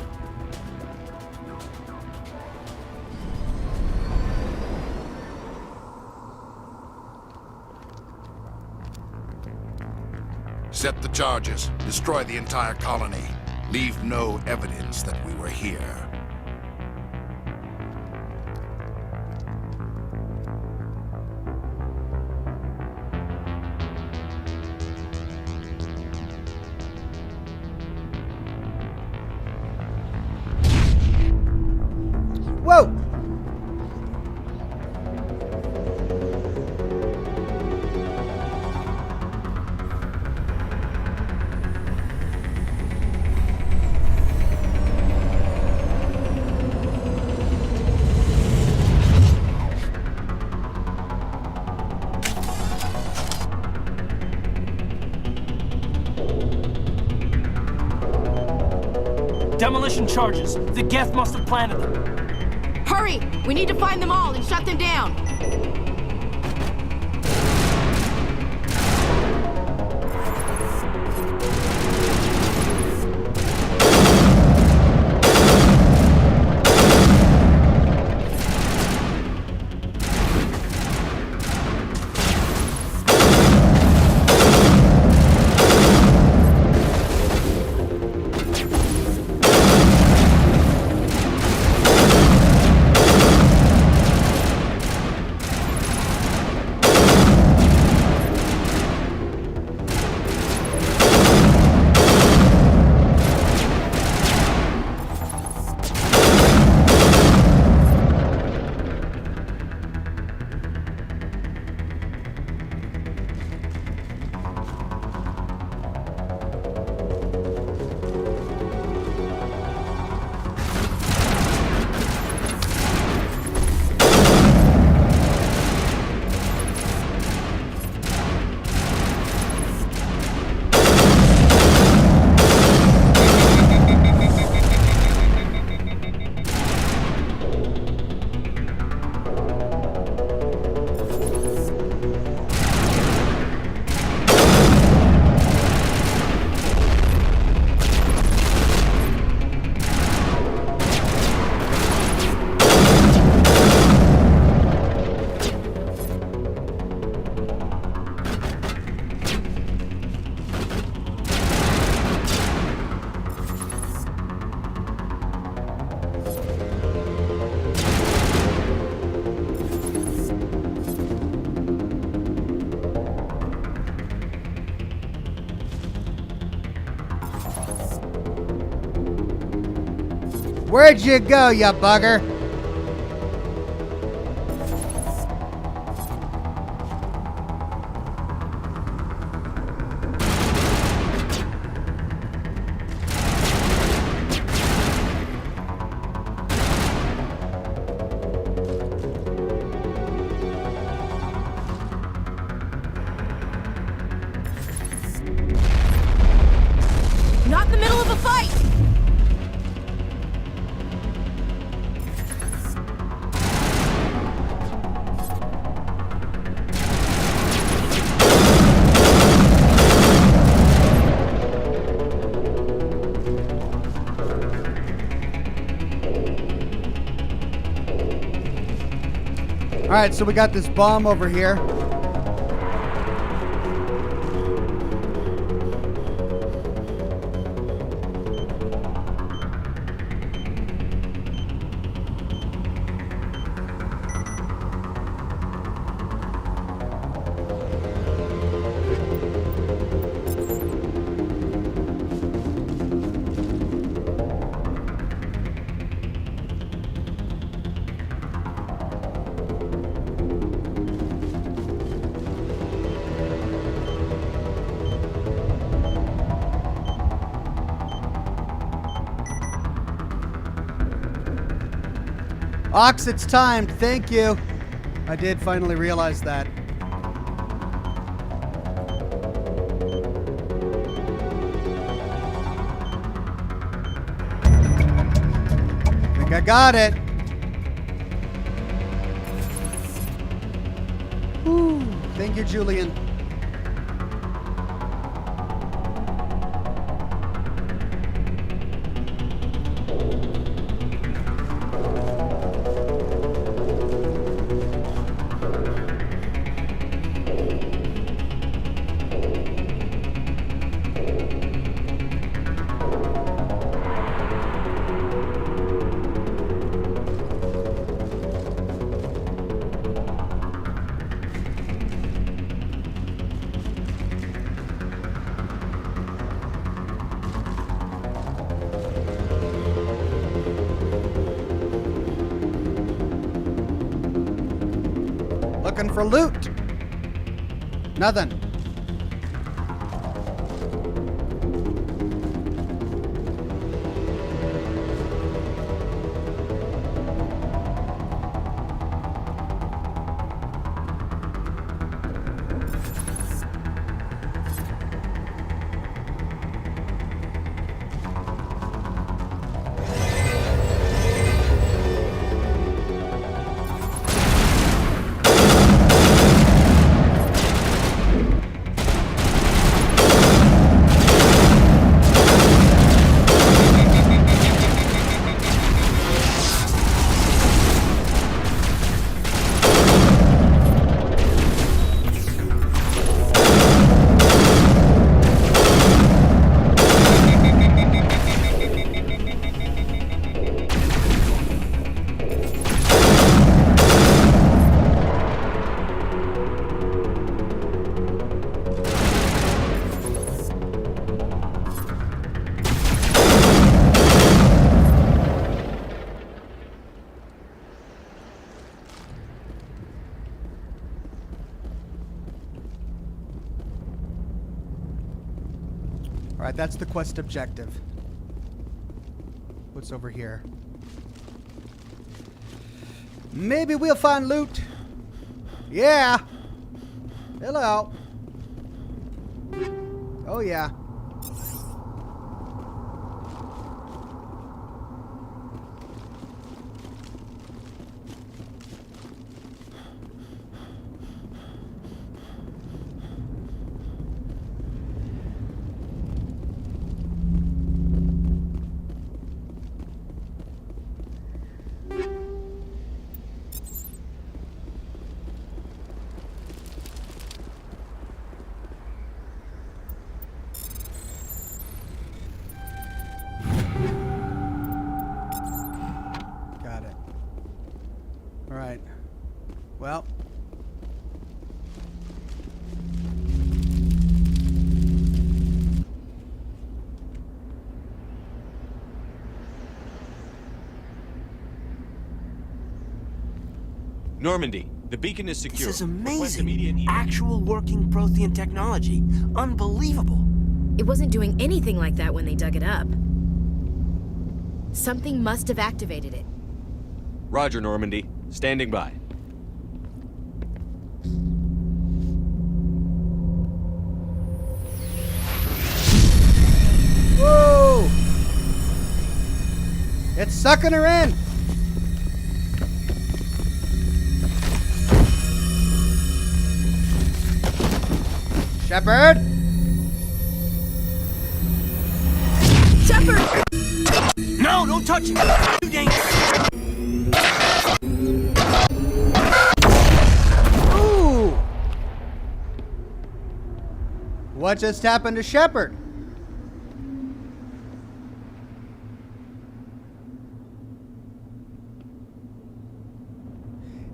Set the charges. Destroy the entire colony. Leave no evidence that we were here.
Whoa!
Demolition charges. The Geth must have planted them.
Hurry! We need to find them all and shut them down.
Where'd you go, you bugger? Alright, so we got this bomb over here. Ox, it's timed. Thank you. I did finally realize that. I think I got it. Whew. Thank you, Julian. Looking for loot. Nothing. Alright, that's the quest objective. What's over here? Maybe we'll find loot. Yeah. Hello. Oh, yeah. Alright. Well.
Normandy, the beacon is secure.
This is amazing. Actual working Prothean technology. Unbelievable.
It wasn't doing anything like that when they dug it up. Something must have activated it.
Roger, Normandy. Standing by.
Whoa! It's sucking her in! Shepard!
Shepard! No, don't touch it! Too dangerous!
What just happened to Shepard?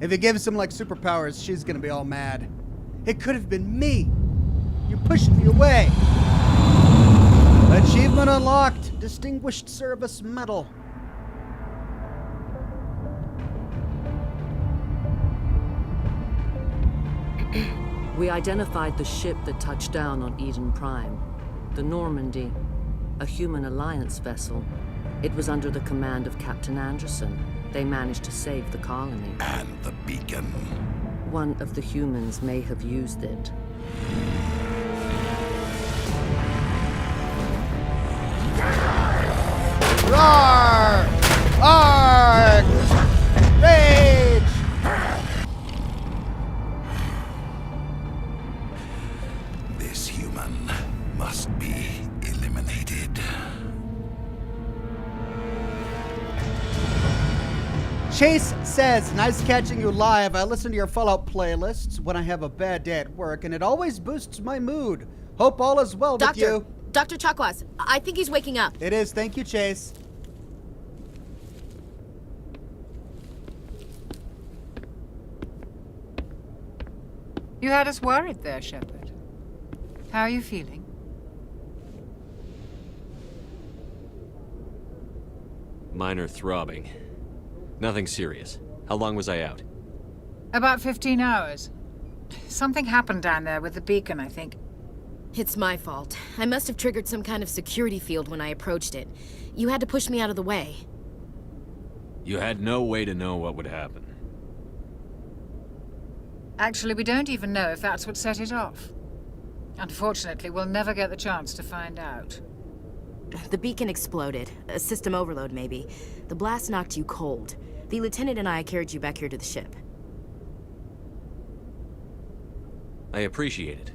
If it gives him like superpowers, she's gonna be all mad. It could have been me. You pushed me away. Achievement unlocked. Distinguished Service Medal.
We identified the ship that touched down on Eden Prime. The Normandy. A human alliance vessel. It was under the command of Captain Anderson. They managed to save the colony.
And the beacon.
One of the humans may have used it.
Roar! Arg! Rage!
This human must be eliminated.
Chase says, nice catching you live. I listen to your Fallout playlists when I have a bad day at work, and it always boosts my mood. Hope all is well with you.
Dr. Chakwas, I think he's waking up.
It is. Thank you, Chase.
You had us worried there, Shepard. How are you feeling?
Minor throbbing. Nothing serious. How long was I out?
About 15 hours. Something happened down there with the beacon, I think.
It's my fault. I must have triggered some kind of security field when I approached it. You had to push me out of the way.
You had no way to know what would happen.
Actually, we don't even know if that's what set it off. Unfortunately, we'll never get the chance to find out.
The beacon exploded. A system overload, maybe. The blast knocked you cold. The lieutenant and I carried you back here to the ship.
I appreciate it.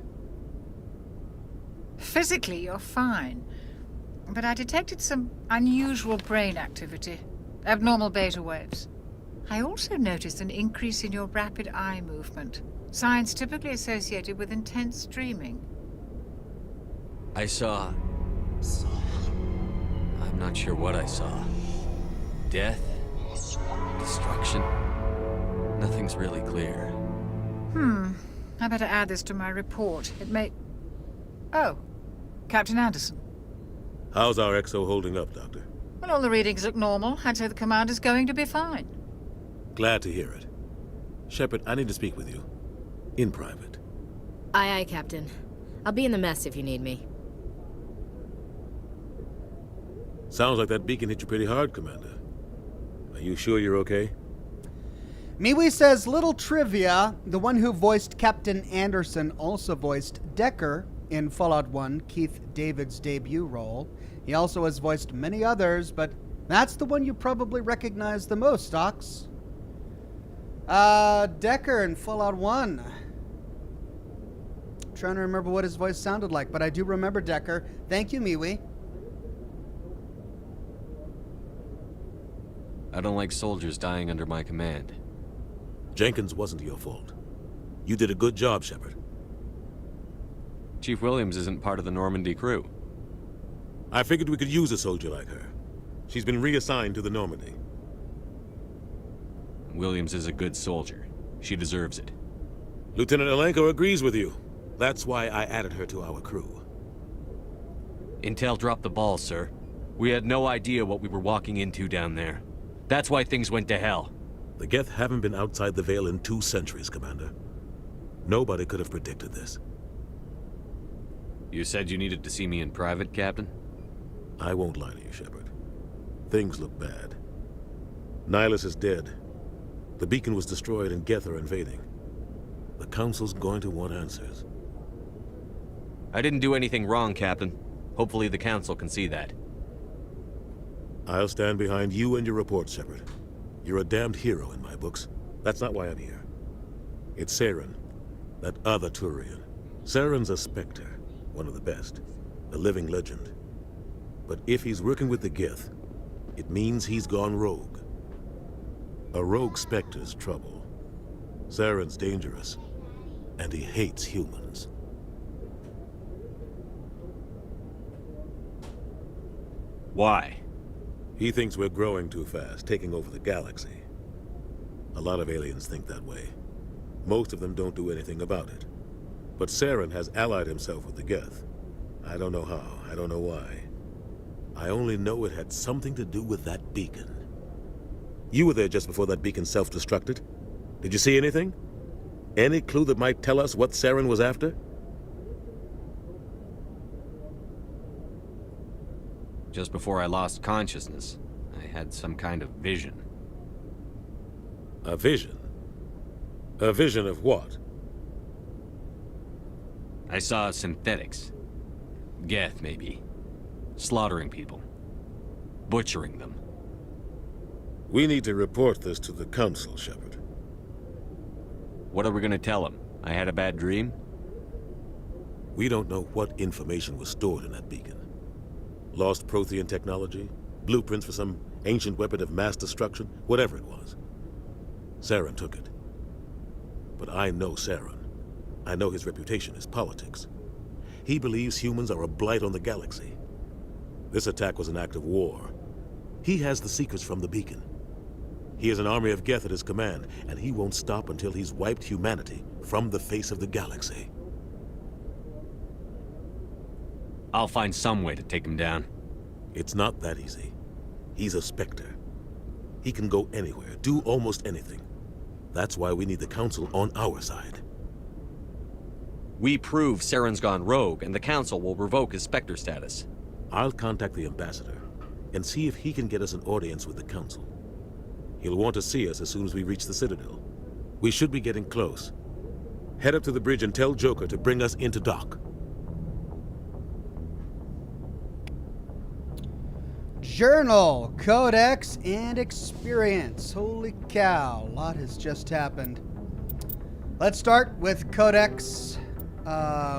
Physically, you're fine. But I detected some unusual brain activity. Abnormal beta waves. I also noticed an increase in your rapid eye movement. Signs typically associated with intense dreaming.
I saw... I'm not sure what I saw. Death? Destruction? Nothing's really clear.
I better add this to my report. It may... Oh, Captain Anderson.
How's our XO holding up, Doctor?
Well, all the readings look normal. I'd say the commander's going to be fine.
Glad to hear it. Shepard, I need to speak with you. In private.
Aye, aye, Captain. I'll be in the mess if you need me.
Sounds like that beacon hit you pretty hard, Commander. Are you sure you're okay?
Miwi says, little trivia, the one who voiced Captain Anderson also voiced Decker in Fallout 1, Keith David's debut role. He also has voiced many others, but that's the one you probably recognize the most, Ox. Decker in Fallout 1. Trying to remember what his voice sounded like, but I do remember Decker. Thank you, Miwi.
I don't like soldiers dying under my command.
Jenkins wasn't your fault. You did a good job, Shepard.
Chief Williams isn't part of the Normandy crew.
I figured we could use a soldier like her. She's been reassigned to the Normandy.
Williams is a good soldier. She deserves it.
Lieutenant Alenko agrees with you. That's why I added her to our crew.
Intel dropped the ball, sir. We had no idea what we were walking into down there. That's why things went to hell.
The Geth haven't been outside the Veil in 2 centuries, Commander. Nobody could have predicted this.
You said you needed to see me in private, Captain?
I won't lie to you, Shepard. Things look bad. Nihilus is dead. The beacon was destroyed and Geth are invading. The Council's going to want answers.
I didn't do anything wrong, Captain. Hopefully the Council can see that.
I'll stand behind you and your report, Shepard. You're a damned hero in my books. That's not why I'm here. It's Saren, that other Turian. Saren's a Spectre, one of the best, a living legend. But if he's working with the Geth, it means he's gone rogue. A rogue Spectre's trouble. Saren's dangerous, and he hates humans.
Why?
He thinks we're growing too fast, taking over the galaxy. A lot of aliens think that way. Most of them don't do anything about it. But Saren has allied himself with the Geth. I don't know how, I don't know why. I only know it had something to do with that beacon. You were there just before that beacon self-destructed. Did you see anything? Any clue that might tell us what Saren was after?
Just before I lost consciousness, I had some kind of vision.
A vision? A vision of what?
I saw synthetics. Geth, maybe. Slaughtering people. Butchering them.
We need to report this to the Council, Shepard.
What are we gonna tell them? I had a bad dream?
We don't know what information was stored in that beacon. Lost Prothean technology? Blueprints for some ancient weapon of mass destruction? Whatever it was. Saren took it. But I know Saren. I know his reputation is politics. He believes humans are a blight on the galaxy. This attack was an act of war. He has the secrets from the beacon. He has an army of Geth at his command, and he won't stop until he's wiped humanity from the face of the galaxy.
I'll find some way to take him down.
It's not that easy. He's a Spectre. He can go anywhere, do almost anything. That's why we need the Council on our side.
We prove Saren's gone rogue, and the Council will revoke his Spectre status.
I'll contact the Ambassador and see if he can get us an audience with the Council. He'll want to see us as soon as we reach the Citadel. We should be getting close. Head up to the bridge and tell Joker to bring us into dock.
Journal, Codex, and Experience. Holy cow, a lot has just happened. Let's start with Codex.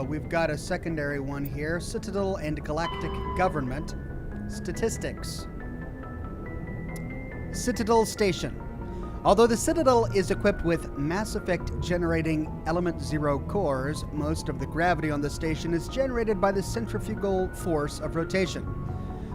We've got a secondary one here. Citadel and Galactic Government. Statistics. Citadel Station. Although the Citadel is equipped with Mass Effect generating Element 0 cores, most of the gravity on the station is generated by the centrifugal force of rotation.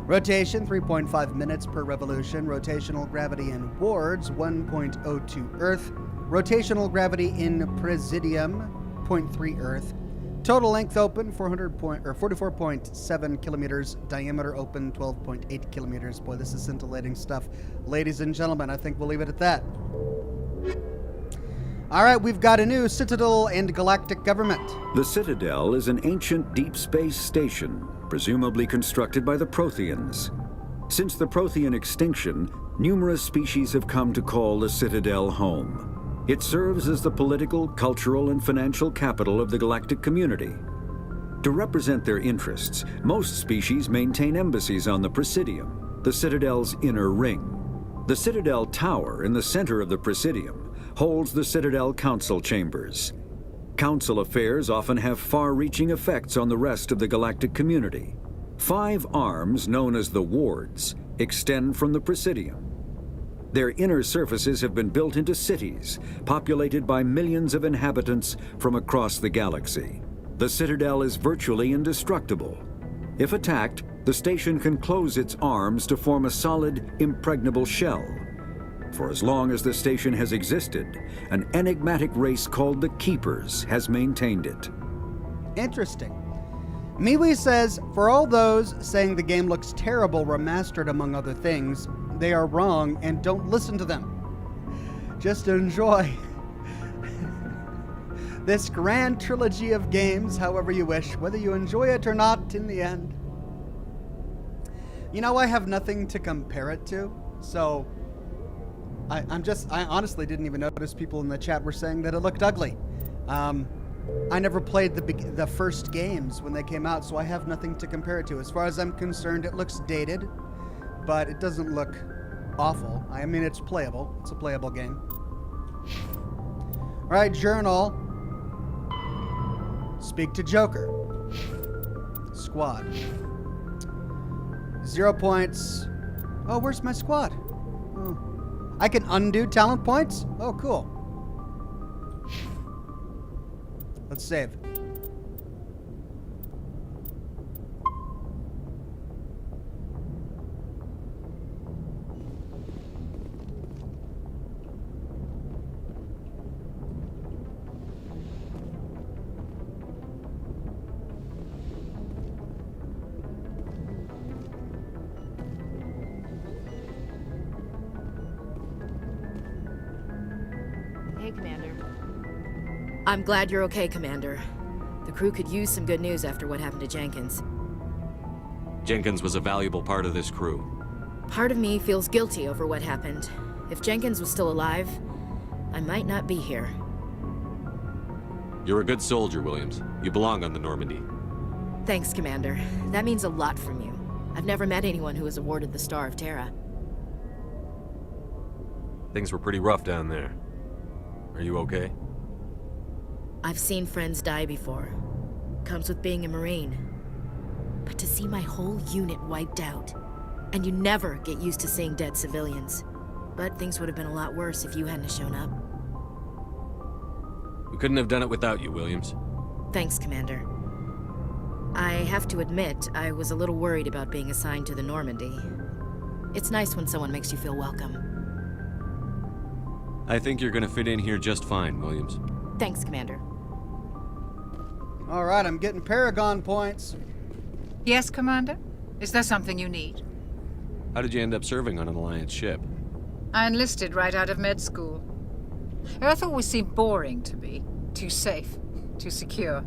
Rotation, 3.5 minutes per revolution. Rotational gravity in wards, 1.02 Earth. Rotational gravity in Presidium, 0.3 Earth. Total length open, 44.7 kilometers. Diameter open, 12.8 kilometers. Boy, this is scintillating stuff. Ladies and gentlemen, I think we'll leave it at that. All right, we've got a new Citadel and Galactic Government.
The Citadel is an ancient deep space station, presumably constructed by the Protheans. Since the Prothean extinction, numerous species have come to call the Citadel home. It serves as the political, cultural, and financial capital of the galactic community. To represent their interests, most species maintain embassies on the Presidium, the Citadel's inner ring. The Citadel Tower in the center of the Presidium holds the Citadel Council chambers. Council affairs often have far-reaching effects on the rest of the galactic community. 5 arms, known as the wards, extend from the Presidium. Their inner surfaces have been built into cities, populated by millions of inhabitants from across the galaxy. The Citadel is virtually indestructible. If attacked, the station can close its arms to form a solid, impregnable shell. For as long as the station has existed, an enigmatic race called the Keepers has maintained it.
Interesting. MeWe says, for all those saying the game looks terrible remastered among other things, they are wrong and don't listen to them. Just enjoy this grand trilogy of games however you wish, whether you enjoy it or not in the end. You know, I have nothing to compare it to, so I honestly didn't even notice people in the chat were saying that it looked ugly. I never played the first games when they came out, so I have nothing to compare it to. As far as I'm concerned, it looks dated, but it doesn't look awful. I mean, it's playable. It's a playable game. All right, Journal. Speak to Joker. Squad. 0 points. Oh, where's my squad? Oh. I can undo talent points? Oh, cool. Let's save.
I'm glad you're okay, Commander. The crew could use some good news after what happened to Jenkins.
Jenkins was a valuable part of this crew.
Part of me feels guilty over what happened. If Jenkins was still alive, I might not be here.
You're a good soldier, Williams. You belong on the Normandy.
Thanks, Commander. That means a lot from you. I've never met anyone who was awarded the Star of Terra.
Things were pretty rough down there. Are you okay?
I've seen friends die before. Comes with being a Marine. But to see my whole unit wiped out, and you never get used to seeing dead civilians. But things would have been a lot worse if you hadn't shown up.
We couldn't have done it without you, Williams.
Thanks, Commander. I have to admit, I was a little worried about being assigned to the Normandy. It's nice when someone makes you feel welcome.
I think you're gonna fit in here just fine, Williams.
Thanks, Commander.
All right, I'm getting Paragon points.
Yes, Commander? Is there something you need?
How did you end up serving on an Alliance ship?
I enlisted right out of med school. Earth always seemed boring to me. Too safe, too secure.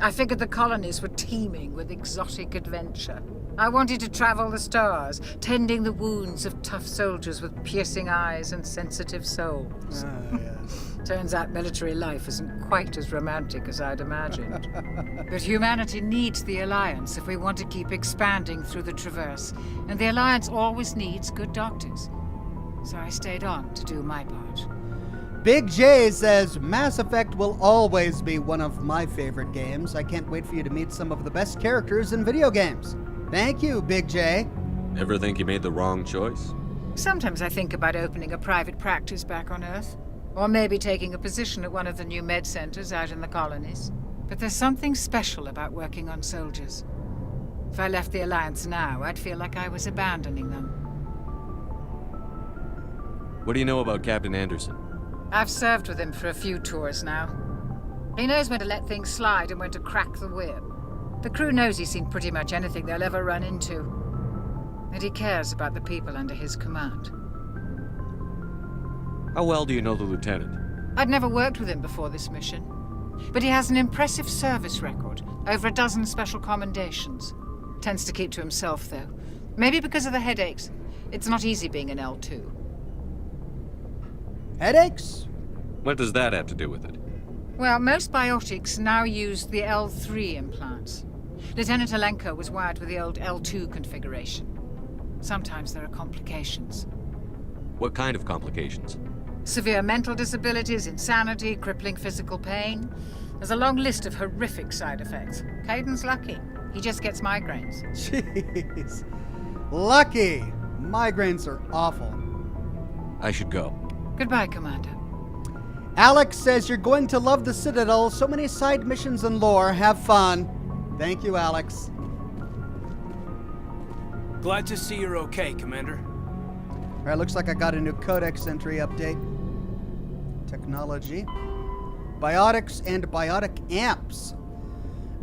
I figured the colonies were teeming with exotic adventure. I wanted to travel the stars, tending the wounds of tough soldiers with piercing eyes and sensitive souls.
Yes.
Turns out military life isn't quite as romantic as I'd imagined. But humanity needs the Alliance if we want to keep expanding through the Traverse, and the Alliance always needs good doctors. So I stayed on to do my part.
Big J says, Mass Effect will always be one of my favorite games. I can't wait for you to meet some of the best characters in video games. Thank you, Big J.
Ever think you made the wrong choice?
Sometimes I think about opening a private practice back on Earth. Or maybe taking a position at one of the new med centers out in the colonies. But there's something special about working on soldiers. If I left the Alliance now, I'd feel like I was abandoning them.
What do you know about Captain Anderson?
I've served with him for a few tours now. He knows when to let things slide and when to crack the whip. The crew knows he's seen pretty much anything they'll ever run into. And he cares about the people under his command.
How well do you know the lieutenant?
I'd never worked with him before this mission. But he has an impressive service record, over a dozen special commendations. Tends to keep to himself, though. Maybe because of the headaches. It's not easy being an L2.
Headaches?
What does that have to do with it?
Well, most biotics now use the L3 implants. Lieutenant Alenko was wired with the old L2 configuration. Sometimes there are complications.
What kind of complications?
Severe mental disabilities, insanity, crippling physical pain. There's a long list of horrific side effects. Caden's lucky. He just gets migraines.
Jeez. Lucky! Migraines are awful.
I should go.
Goodbye, Commander.
Alex says you're going to love the Citadel. So many side missions and lore. Have fun. Thank you, Alex.
Glad to see you're okay, Commander.
All right, looks like I got a new codex entry update. Technology. Biotics and biotic amps.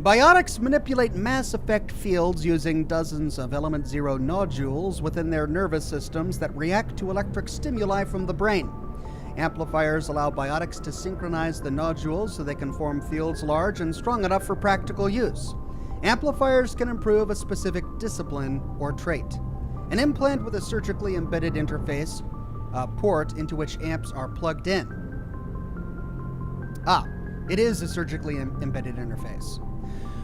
Biotics manipulate Mass Effect fields using dozens of Element Zero nodules within their nervous systems that react to electric stimuli from the brain. Amplifiers allow biotics to synchronize the nodules so they can form fields large and strong enough for practical use. Amplifiers can improve a specific discipline or trait. An implant with a surgically embedded interface, a port into which amps are plugged in. It is a surgically embedded interface.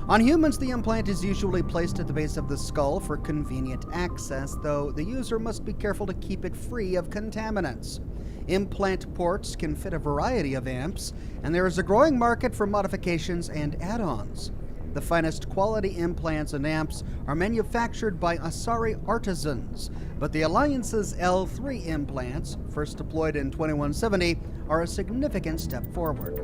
On humans, the implant is usually placed at the base of the skull for convenient access, though the user must be careful to keep it free of contaminants. Implant ports can fit a variety of amps, and there is a growing market for modifications and add-ons. The finest quality implants and amps are manufactured by Asari artisans, but the Alliance's L3 implants, first deployed in 2170, are a significant step forward.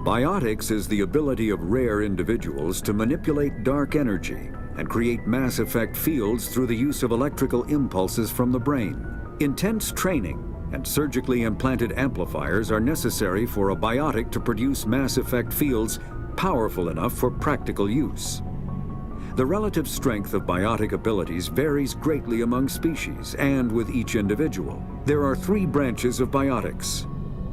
Biotics is the ability of rare individuals to manipulate dark energy and create Mass Effect fields through the use of electrical impulses from the brain. Intense training and surgically implanted amplifiers are necessary for a biotic to produce Mass Effect fields powerful enough for practical use. The relative strength of biotic abilities varies greatly among species and with each individual. There are 3 branches of biotics: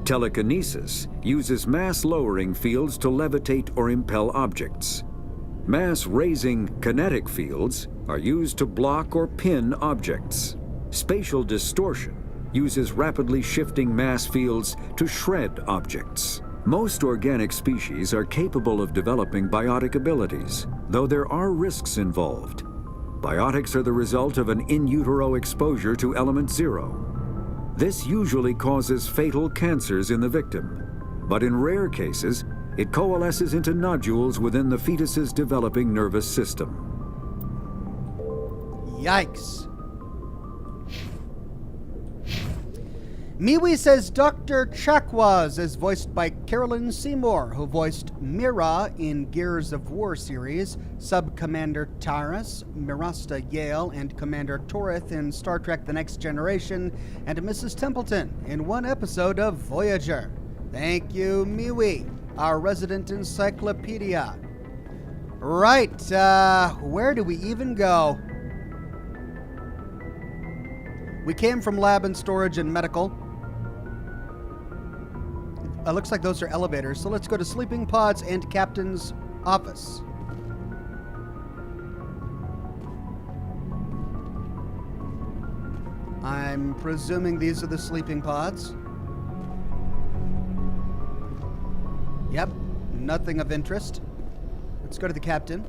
Telekinesis uses mass-lowering fields to levitate or impel objects. Mass-raising kinetic fields are used to block or pin objects. Spatial distortion uses rapidly shifting mass fields to shred objects. Most organic species are capable of developing biotic abilities, though there are risks involved. Biotics are the result of an in utero exposure to element 0. This usually causes fatal cancers in the victim, but in rare cases, it coalesces into nodules within the fetus's developing nervous system.
Yikes. Miwi says Dr. Chakwas is voiced by Carolyn Seymour, who voiced Mira in Gears of War series, Sub-Commander Taras, Mirasta Yale, and Commander Torith in Star Trek The Next Generation, and Mrs. Templeton in one episode of Voyager. Thank you, Miwi, our resident encyclopedia. Right, where do we even go? We came from lab and storage and medical. Looks like those are elevators, so let's go to sleeping pods and captain's office. I'm presuming these are the sleeping pods. Yep, nothing of interest. Let's go to the captain.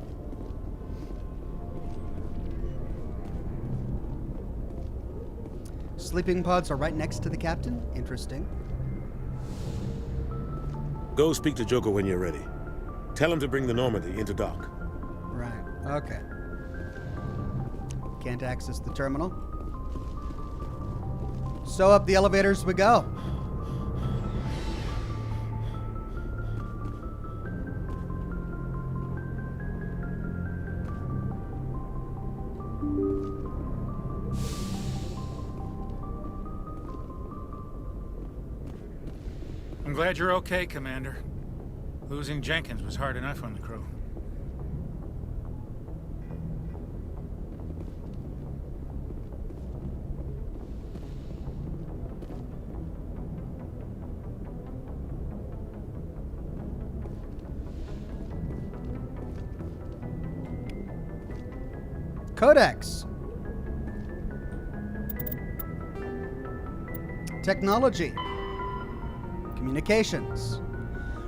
Sleeping pods are right next to the captain. Interesting.
Go speak to Joker when you're ready. Tell him to bring the Normandy into dock.
Right, okay. Can't access the terminal. So up the elevators we go.
I'm glad you're okay, Commander. Losing Jenkins was hard enough on the crew.
Codex. Technology. Communications.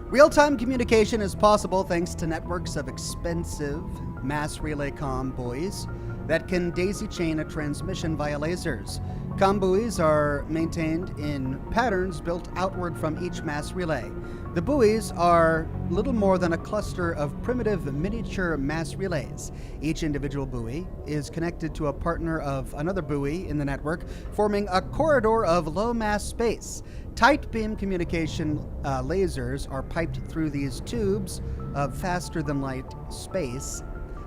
Real-time communication is possible thanks to networks of expensive mass relay comm buoys that can daisy chain a transmission via lasers. Comm buoys are maintained in patterns built outward from each mass relay. The buoys are little more than a cluster of primitive miniature mass relays. Each individual buoy is connected to a partner of another buoy in the network, forming a corridor of low-mass space. Tight beam communication lasers are piped through these tubes of faster-than-light space,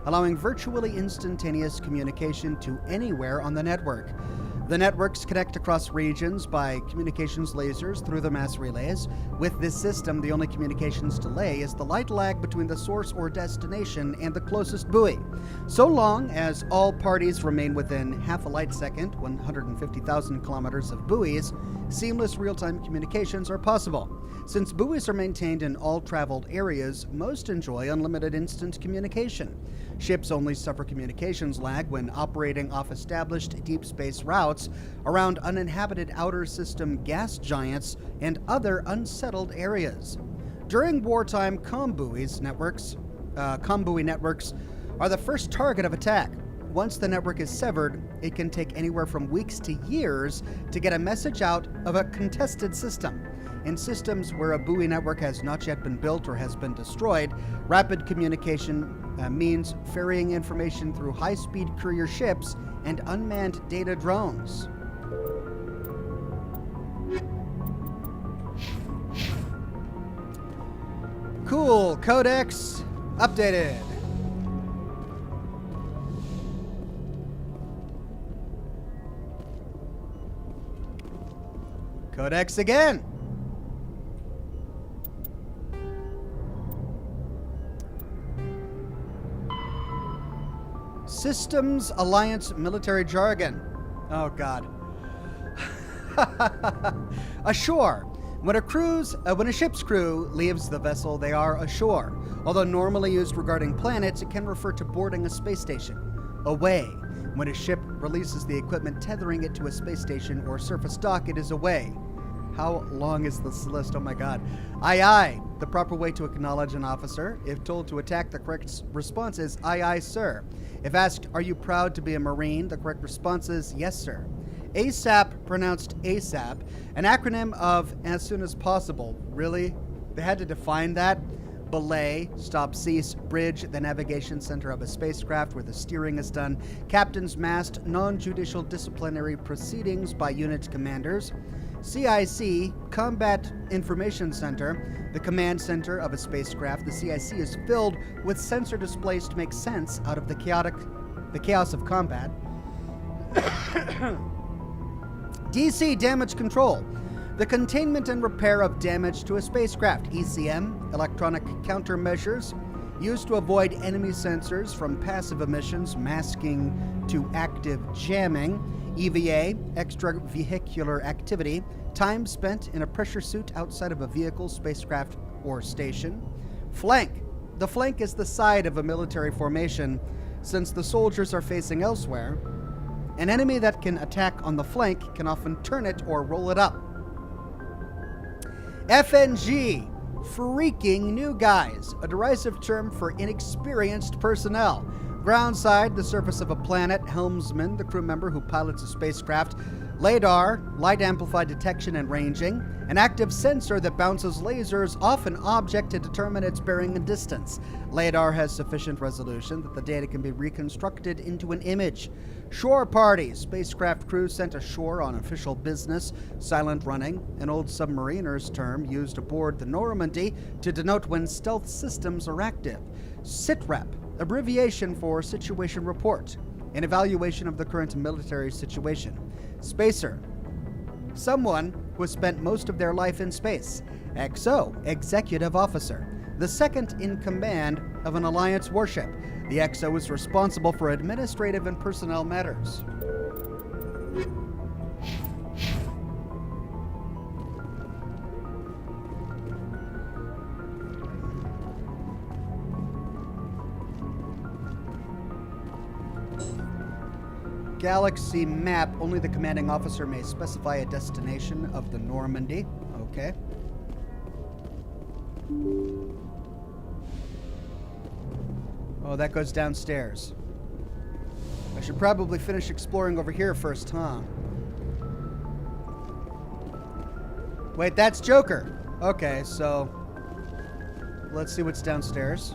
allowing virtually instantaneous communication to anywhere on the network. The networks connect across regions by communications lasers through the mass relays. With this system, the only communications delay is the light lag between the source or destination and the closest buoy. So long as all parties remain within half a light second, 150,000 kilometers of buoys, seamless real-time communications are possible. Since buoys are maintained in all traveled areas, most enjoy unlimited instant communication. Ships only suffer communications lag when operating off established deep space routes around uninhabited outer system gas giants and other unsettled areas. During wartime, comm buoy networks are the first target of attack. Once the network is severed, it can take anywhere from weeks to years to get a message out of a contested system. In systems where a buoy network has not yet been built or has been destroyed, rapid communication means ferrying information through high-speed courier ships and unmanned data drones. Cool, Codex updated. Codex again. Systems Alliance military jargon. Oh, God. Ashore. When a ship's crew leaves the vessel, they are ashore. Although normally used regarding planets, it can refer to boarding a space station. Away. When a ship releases the equipment tethering it to a space station or surface dock, it is away. How long is this list? Oh my god. Aye, aye. The proper way to acknowledge an officer. If told to attack, the correct response is aye, aye, sir. If asked, are you proud to be a Marine? The correct response is yes, sir. ASAP, pronounced ASAP, an acronym of as soon as possible. Really? They had to define that? Belay, stop, cease, bridge, the navigation center of a spacecraft where the steering is done. Captain's mast, non-judicial disciplinary proceedings by unit commanders. CIC, Combat Information Center, the command center of a spacecraft. The CIC is filled with sensor displays to make sense out of the chaos of combat. DC, Damage Control, the containment and repair of damage to a spacecraft. ECM, Electronic Countermeasures, used to avoid enemy sensors from passive emissions masking to active jamming. EVA, extravehicular activity, time spent in a pressure suit outside of a vehicle, spacecraft, or station. Flank. The flank is the side of a military formation. Since the soldiers are facing elsewhere, an enemy that can attack on the flank can often turn it or roll it up. FNG, freaking new guys, a derisive term for inexperienced personnel. Groundside, the surface of a planet. Helmsman, the crew member who pilots a spacecraft. LADAR, light amplified detection and ranging. An active sensor that bounces lasers off an object to determine its bearing and distance. LADAR has sufficient resolution that the data can be reconstructed into an image. Shore party, spacecraft crew sent ashore on official business. Silent running, an old submariner's term used aboard the Normandy to denote when stealth systems are active. SITREP, abbreviation for Situation Report, an evaluation of the current military situation. Spacer, someone who has spent most of their life in space. XO, Executive Officer, the second in command of an Alliance warship. The XO is responsible for administrative and personnel matters. Galaxy map. Only the commanding officer may specify a destination of the Normandy. Okay. Oh, that goes downstairs. I should probably finish exploring over here first, huh? Wait, that's Joker. Okay, so let's see what's downstairs.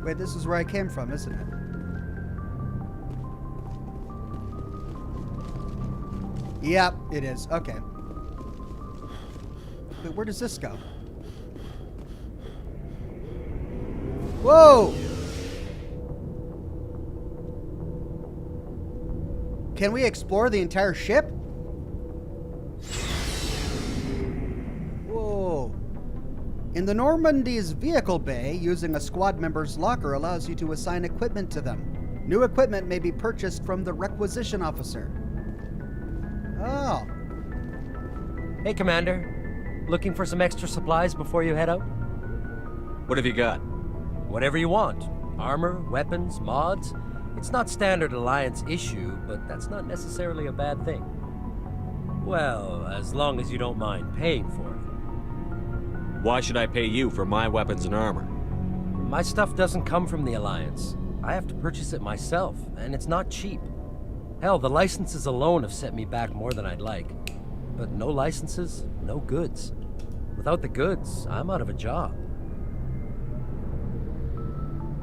Wait, this is where I came from, isn't it? Yep, it is. Okay. Wait, where does this go? Whoa! Can we explore the entire ship? Whoa. In the Normandy's vehicle bay, using a squad member's locker allows you to assign equipment to them. New equipment may be purchased from the requisition officer. Oh.
Hey, Commander. Looking for some extra supplies before you head out?
What have you got?
Whatever you want. Armor, weapons, mods. It's not standard Alliance issue, but that's not necessarily a bad thing. Well, as long as you don't mind paying for it.
Why should I pay you for my weapons and armor?
My stuff doesn't come from the Alliance. I have to purchase it myself, and it's not cheap. Hell, the licenses alone have set me back more than I'd like. But no licenses, no goods. Without the goods, I'm out of a job.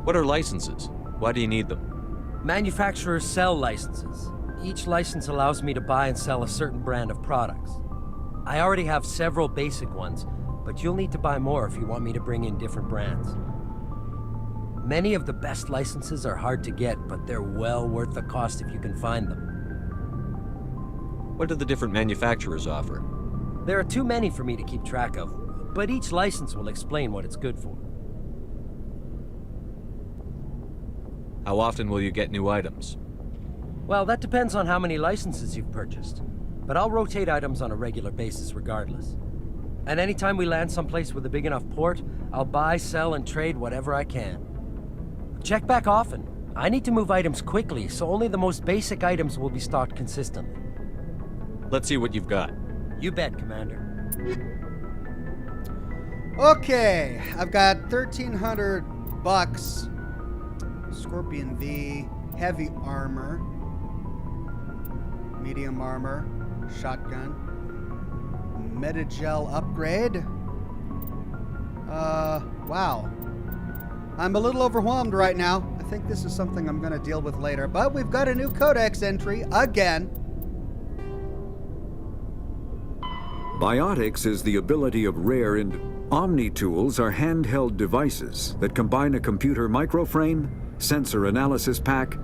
What are licenses? Why do you need them?
Manufacturers sell licenses. Each license allows me to buy and sell a certain brand of products. I already have several basic ones, but you'll need to buy more if you want me to bring in different brands. Many of the best licenses are hard to get, but they're well worth the cost if you can find them.
What do the different manufacturers offer?
There are too many for me to keep track of, but each license will explain what it's good for.
How often will you get new items?
Well, that depends on how many licenses you've purchased. But I'll rotate items on a regular basis regardless. And anytime we land someplace with a big enough port, I'll buy, sell, and trade whatever I can. Check back often. I need to move items quickly, so only the most basic items will be stocked consistently.
Let's see what you've got.
You bet, Commander.
Okay, I've got 1,300 bucks. Scorpion V, heavy armor, medium armor, shotgun, Metagel upgrade. Wow. I'm a little overwhelmed right now. I think this is something I'm going to deal with later, but we've got a new codex entry again.
Biotics is the ability of rare and Omni-tools are handheld devices that combine a computer microframe, sensor analysis pack,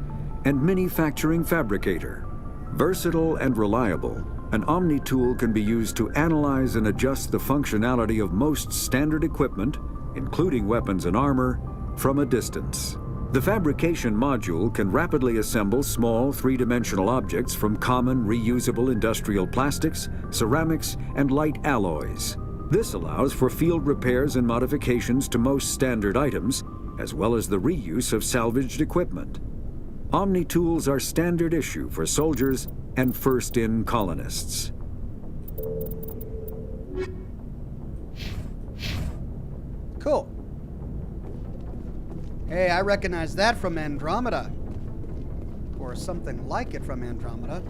and manufacturing fabricator. Versatile and reliable, an Omni-tool can be used to analyze and adjust the functionality of most standard equipment, including weapons and armor, from a distance. The fabrication module can rapidly assemble small three-dimensional objects from common reusable industrial plastics, ceramics, and light alloys. This allows for field repairs and modifications to most standard items, as well as the reuse of salvaged equipment. Omni-tools are standard issue for soldiers and first-in colonists.
Cool. Hey, I recognize that from Andromeda. Or something like it from Andromeda.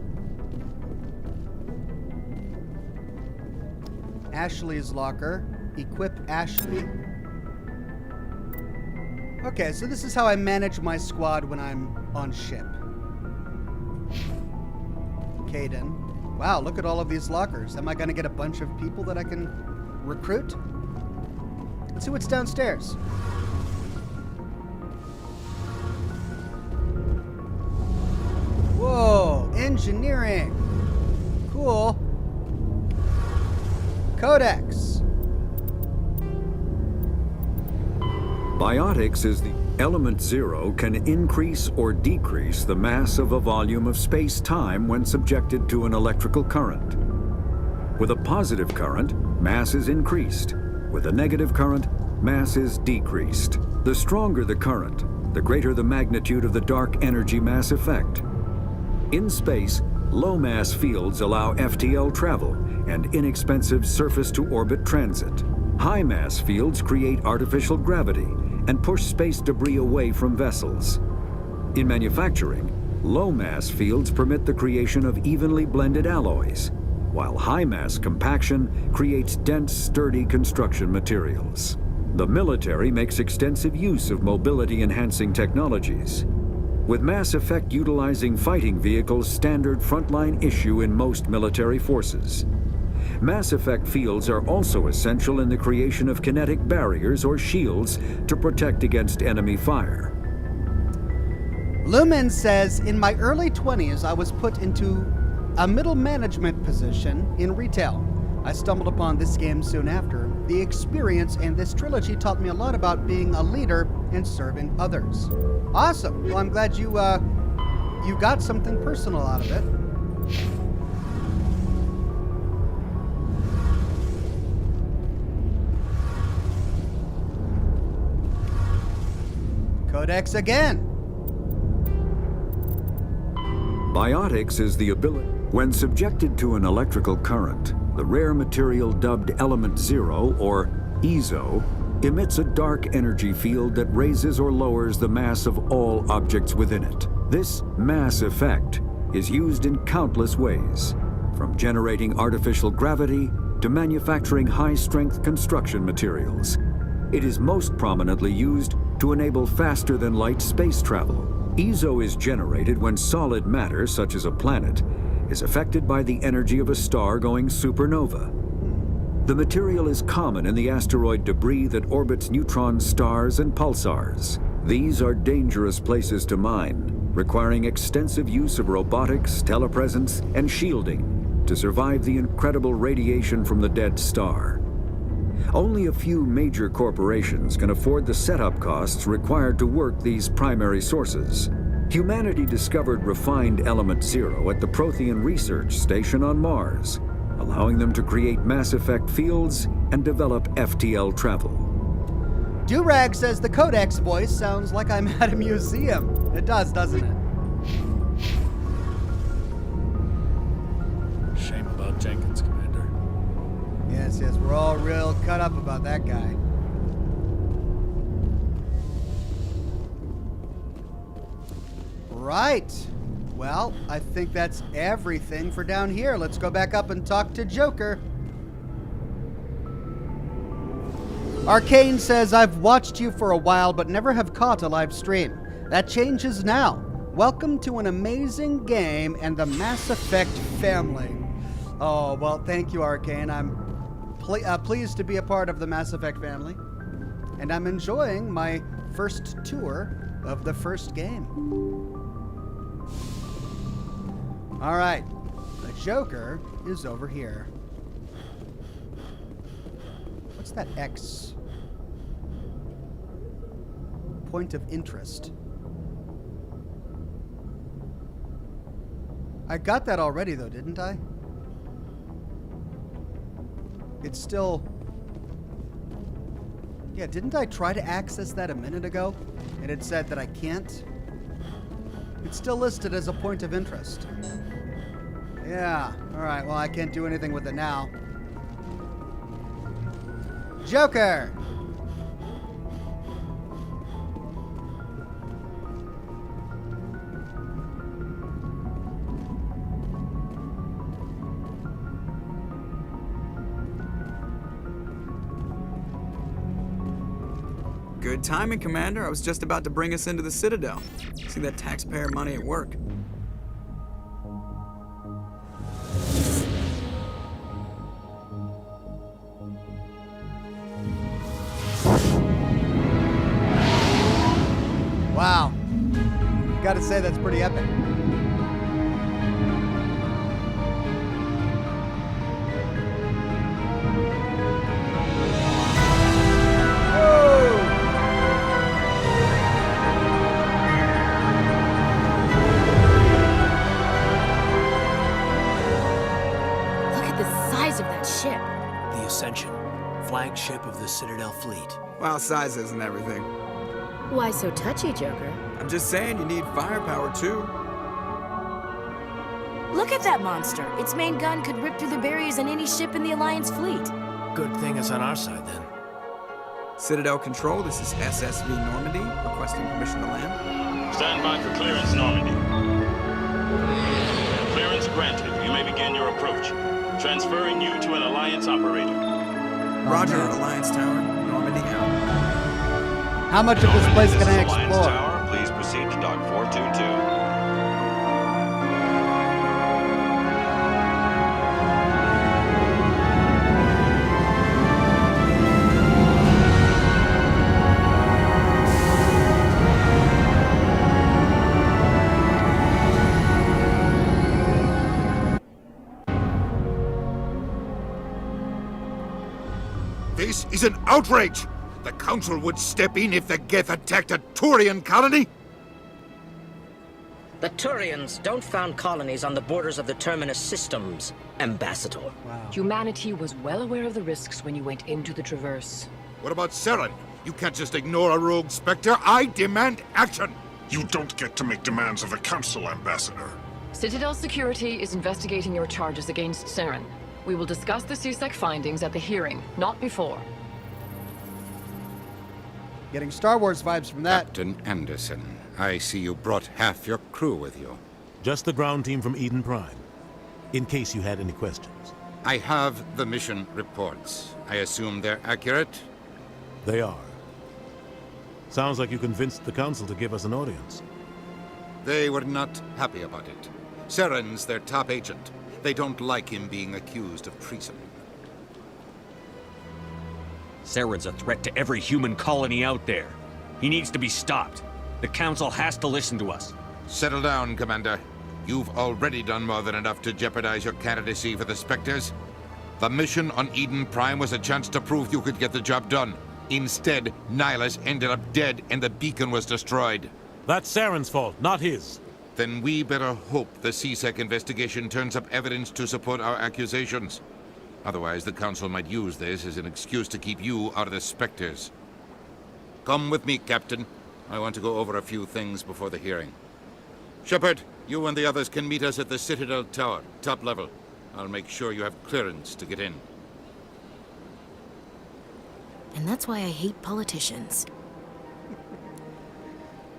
Ashley's locker. Equip Ashley. Okay, so this is how I manage my squad when I'm on ship. Caden. Wow, look at all of these lockers. Am I going to get a bunch of people that I can recruit? Let's see what's downstairs. Whoa, engineering. Cool. Codex.
Biotics is the element zero can increase or decrease the mass of a volume of space-time when subjected to an electrical current. With a positive current, mass is increased. With a negative current, mass is decreased. The stronger the current, the greater the magnitude of the dark energy mass effect. In space, low-mass fields allow FTL travel and inexpensive surface-to-orbit transit. High-mass fields create artificial gravity and push space debris away from vessels. In manufacturing, low-mass fields permit the creation of evenly blended alloys, while high-mass compaction creates dense, sturdy construction materials. The military makes extensive use of mobility-enhancing technologies, with Mass Effect utilizing fighting vehicles standard frontline issue in most military forces. Mass Effect fields are also essential in the creation of kinetic barriers or shields to protect against enemy fire.
Lumen says, in my early 20s, I was put into a middle management position in retail. I stumbled upon this game soon after. The experience in this trilogy taught me a lot about being a leader and serving others. Awesome. Well, I'm glad you got something personal out of it. Codex again.
Biotics is the ability. When subjected to an electrical current, the rare material dubbed Element Zero, or EZO, emits a dark energy field that raises or lowers the mass of all objects within it. This mass effect is used in countless ways, from generating artificial gravity to manufacturing high-strength construction materials. It is most prominently used to enable faster-than-light space travel. EZO is generated when solid matter, such as a planet, is affected by the energy of a star going supernova. The material is common in the asteroid debris that orbits neutron stars and pulsars. These are dangerous places to mine, requiring extensive use of robotics, telepresence, and shielding to survive the incredible radiation from the dead star. Only a few major corporations can afford the setup costs required to work these primary sources. Humanity discovered refined Element Zero at the Prothean Research Station on Mars, allowing them to create Mass Effect fields and develop FTL travel.
Durag says the Codex voice sounds like I'm at a museum. It does, doesn't it?
Shame about Jenkins, Commander.
Yes, we're all real cut up about that guy. Right. Well, I think that's everything for down here. Let's go back up and talk to Joker. Arcane says, I've watched you for a while, but never have caught a live stream. That changes now. Welcome to an amazing game and the Mass Effect family. Oh, well, thank you, Arcane. I'm pleased to be a part of the Mass Effect family. And I'm enjoying my first tour of the first game. All right. The Joker is over here. What's that X? Point of interest. I got that already, though, didn't I? It's still... Yeah, didn't I try to access that a minute ago? And it said that I can't? It's still listed as a point of interest. Yeah, alright, well, I can't do anything with it now. Joker!
Good timing, Commander. I was just about to bring us into the Citadel. See that taxpayer money at work.
Wow. Gotta say, that's pretty epic.
The Ascension, flagship of the Citadel fleet.
Well, size isn't everything.
Why so touchy, Joker?
I'm just saying you need firepower, too.
Look at that monster. Its main gun could rip through the barriers in any ship in the Alliance fleet.
Good thing it's on our side, then.
Citadel Control, this is SSV Normandy, requesting permission to land.
Stand by for clearance, Normandy. Clearance granted. You may begin your approach. Transferring you to an Alliance operator.
Roger, Alliance Tower, Normandy out.
How much of this place can I
Alliance
explore?
Tower, please proceed to Dock 422.
This is an outrage! The Council would step in if the Geth attacked a Turian colony?
The Turians don't found colonies on the borders of the Terminus systems, Ambassador.
Wow.
Humanity was well aware of the risks when you went into the Traverse.
What about Saren? You can't just ignore a rogue Spectre. I demand action!
You don't get to make demands of the Council, Ambassador.
Citadel Security is investigating your charges against Saren. We will discuss the CSEC findings at the hearing, not before.
Getting Star Wars vibes from that.
Captain Anderson, I see you brought half your crew with you.
Just the ground team from Eden Prime, in case you had any questions.
I have the mission reports. I assume they're accurate?
They are. Sounds like you convinced the Council to give us an audience.
They were not happy about it. Saren's their top agent. They don't like him being accused of treason.
Saren's a threat to every human colony out there. He needs to be stopped. The Council has to listen to us.
Settle down, Commander. You've already done more than enough to jeopardize your candidacy for the Spectres. The mission on Eden Prime was a chance to prove you could get the job done. Instead, Nihilus ended up dead and the beacon was destroyed.
That's Saren's fault, not his.
Then we better hope the CSEC investigation turns up evidence to support our accusations. Otherwise, the Council might use this as an excuse to keep you out of the Spectres. Come with me, Captain. I want to go over a few things before the hearing. Shepard, you and the others can meet us at the Citadel Tower, top level. I'll make sure you have clearance to get in.
And that's why I hate politicians.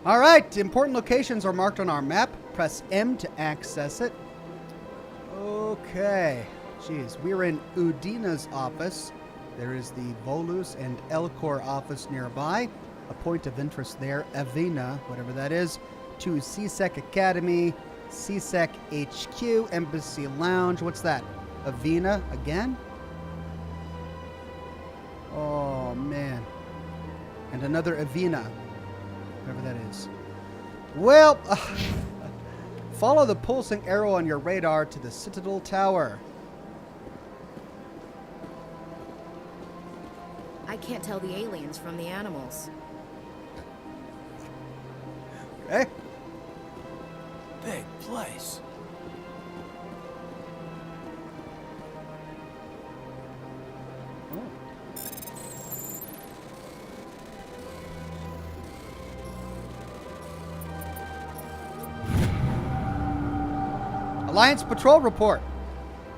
All right, important locations are marked on our map. Press M to access it. Okay. Jeez, we're in Udina's office. There is the Volus and Elcor office nearby. A point of interest there, Avina, whatever that is. To CSEC Academy, CSEC HQ, Embassy Lounge. What's that? Avina again? Oh, man. And another Avina. Whatever that is. Well, follow the pulsing arrow on your radar to the Citadel Tower.
I can't tell the aliens from the animals.
Okay.
Big place.
Alliance Patrol Report.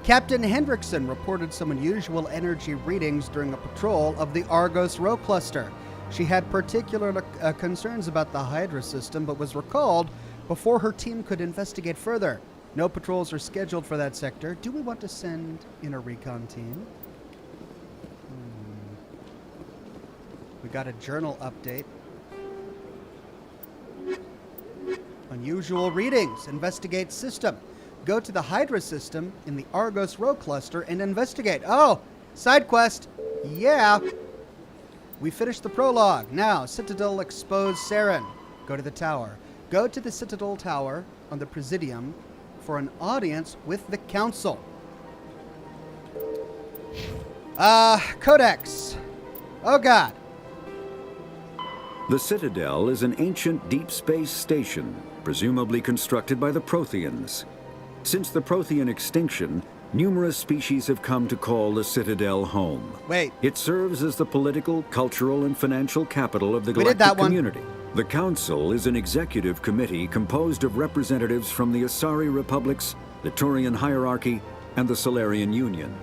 Captain Hendrickson reported some unusual energy readings during a patrol of the Argos Row Cluster. She had particular concerns about the Hydra system, but was recalled before her team could investigate further. No patrols are scheduled for that sector. Do we want to send in a recon team? We got a journal update. Unusual readings. Investigate system. Go to the Hydra system in the Argos Row Cluster and investigate. Oh, side quest. Yeah. We finished the prologue. Now, Citadel exposed Saren. Go to the tower. Go to the Citadel Tower on the Presidium for an audience with the Council. Codex. Oh, God.
The Citadel is an ancient deep space station, presumably constructed by the Protheans. Since the Prothean extinction, numerous species have come to call the Citadel home.
Wait.
It serves as the political, cultural, and financial capital of the galactic community. The Council is an executive committee composed of representatives from the Asari Republics, the Turian hierarchy, and the Solarian Union.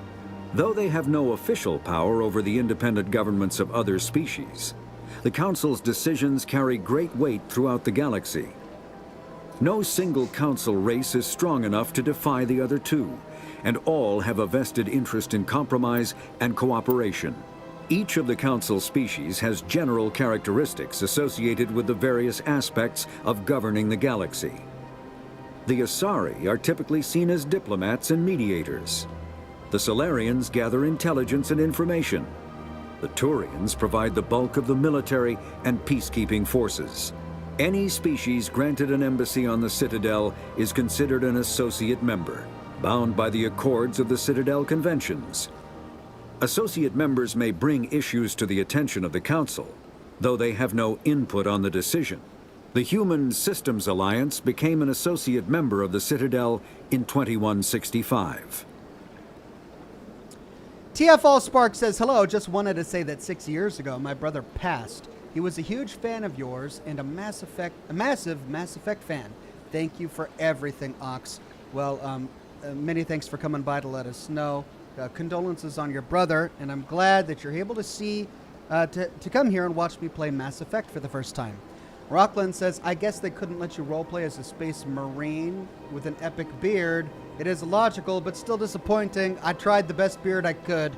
Though they have no official power over the independent governments of other species, the Council's decisions carry great weight throughout the galaxy. No single Council race is strong enough to defy the other two, and all have a vested interest in compromise and cooperation. Each of the Council species has general characteristics associated with the various aspects of governing the galaxy. The Asari are typically seen as diplomats and mediators. The Solarians gather intelligence and information. The Turians provide the bulk of the military and peacekeeping forces. Any species granted an embassy on the Citadel is considered an associate member, bound by the accords of the Citadel Conventions. Associate members may bring issues to the attention of the Council, though they have no input on the decision. The Human Systems Alliance became an associate member of the Citadel in 2165.
TF Allspark says, hello, just wanted to say that 6 years ago my brother passed. He was a huge fan of yours and a massive Mass Effect fan. Thank you for everything, Ox. Well, many thanks for coming by to let us know. Condolences on your brother, and I'm glad that you're able to see, to come here and watch me play Mass Effect for the first time. Rockland says, I guess they couldn't let you roleplay as a space marine with an epic beard. It is illogical, but still disappointing. I tried the best beard I could.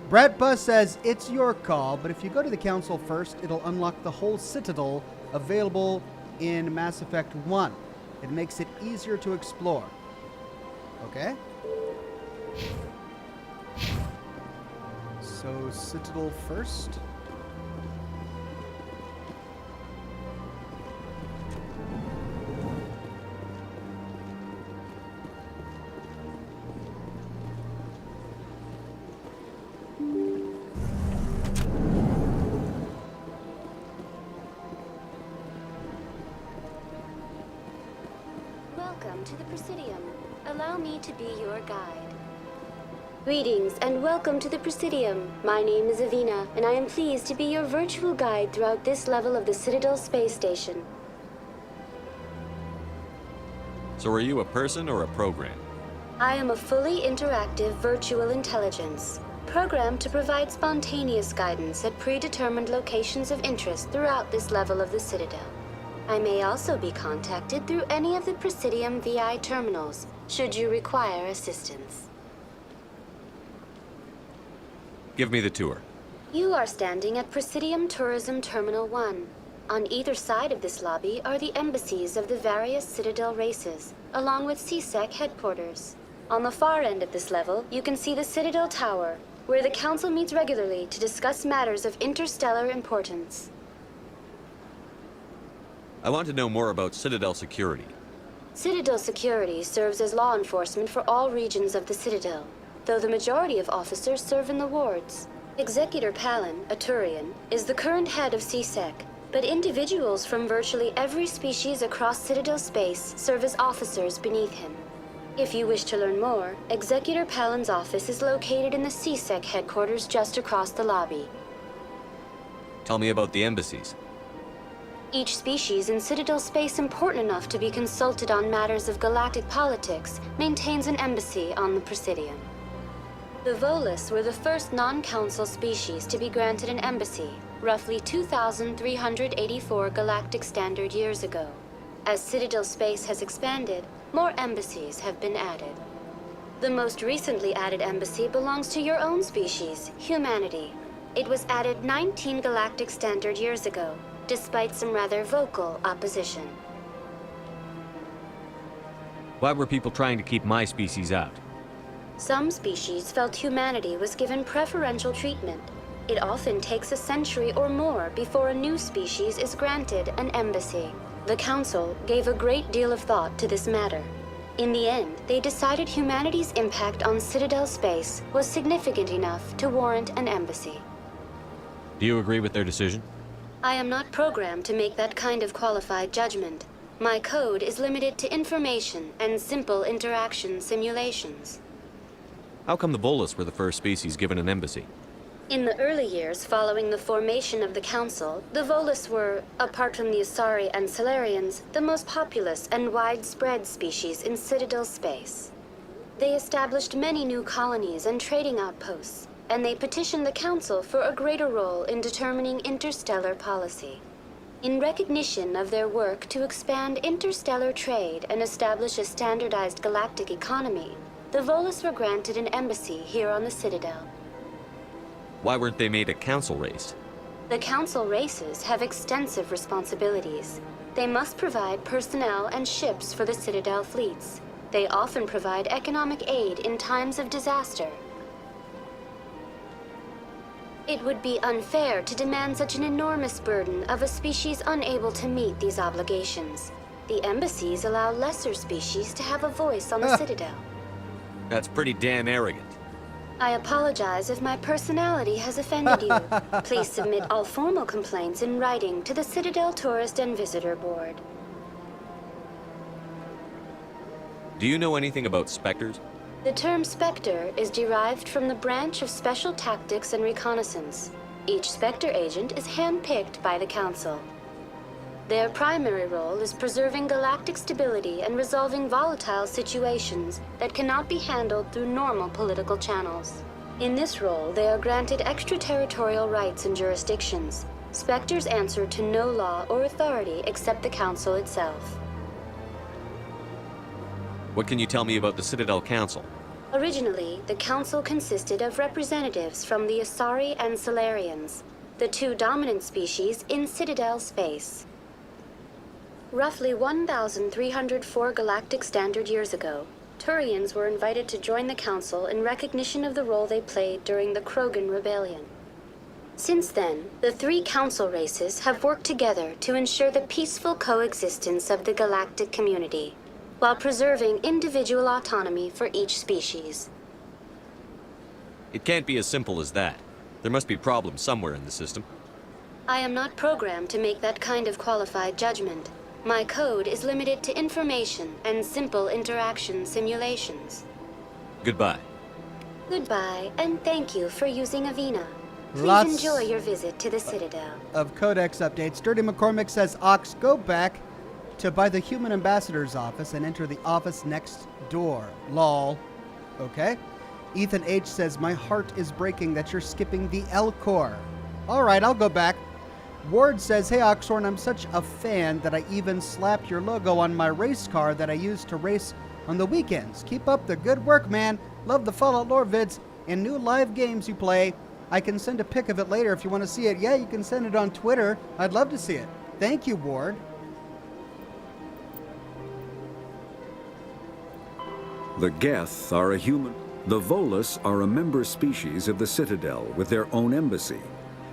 Brett Buzz says, it's your call, but if you go to the Council first, it'll unlock the whole Citadel available in Mass Effect 1. It makes it easier to explore. Okay? So, Citadel first.
Allow me to be your guide. Greetings and welcome to the Presidium. My name is Avina, and I am pleased to be your virtual guide throughout this level of the Citadel space station.
So are you a person or a program?
I am a fully interactive virtual intelligence, programmed to provide spontaneous guidance at predetermined locations of interest throughout this level of the Citadel. I may also be contacted through any of the Presidium VI terminals, should you require assistance.
Give me the tour.
You are standing at Presidium Tourism Terminal 1. On either side of this lobby are the embassies of the various Citadel races, along with CSEC headquarters. On the far end of this level, you can see the Citadel Tower, where the Council meets regularly to discuss matters of interstellar importance.
I want to know more about Citadel security.
Citadel security serves as law enforcement for all regions of the Citadel, though the majority of officers serve in the wards. Executor Palin, a Turian, is the current head of CSEC, but individuals from virtually every species across Citadel space serve as officers beneath him. If you wish to learn more, Executor Palin's office is located in the CSEC headquarters just across the lobby.
Tell me about the embassies.
Each species in Citadel space important enough to be consulted on matters of galactic politics maintains an embassy on the Presidium. The Volus were the first non-council species to be granted an embassy, roughly 2,384 galactic standard years ago. As Citadel space has expanded, more embassies have been added. The most recently added embassy belongs to your own species, humanity. It was added 19 galactic standard years ago, despite some rather vocal opposition.
Why were people trying to keep my species out?
Some species felt humanity was given preferential treatment. It often takes a century or more before a new species is granted an embassy. The Council gave a great deal of thought to this matter. In the end, they decided humanity's impact on Citadel space was significant enough to warrant an embassy.
Do you agree with their decision?
I am not programmed to make that kind of qualified judgment. My code is limited to information and simple interaction simulations.
How come the Volus were the first species given an embassy?
In the early years following the formation of the Council, the Volus were, apart from the Asari and Salarians, the most populous and widespread species in Citadel space. They established many new colonies and trading outposts, and they petitioned the Council for a greater role in determining interstellar policy. In recognition of their work to expand interstellar trade and establish a standardized galactic economy, the Volus were granted an embassy here on the Citadel.
Why weren't they made a council race?
The Council races have extensive responsibilities. They must provide personnel and ships for the Citadel fleets. They often provide economic aid in times of disaster. It would be unfair to demand such an enormous burden of a species unable to meet these obligations. The embassies allow lesser species to have a voice on the Citadel.
That's pretty damn arrogant.
I apologize if my personality has offended you. Please submit all formal complaints in writing to the Citadel Tourist and Visitor Board.
Do you know anything about specters?
The term Spectre is derived from the branch of Special Tactics and Reconnaissance. Each Spectre agent is handpicked by the Council. Their primary role is preserving galactic stability and resolving volatile situations that cannot be handled through normal political channels. In this role, they are granted extraterritorial rights and jurisdictions. Spectres answer to no law or authority except the Council itself.
What can you tell me about the Citadel Council?
Originally, the Council consisted of representatives from the Asari and Salarians, the two dominant species in Citadel space. Roughly 1,304 galactic standard years ago, Turians were invited to join the Council in recognition of the role they played during the Krogan Rebellion. Since then, the three Council races have worked together to ensure the peaceful coexistence of the galactic community, while preserving individual autonomy for each species.
It can't be as simple as that. There must be problems somewhere in the system.
I am not programmed to make that kind of qualified judgment. My code is limited to information and simple interaction simulations.
Goodbye.
Goodbye, and thank you for using Avina. Please
Lots
enjoy your visit to the Citadel.
Of Codex updates. Dirty McCormick says, Ox, go back to by the human ambassador's office and enter the office next door. Lol. Okay. Ethan H says, my heart is breaking that you're skipping the L-Core. All right, I'll go back. Ward says, hey, Oxhorn, I'm such a fan that I even slapped your logo on my race car that I use to race on the weekends. Keep up the good work, man. Love the Fallout lore vids and new live games you play. I can send a pic of it later if you want to see it. Yeah, you can send it on Twitter. I'd love to see it. Thank you, Ward.
The Geth are a human. The Volus are a member species of the Citadel with their own embassy,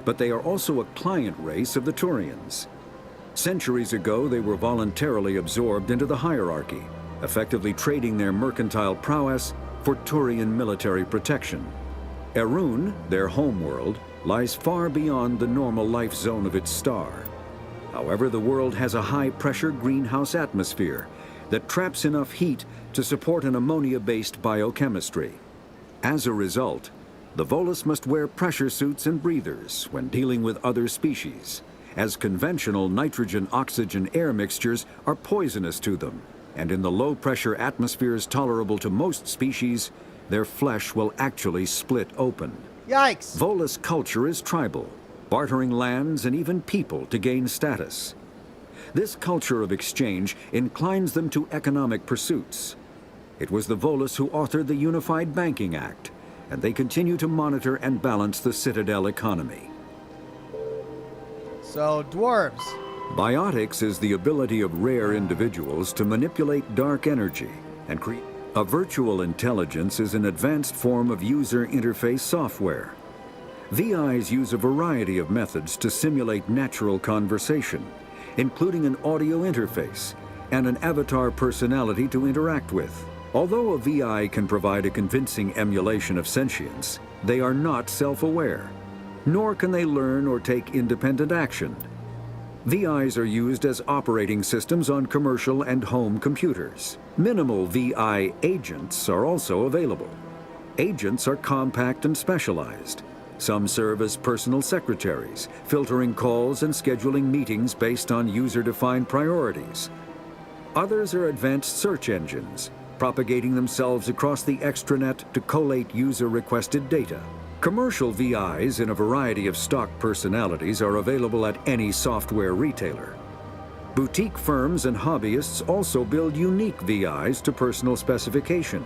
but they are also a client race of the Turians. Centuries ago, they were voluntarily absorbed into the hierarchy, effectively trading their mercantile prowess for Turian military protection. Erun, their homeworld, lies far beyond the normal life zone of its star. However, the world has a high-pressure greenhouse atmosphere that traps enough heat to support an ammonia-based biochemistry. As a result, the Volus must wear pressure suits and breathers when dealing with other species, as conventional nitrogen-oxygen air mixtures are poisonous to them, and in the low-pressure atmospheres tolerable to most species, their flesh will actually split open.
Yikes!
Volus culture is tribal, bartering lands and even people to gain status. This culture of exchange inclines them to economic pursuits. It was the Volus who authored the Unified Banking Act, and they continue to monitor and balance the Citadel economy.
So, dwarves.
Biotics is the ability of rare individuals to manipulate dark energy and create. A virtual intelligence is an advanced form of user interface software. VIs use a variety of methods to simulate natural conversation, including an audio interface and an avatar personality to interact with. Although a VI can provide a convincing emulation of sentience, they are not self-aware, nor can they learn or take independent action. VIs are used as operating systems on commercial and home computers. Minimal VI agents are also available. Agents are compact and specialized. Some serve as personal secretaries, filtering calls and scheduling meetings based on user-defined priorities. Others are advanced search engines, propagating themselves across the extranet to collate user-requested data. Commercial VIs in a variety of stock personalities are available at any software retailer. Boutique firms and hobbyists also build unique VIs to personal specification.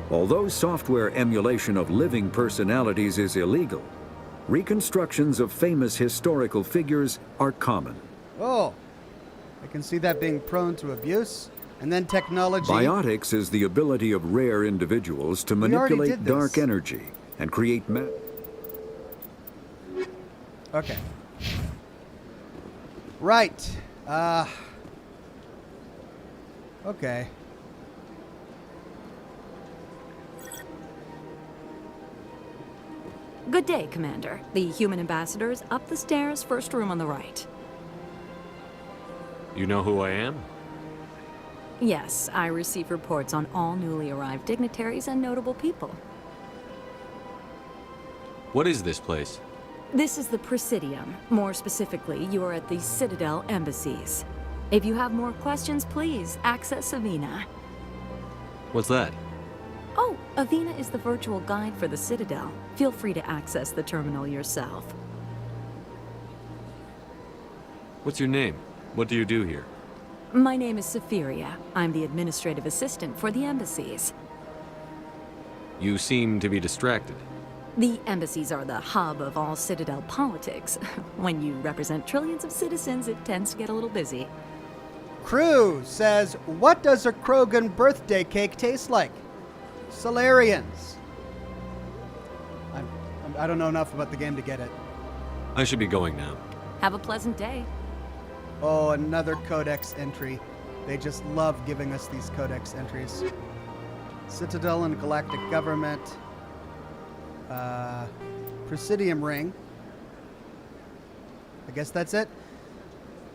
Although software emulation of living personalities is illegal, reconstructions of famous historical figures are common.
Oh, I can see that being prone to abuse. And then technology.
Biotics is the ability of rare individuals to manipulate dark energy and create
Okay. Right. Okay.
Good day, Commander. The human ambassador is up the stairs, first room on the right.
You know who I am?
Yes, I receive reports on all newly arrived dignitaries and notable people.
What is this place?
This is the Presidium. More specifically, you are at the Citadel embassies. If you have more questions, please access Avina.
What's that?
Oh, Avina is the virtual guide for the Citadel. Feel free to access the terminal yourself.
What's your name? What do you do here?
My name is Safiria. I'm the administrative assistant for the embassies.
You seem to be distracted.
The embassies are the hub of all Citadel politics. When you represent trillions of citizens, it tends to get a little busy.
Crew says, what does a Krogan birthday cake taste like? Solarians. I don't know enough about the game to get it.
I should be going now.
Have a pleasant day.
Oh, another codex entry. They just love giving us these codex entries. Citadel and Galactic Government. Presidium Ring. I guess that's it.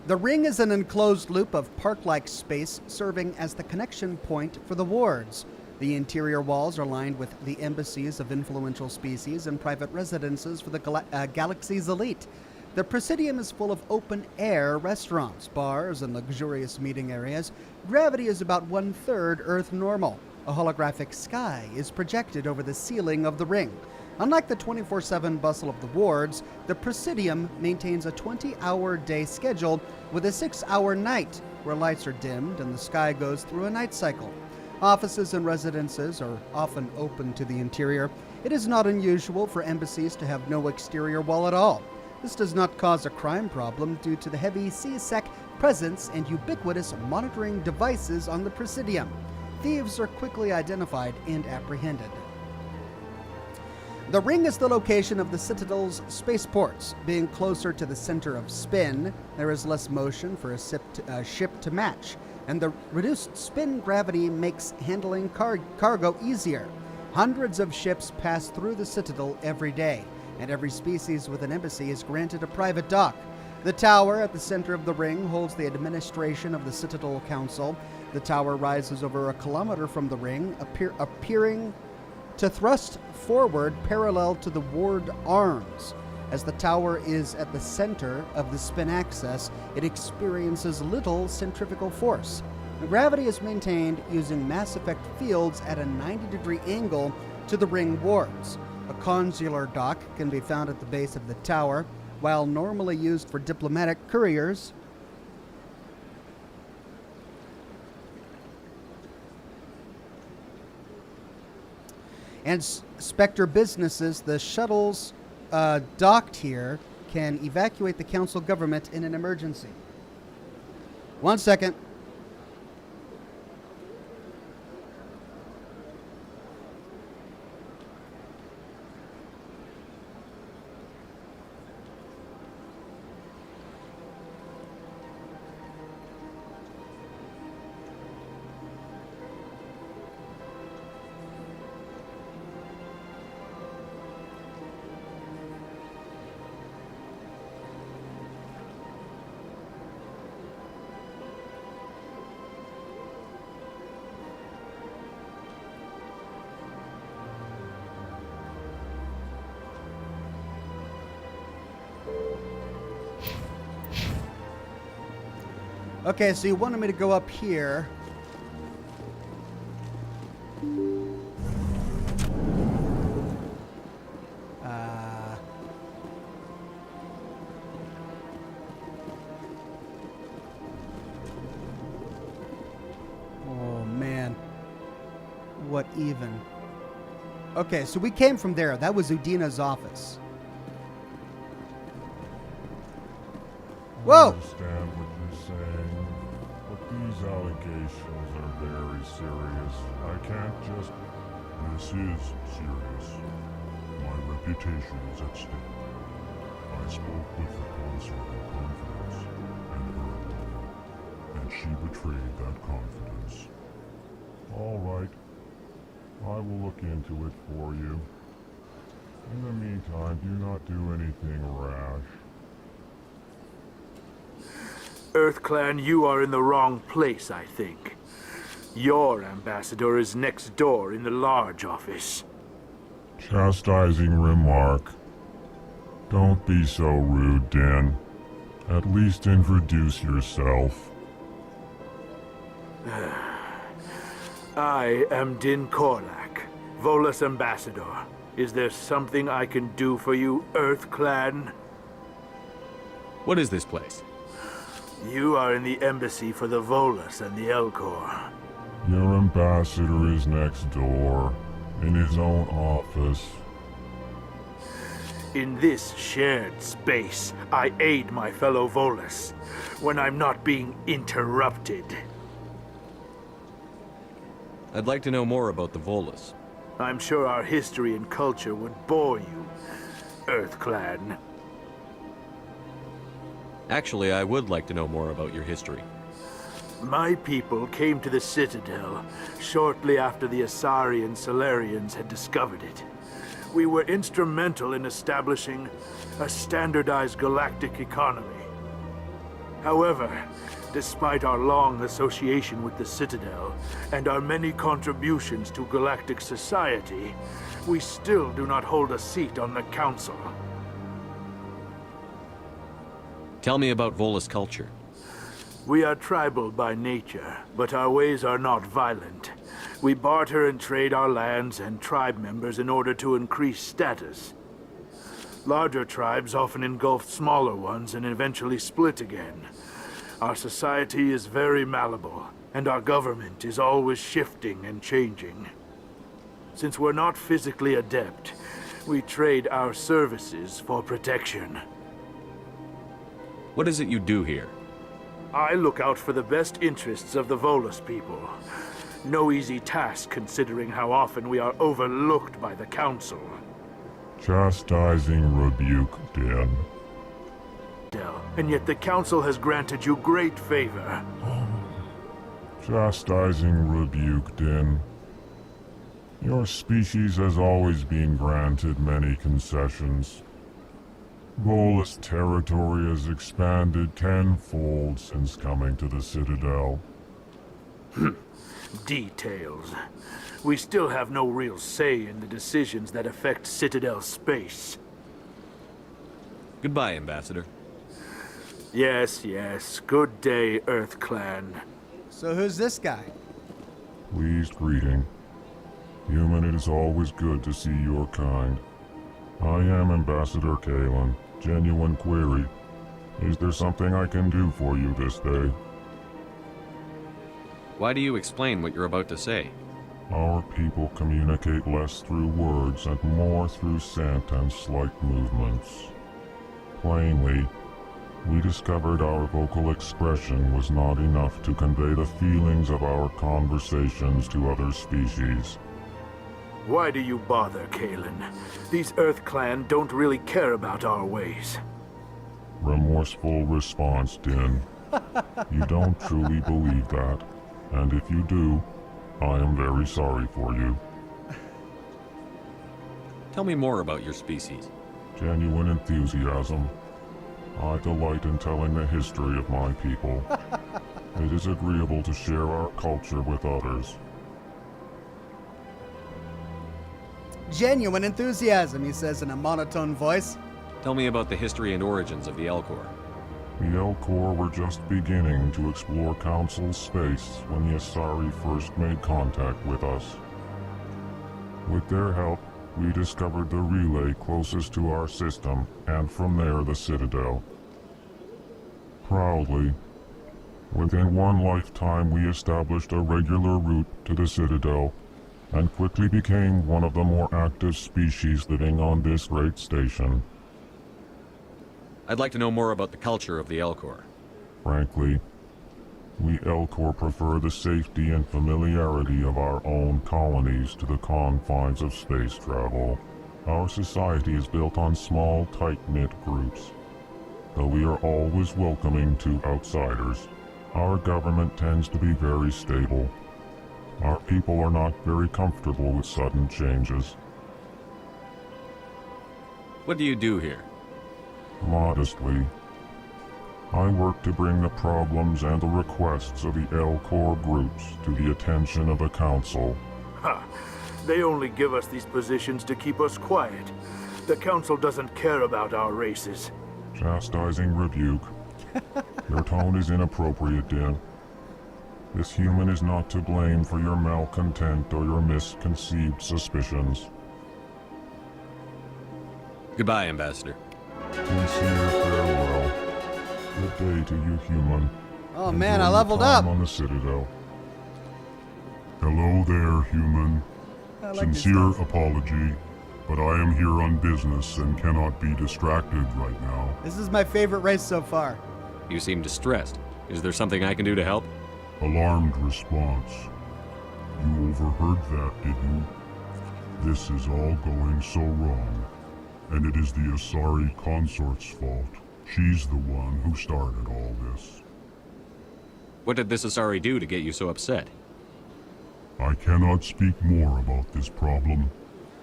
The ring is an enclosed loop of park-like space serving as the connection point for the wards. The interior walls are lined with the embassies of influential species and private residences for the galaxy's elite. The Presidium is full of open-air restaurants, bars, and luxurious meeting areas. Gravity is about 1/3 Earth normal. A holographic sky is projected over the ceiling of the ring. Unlike the 24/7 bustle of the wards, the Presidium maintains a 20-hour day schedule with a 6-hour night, where lights are dimmed and the sky goes through a night cycle. Offices and residences are often open to the interior. It is not unusual for embassies to have no exterior wall at all. This does not cause a crime problem due to the heavy CSEC presence and ubiquitous monitoring devices on the Presidium. Thieves are quickly identified and apprehended. The ring is the location of the Citadel's spaceports. Being closer to the center of spin, there is less motion for a ship to match, and the reduced spin gravity makes handling cargo easier. Hundreds of ships pass through the Citadel every day, and every species with an embassy is granted a private dock. The tower at the center of the ring holds the administration of the Citadel Council. The tower rises over a kilometer from the ring, appearing to thrust forward parallel to the ward arms. As the tower is at the center of the spin axis, it experiences little centrifugal force. The gravity is maintained using mass effect fields at a 90-degree angle to the ring wards. A consular dock can be found at the base of the tower, while normally used for diplomatic couriers. And Spectre businesses, the shuttles docked here can evacuate the council government in an emergency. 1 second. Okay, so you wanted me to go up here. Oh, man. What even? Okay, so we came from there. That was Udina's office. Whoa!
I understand what you're saying, but these allegations are very serious. I can't just... This is serious. My reputation is at stake. I spoke with the consort in confidence and heard them, and she betrayed that confidence. All right. I will look into it for you. In the meantime, do not do anything rash.
EarthClan, you are in the wrong place, I think. Your ambassador is next door in the large office.
Chastising remark. Don't be so rude, Din. At least introduce yourself.
I am Din Korlak, Volus ambassador. Is there something I can do for you, EarthClan?
What is this place?
You are in the embassy for the Volus and the Elcor.
Your ambassador is next door, in his own office.
In this shared space, I aid my fellow Volus when I'm not being interrupted.
I'd like to know more about the Volus.
I'm sure our history and culture would bore you, EarthClan.
Actually, I would like to know more about your history.
My people came to the Citadel shortly after the Asari and Solarians had discovered it. We were instrumental in establishing a standardized galactic economy. However, despite our long association with the Citadel and our many contributions to galactic society, we still do not hold a seat on the Council.
Tell me about Volus culture.
We are tribal by nature, but our ways are not violent. We barter and trade our lands and tribe members in order to increase status. Larger tribes often engulf smaller ones and eventually split again. Our society is very malleable, and our government is always shifting and changing. Since we're not physically adept, we trade our services for protection.
What is it you do here?
I look out for the best interests of the Volus people. No easy task considering how often we are overlooked by the Council.
Chastising rebuke, Din.
And yet the Council has granted you great favor.
Chastising rebuke, Din. Your species has always been granted many concessions. Volus territory has expanded tenfold since coming to the Citadel.
Details. We still have no real say in the decisions that affect Citadel space.
Goodbye, Ambassador.
Yes, yes. Good day, Earth Clan.
So who's this guy?
Pleased greeting. Human, it is always good to see your kind. I am Ambassador Kalen. Genuine query. Is there something I can do for you this day?
Why do you explain what you're about to say?
Our people communicate less through words and more through scent and slight movements. Plainly, we discovered our vocal expression was not enough to convey the feelings of our conversations to other species.
Why do you bother, Kalen? These Earth Clan don't really care about our ways.
Remorseful response, Din. You don't truly believe that, and if you do, I am very sorry for you.
Tell me more about your species.
Genuine enthusiasm. I delight in telling the history of my people. It is agreeable to share our culture with others.
Genuine enthusiasm, he says in a monotone voice.
Tell me about the history and origins of the Elcor.
The Elcor were just beginning to explore Council space when the Asari first made contact with us. With their help, we discovered the relay closest to our system, and from there the Citadel. Proudly, within one lifetime we established a regular route to the Citadel, and quickly became one of the more active species living on this great station.
I'd like to know more about the culture of the Elcor.
Frankly, we Elcor prefer the safety and familiarity of our own colonies to the confines of space travel. Our society is built on small, tight-knit groups. Though we are always welcoming to outsiders, our government tends to be very stable. Our people are not very comfortable with sudden changes.
What do you do here?
Modestly, I work to bring the problems and the requests of the Elcor groups to the attention of the Council.
Ha! They only give us these positions to keep us quiet. The Council doesn't care about our races.
Chastising rebuke. Your tone is inappropriate, Din. This human is not to blame for your malcontent or your misconceived suspicions.
Goodbye, Ambassador.
Sincere farewell. Good day to you, human.
Oh man,
Enjoy
I leveled
your time
up.
on the Citadel. Hello there, human.
I like
Sincere apology, but I am here on business and cannot be distracted right now.
This is my favorite race so far.
You seem distressed. Is there something I can do to help?
Alarmed response. You overheard that, did you? This is all going so wrong, and it is the Asari consort's fault. She's the one who started all this.
What did this Asari do to get you so upset?
I cannot speak more about this problem.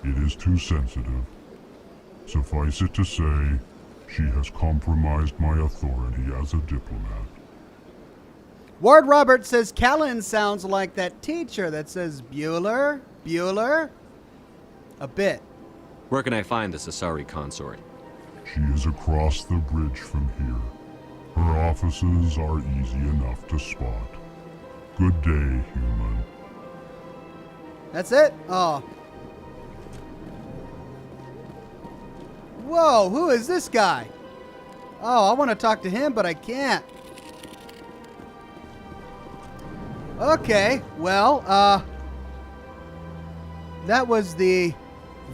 It is too sensitive. Suffice it to say, She has compromised my authority as a diplomat.
Ward Robert says Callan sounds like that teacher that says Bueller, Bueller. A bit.
Where can I find this Asari consort?
She is across the bridge from here. Her offices are easy enough to spot. Good day, human.
That's it? Oh. Whoa, who is this guy? Oh, I want to talk to him, but I can't. Okay, well, that was the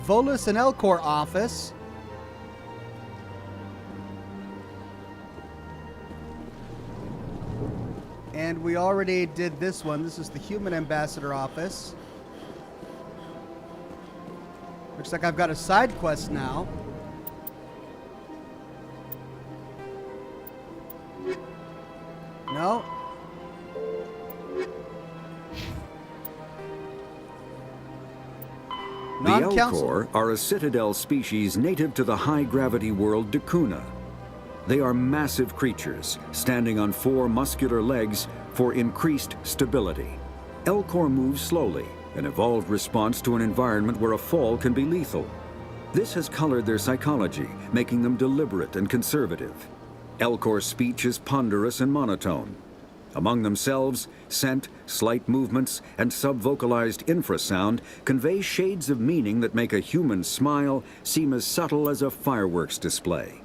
Volus and Elcor office. And we already did this one. This is the Human Ambassador office. Looks like I've got a side quest now. No.
The Elcor are a Citadel species native to the high-gravity world Dakuna. They are massive creatures, standing on 4 muscular legs for increased stability. Elcor move slowly, an evolved response to an environment where a fall can be lethal. This has colored their psychology, making them deliberate and conservative. Elcor's speech is ponderous and monotone. Among themselves, scent, slight movements, and sub-vocalized infrasound convey shades of meaning that make a human smile seem as subtle as a fireworks display.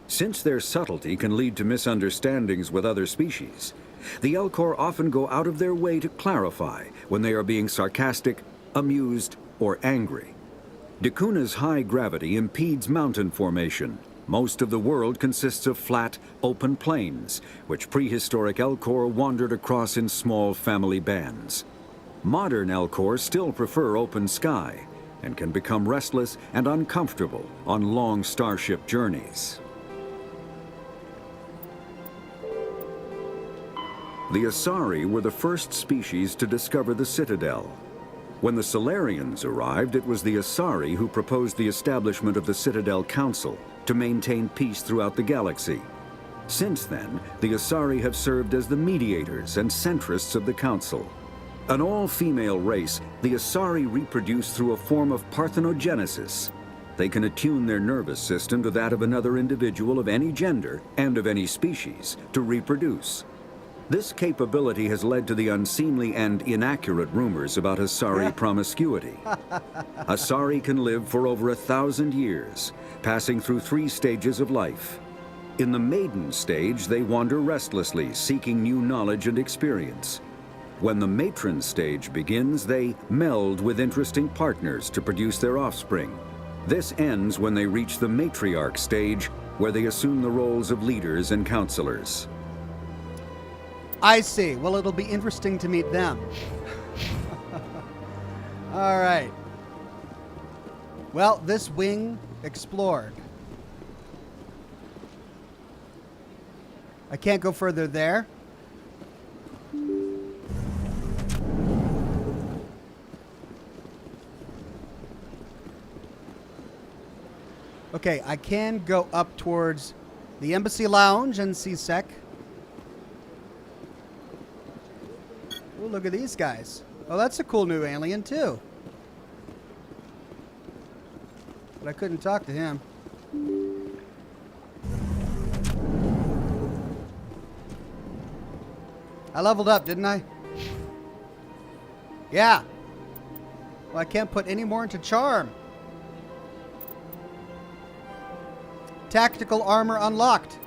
Since their subtlety can lead to misunderstandings with other species, the Elcor often go out of their way to clarify when they are being sarcastic, amused, or angry. Dakuna's high gravity impedes mountain formation. Most of the world consists of flat, open plains, which prehistoric Elcor wandered across in small family bands. Modern Elcor still prefer open sky, and can become restless and uncomfortable on long starship journeys. The Asari were the first species to discover the Citadel. When the Solarians arrived, it was the Asari who proposed the establishment of the Citadel Council to maintain peace throughout the galaxy. Since then, the Asari have served as the mediators and centrists of the Council. An all-female race, the Asari reproduce through a form of parthenogenesis. They can attune their nervous system to that of another individual of any gender and of any species to reproduce. This capability has led to the unseemly and inaccurate rumors about Asari promiscuity. Asari can live for over 1,000 years, passing through 3 stages of life. In the maiden stage, they wander restlessly, seeking new knowledge and experience. When the matron stage begins, they meld with interesting partners to produce their offspring. This ends when they reach the matriarch stage, where they assume the roles of leaders and counselors.
I see. Well, it'll be interesting to meet them. All right. Well, this wing explored. I can't go further there. Okay, I can go up towards the Embassy Lounge and CSEC. Oh, look at these guys. Oh, that's a cool new alien, too. But I couldn't talk to him. I leveled up, didn't I? Yeah. Well, I can't put any more into charm. Tactical armor unlocked.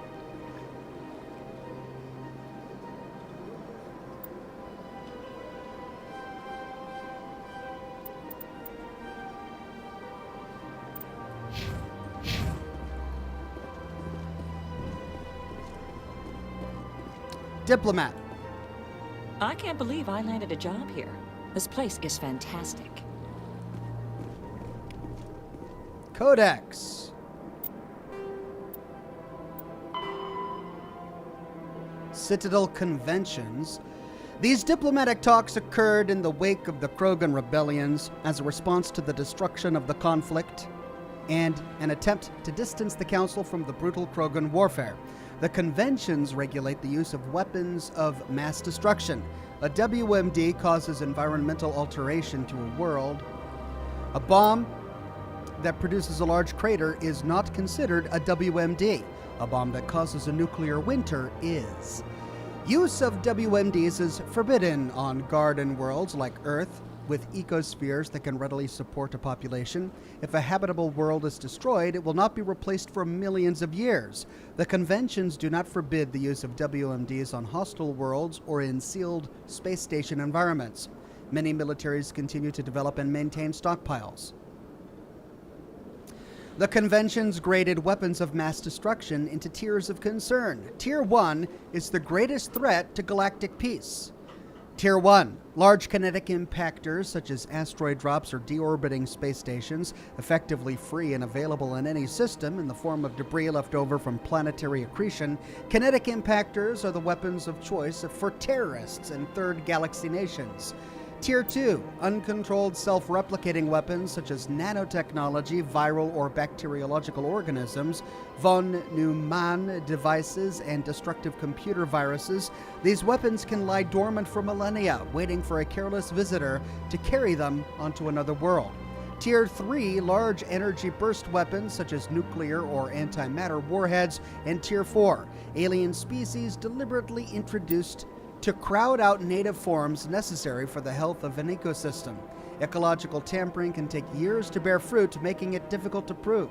Diplomat.
I can't believe I landed a job here. This place is fantastic.
Codex. Citadel conventions. These diplomatic talks occurred in the wake of the Krogan rebellions as a response to the destruction of the conflict. and an attempt to distance the Council from the brutal Krogan warfare. The conventions regulate the use of weapons of mass destruction. A WMD causes environmental alteration to a world. A bomb that produces a large crater is not considered a WMD. A bomb that causes a nuclear winter is. Use of WMDs is forbidden on garden worlds like Earth, with ecospheres that can readily support a population. If a habitable world is destroyed, it will not be replaced for millions of years. The conventions do not forbid the use of WMDs on hostile worlds or in sealed space station environments. Many militaries continue to develop and maintain stockpiles. The conventions graded weapons of mass destruction into tiers of concern. Tier 1 is the greatest threat to galactic peace. Tier 1, large kinetic impactors such as asteroid drops or deorbiting space stations, effectively free and available in any system in the form of debris left over from planetary accretion. Kinetic impactors are the weapons of choice for terrorists and third galaxy nations. Tier 2, uncontrolled self-replicating weapons such as nanotechnology, viral or bacteriological organisms, von Neumann devices, and destructive computer viruses. These weapons can lie dormant for millennia, waiting for a careless visitor to carry them onto another world. Tier 3, large energy burst weapons such as nuclear or antimatter warheads. And Tier 4, alien species deliberately introduced to crowd out native forms necessary for the health of an ecosystem. Ecological tampering can take years to bear fruit, making it difficult to prove.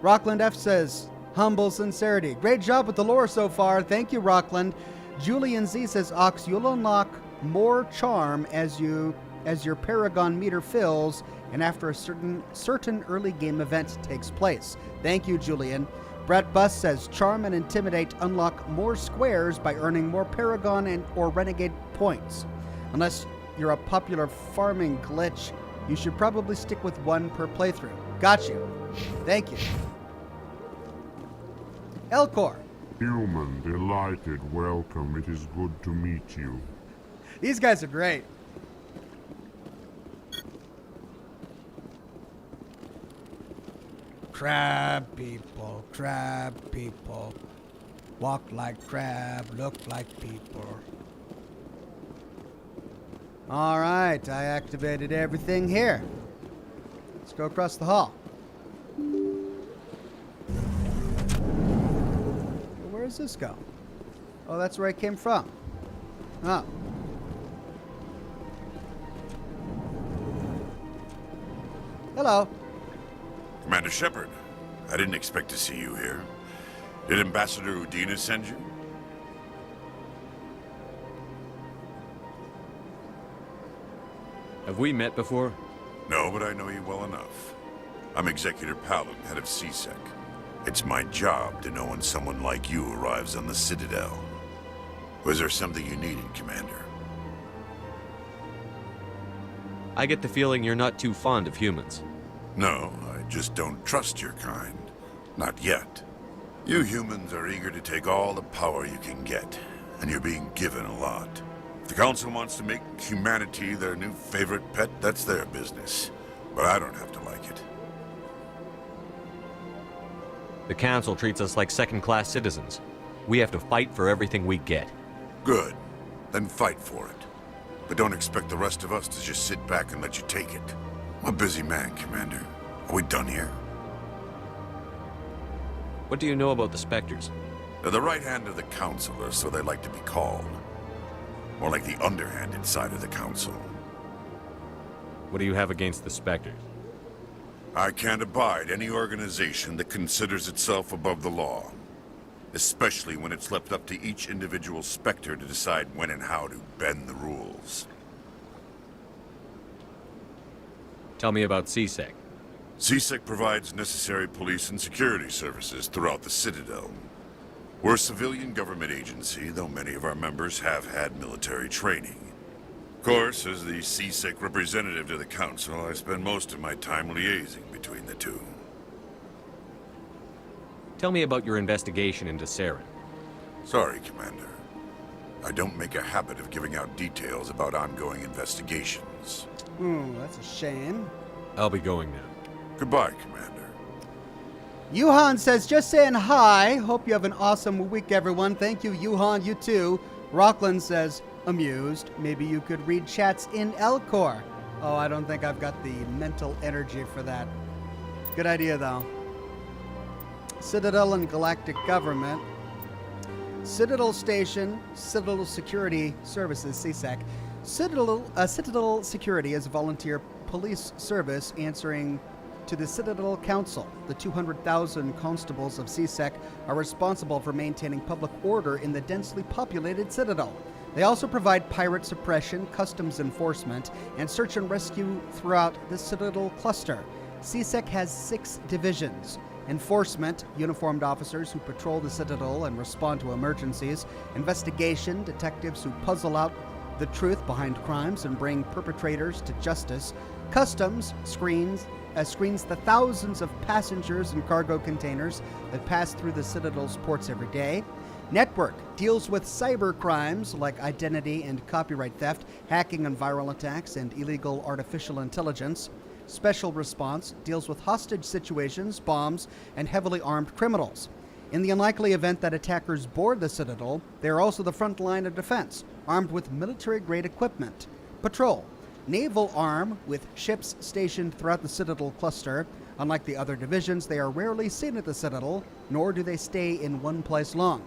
Rockland F says, humble sincerity. Great job with the lore so far. Thank you, Rockland. Julian Z says, Ox, you'll unlock more charm as your Paragon meter fills and after a certain early game event takes place. Thank you, Julian. Brett Buss says, Charm and Intimidate unlock more squares by earning more Paragon or Renegade points. Unless you're a popular farming glitch, you should probably stick with one per playthrough. Got you. Thank you. Elcor.
Human, delighted, welcome. It is good to meet you.
These guys are great. Crab people, walk like crab, look like people. All right, I activated everything here. Let's go across the hall. Where does this go? Oh, that's where I came from. Oh. Hello.
Commander Shepard, I didn't expect to see you here. Did Ambassador Udina send you?
Have we met before?
No, but I know you well enough. I'm Executor Palin, head of CSEC. It's my job to know when someone like you arrives on the Citadel. Was there something you needed, Commander?
I get the feeling you're not too fond of humans.
No, I just don't trust your kind. Not yet. You humans are eager to take all the power you can get, and you're being given a lot. If the Council wants to make humanity their new favorite pet, that's their business. But I don't have to like it.
The Council treats us like second-class citizens. We have to fight for everything we get.
Good. Then fight for it. But don't expect the rest of us to just sit back and let you take it. I'm a busy man, Commander. Are we done here?
What do you know about the Spectres?
They're the right hand of the Council, or so they like to be called. More like the underhanded side of the Council.
What do you have against the Spectres?
I can't abide any organization that considers itself above the law. Especially when it's left up to each individual Spectre to decide when and how to bend the rules.
Tell me about CSEC.
CSEC provides necessary police and security services throughout the Citadel. We're a civilian government agency, though many of our members have had military training. Of course, as the CSEC representative to the Council, I spend most of my time liaising between the two.
Tell me about your investigation into Saren.
Sorry, Commander. I don't make a habit of giving out details about ongoing investigations.
That's a shame.
I'll be going now.
Goodbye, Commander.
Yuhan says, just saying hi. Hope you have an awesome week, everyone. Thank you, Yuhan. You too. Rockland says, amused. Maybe you could read chats in Elcor. Oh, I don't think I've got the mental energy for that. Good idea, though. Citadel and Galactic Government. Citadel Station, Citadel Security Services, CSEC. Citadel Security is a volunteer police service answering to the Citadel Council. The 200,000 constables of CSEC are responsible for maintaining public order in the densely populated Citadel. They also provide pirate suppression, customs enforcement, and search and rescue throughout the Citadel cluster. CSEC has 6 divisions. Enforcement, uniformed officers who patrol the Citadel and respond to emergencies. Investigation, detectives who puzzle out the truth behind crimes and bring perpetrators to justice. Customs screens the thousands of passengers and cargo containers that pass through the Citadel's ports every day. Network deals with cyber crimes like identity and copyright theft, hacking and viral attacks, and illegal artificial intelligence. Special Response deals with hostage situations, bombs, and heavily armed criminals. In the unlikely event that attackers board the Citadel, they are also the front line of defense, armed with military-grade equipment. Patrol. Naval arm with ships stationed throughout the Citadel cluster. Unlike the other divisions, they are rarely seen at the Citadel, nor do they stay in one place long.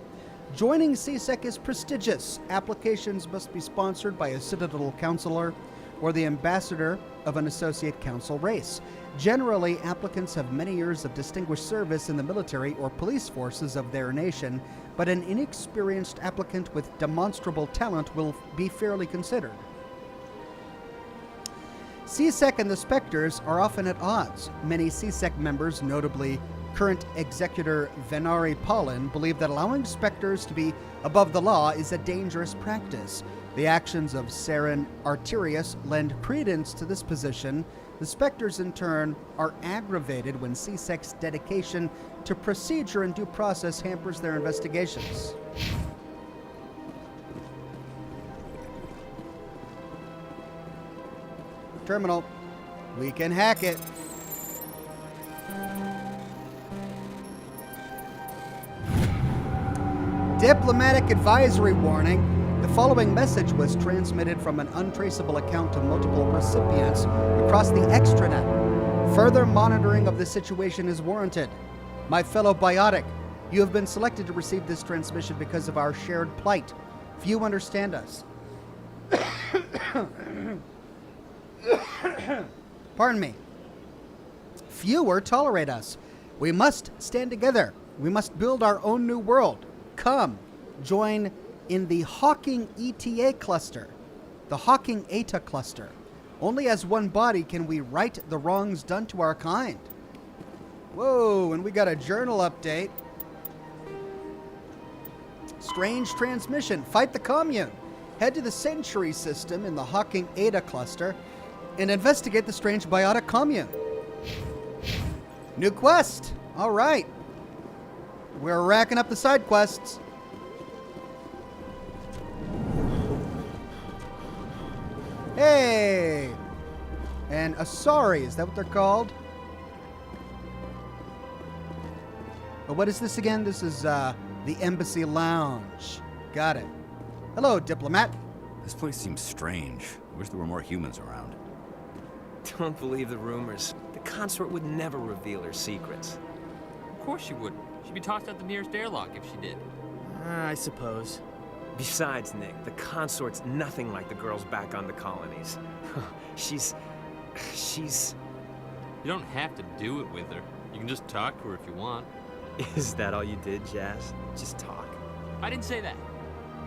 Joining CSEC is prestigious. Applications must be sponsored by a Citadel counselor or the ambassador of an associate council race. Generally, applicants have many years of distinguished service in the military or police forces of their nation, but an inexperienced applicant with demonstrable talent will be fairly considered. CSEC and the Spectres are often at odds. Many CSEC members, notably current executor Venari Pollen, believe that allowing Spectres to be above the law is a dangerous practice. The actions of Saren Arterius lend credence to this position. The Spectres, in turn, are aggravated when CSEC's dedication to procedure and due process hampers their investigations. Terminal. We can hack it. Diplomatic advisory warning. The following message was transmitted from an untraceable account to multiple recipients across the extranet. Further monitoring of the situation is warranted. My fellow biotic, you have been selected to receive this transmission because of our shared plight. Few understand us. Pardon me. Fewer tolerate us. We must stand together. We must build our own new world. Come, join in the Hawking ETA cluster, the Hawking ETA cluster. Only as one body can we right the wrongs done to our kind. Whoa, and we got a journal update. Strange transmission. Fight the commune. Head to the Century system in the Hawking ETA cluster and investigate the strange biotic commune. New quest. All right. We're racking up the side quests. Hey! And Asari, is that what they're called? Oh, what is this again? This is the Embassy Lounge. Got it. Hello, diplomat.
This place seems strange. I wish there were more humans around.
Don't believe the rumors. The consort would never reveal her secrets.
Of course she wouldn't. She'd be tossed out the nearest airlock if she did.
I suppose. Besides, Nick, the consort's nothing like the girls back on the colonies. She's...
You don't have to do it with her. You can just talk to her if you want.
Is that all you did, Jazz? Just talk?
I didn't say that.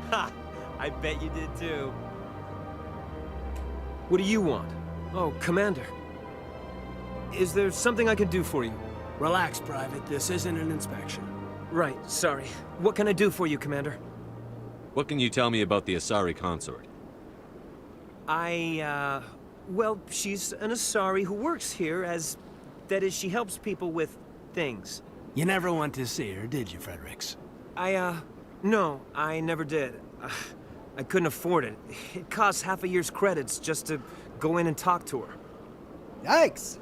Ha! I bet you did too. What do you want? Oh, Commander. Is there something I can do for you?
Relax, Private. This isn't an inspection.
Right, sorry. What can I do for you, Commander?
What can you tell me about the Asari consort?
Well, she's an Asari who works here as... That is, she helps people with things.
You never went to see her, did you, Fredericks?
No, I never did. I couldn't afford it. It costs half a year's credits just to go in and talk to her.
Yikes!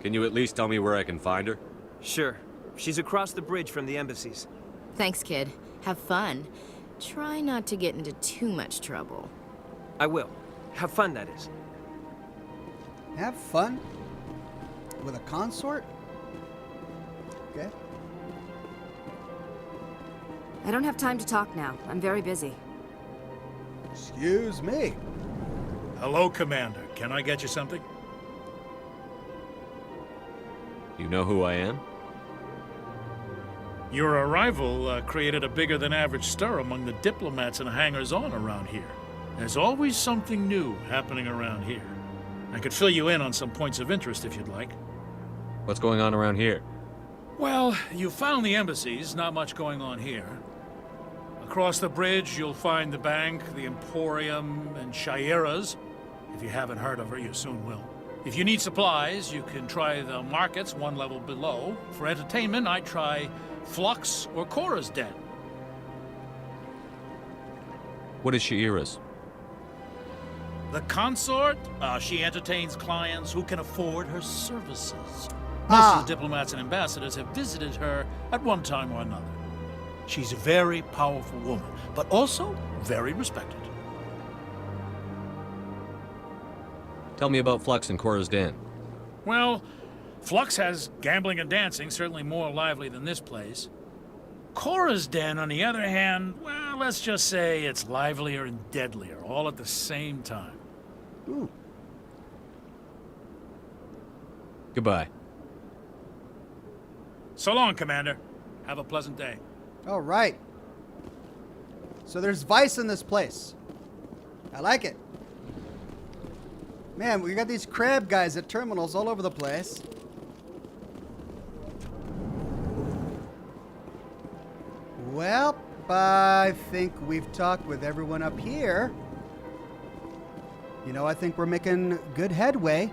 Can you at least tell me where I can find her?
Sure. She's across the bridge from the embassies.
Thanks, kid. Have fun. Try not to get into too much trouble.
I will. Have fun, that is.
Have fun? With a consort? Okay.
I don't have time to talk now. I'm very busy.
Excuse me.
Hello, Commander. Can I get you something?
You know who I am?
Your arrival created a bigger-than-average stir among the diplomats and hangers-on around here. There's always something new happening around here. I could fill you in on some points of interest if you'd like.
What's going on around here?
Well, you found the embassies, not much going on here. Across the bridge, you'll find the bank, the Emporium, and Shaira's. If you haven't heard of her, you soon will. If you need supplies, you can try the markets one level below. For entertainment, I'd try Flux or Cora's Den.
What is Shaira's?
The consort, she entertains clients who can afford her services. Most of the diplomats and ambassadors have visited her at one time or another. She's a very powerful woman, but also very respected.
Tell me about Flux and Cora's Den.
Well, Flux has gambling and dancing, certainly more lively than this place. Cora's Den, on the other hand, well, let's just say it's livelier and deadlier, all at the same time.
Ooh.
Goodbye.
So long, Commander. Have a pleasant day.
All right. So there's vice in this place. I like it. Man, we got these crab guys at terminals all over the place. Well, I think we've talked with everyone up here. You know, I think we're making good headway.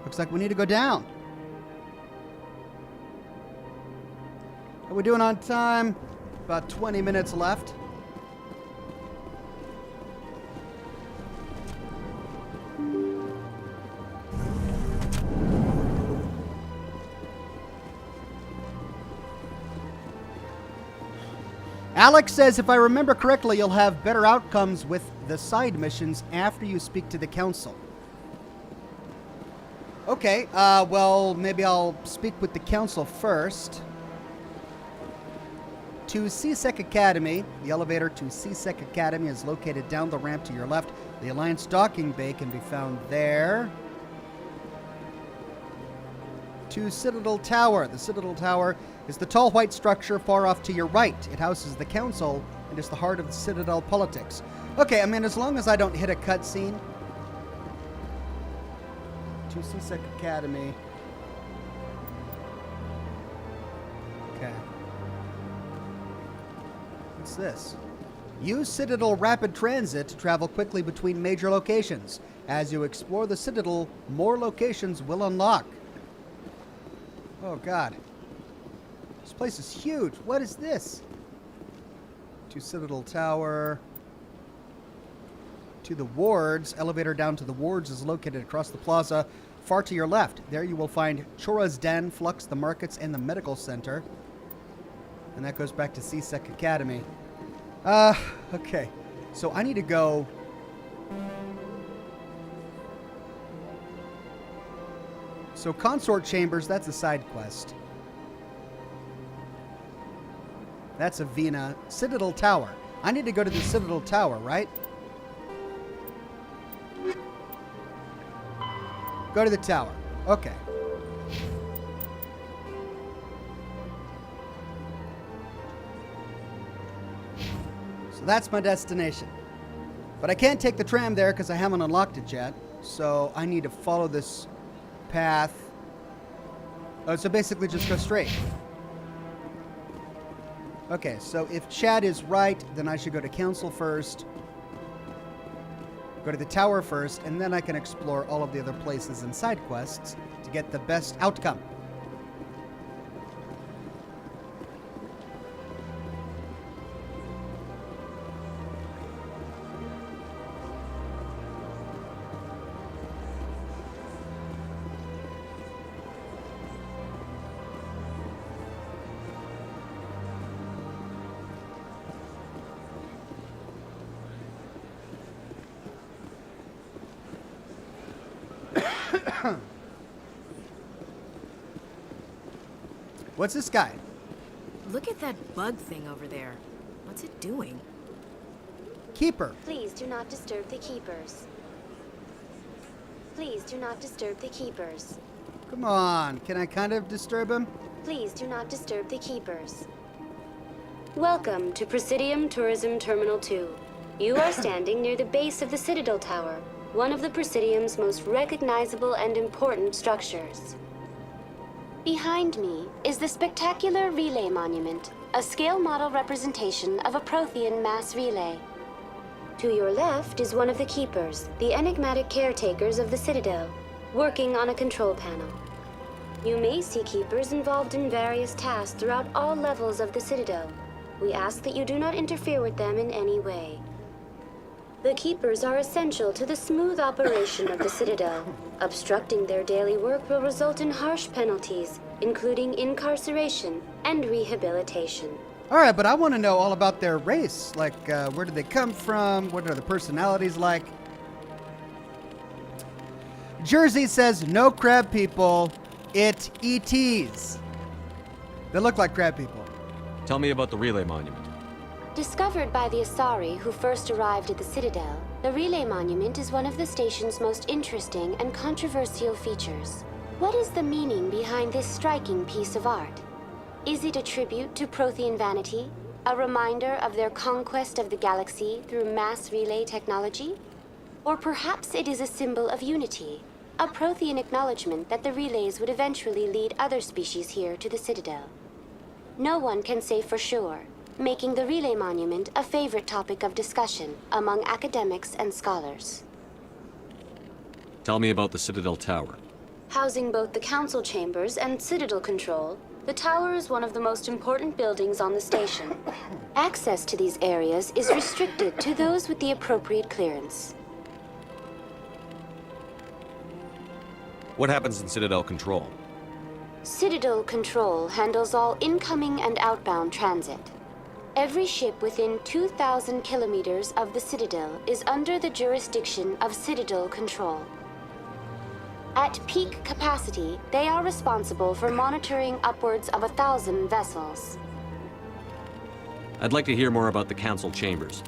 Looks like we need to go down. How are we doing on time? About 20 minutes left. Alex says, if I remember correctly, you'll have better outcomes with the side missions after you speak to the council. Okay, well, maybe I'll speak with the council first. To CSEC Academy. The elevator to CSEC Academy is located down the ramp to your left. The Alliance docking bay can be found there. To Citadel Tower. The Citadel Tower is the tall white structure far off to your right. It houses the council and is the heart of the Citadel politics. Okay, I mean, as long as I don't hit a cutscene. To CSEC Academy. Okay. What's this? Use Citadel Rapid Transit to travel quickly between major locations. As you explore the Citadel, more locations will unlock. Oh, God. This place is huge. What is this? To Citadel Tower. To the wards. Elevator down to the wards is located across the plaza. Far to your left. There you will find Chora's Den, Flux, the markets, and the medical center. And that goes back to CSEC Academy. Okay. So I need to go... So Consort Chambers, that's a side quest. That's Avena. Citadel Tower. I need to go to the Citadel Tower, right? Go to the tower. Okay. So that's my destination. But I can't take the tram there because I haven't unlocked it yet. So I need to follow this path. Oh, so basically just go straight. Okay, so if Chad is right, then I should go to Council first. Go to the tower first, and then I can explore all of the other places and side quests to get the best outcome. What's this guy?
Look at that bug thing over there. What's it doing?
Keeper.
Please do not disturb the keepers. Please do not disturb the keepers.
Come on, can I kind of disturb him?
Please do not disturb the keepers. Welcome to Presidium Tourism Terminal 2. You are standing near the base of the Citadel Tower, one of the Presidium's most recognizable and important structures. Behind me is the spectacular Relay Monument, a scale model representation of a Prothean mass relay. To your left is one of the keepers, the enigmatic caretakers of the Citadel, working on a control panel. You may see keepers involved in various tasks throughout all levels of the Citadel. We ask that you do not interfere with them in any way. The keepers are essential to the smooth operation of the Citadel. Obstructing their daily work will result in harsh penalties, including incarceration and rehabilitation.
All right, but I want to know all about their race. Like, where did they come from? What are the personalities like? Jersey says, no crab people, it ETs. They look like crab people.
Tell me about the Relay Monument.
Discovered by the Asari who first arrived at the Citadel, the Relay Monument is one of the station's most interesting and controversial features. What is the meaning behind this striking piece of art? Is it a tribute to Prothean vanity? A reminder of their conquest of the galaxy through mass relay technology? Or perhaps it is a symbol of unity, a Prothean acknowledgement that the relays would eventually lead other species here to the Citadel. No one can say for sure, making the Relay Monument a favorite topic of discussion among academics and scholars.
Tell me about the Citadel Tower.
Housing both the council chambers and Citadel control, the tower is one of the most important buildings on the station. Access to these areas is restricted to those with the appropriate clearance.
What happens in Citadel Control?
Citadel Control handles all incoming and outbound transit. Every ship within 2,000 kilometers of the Citadel is under the jurisdiction of Citadel Control. At peak capacity, they are responsible for monitoring upwards of 1,000 vessels.
I'd like to hear more about the Council Chambers.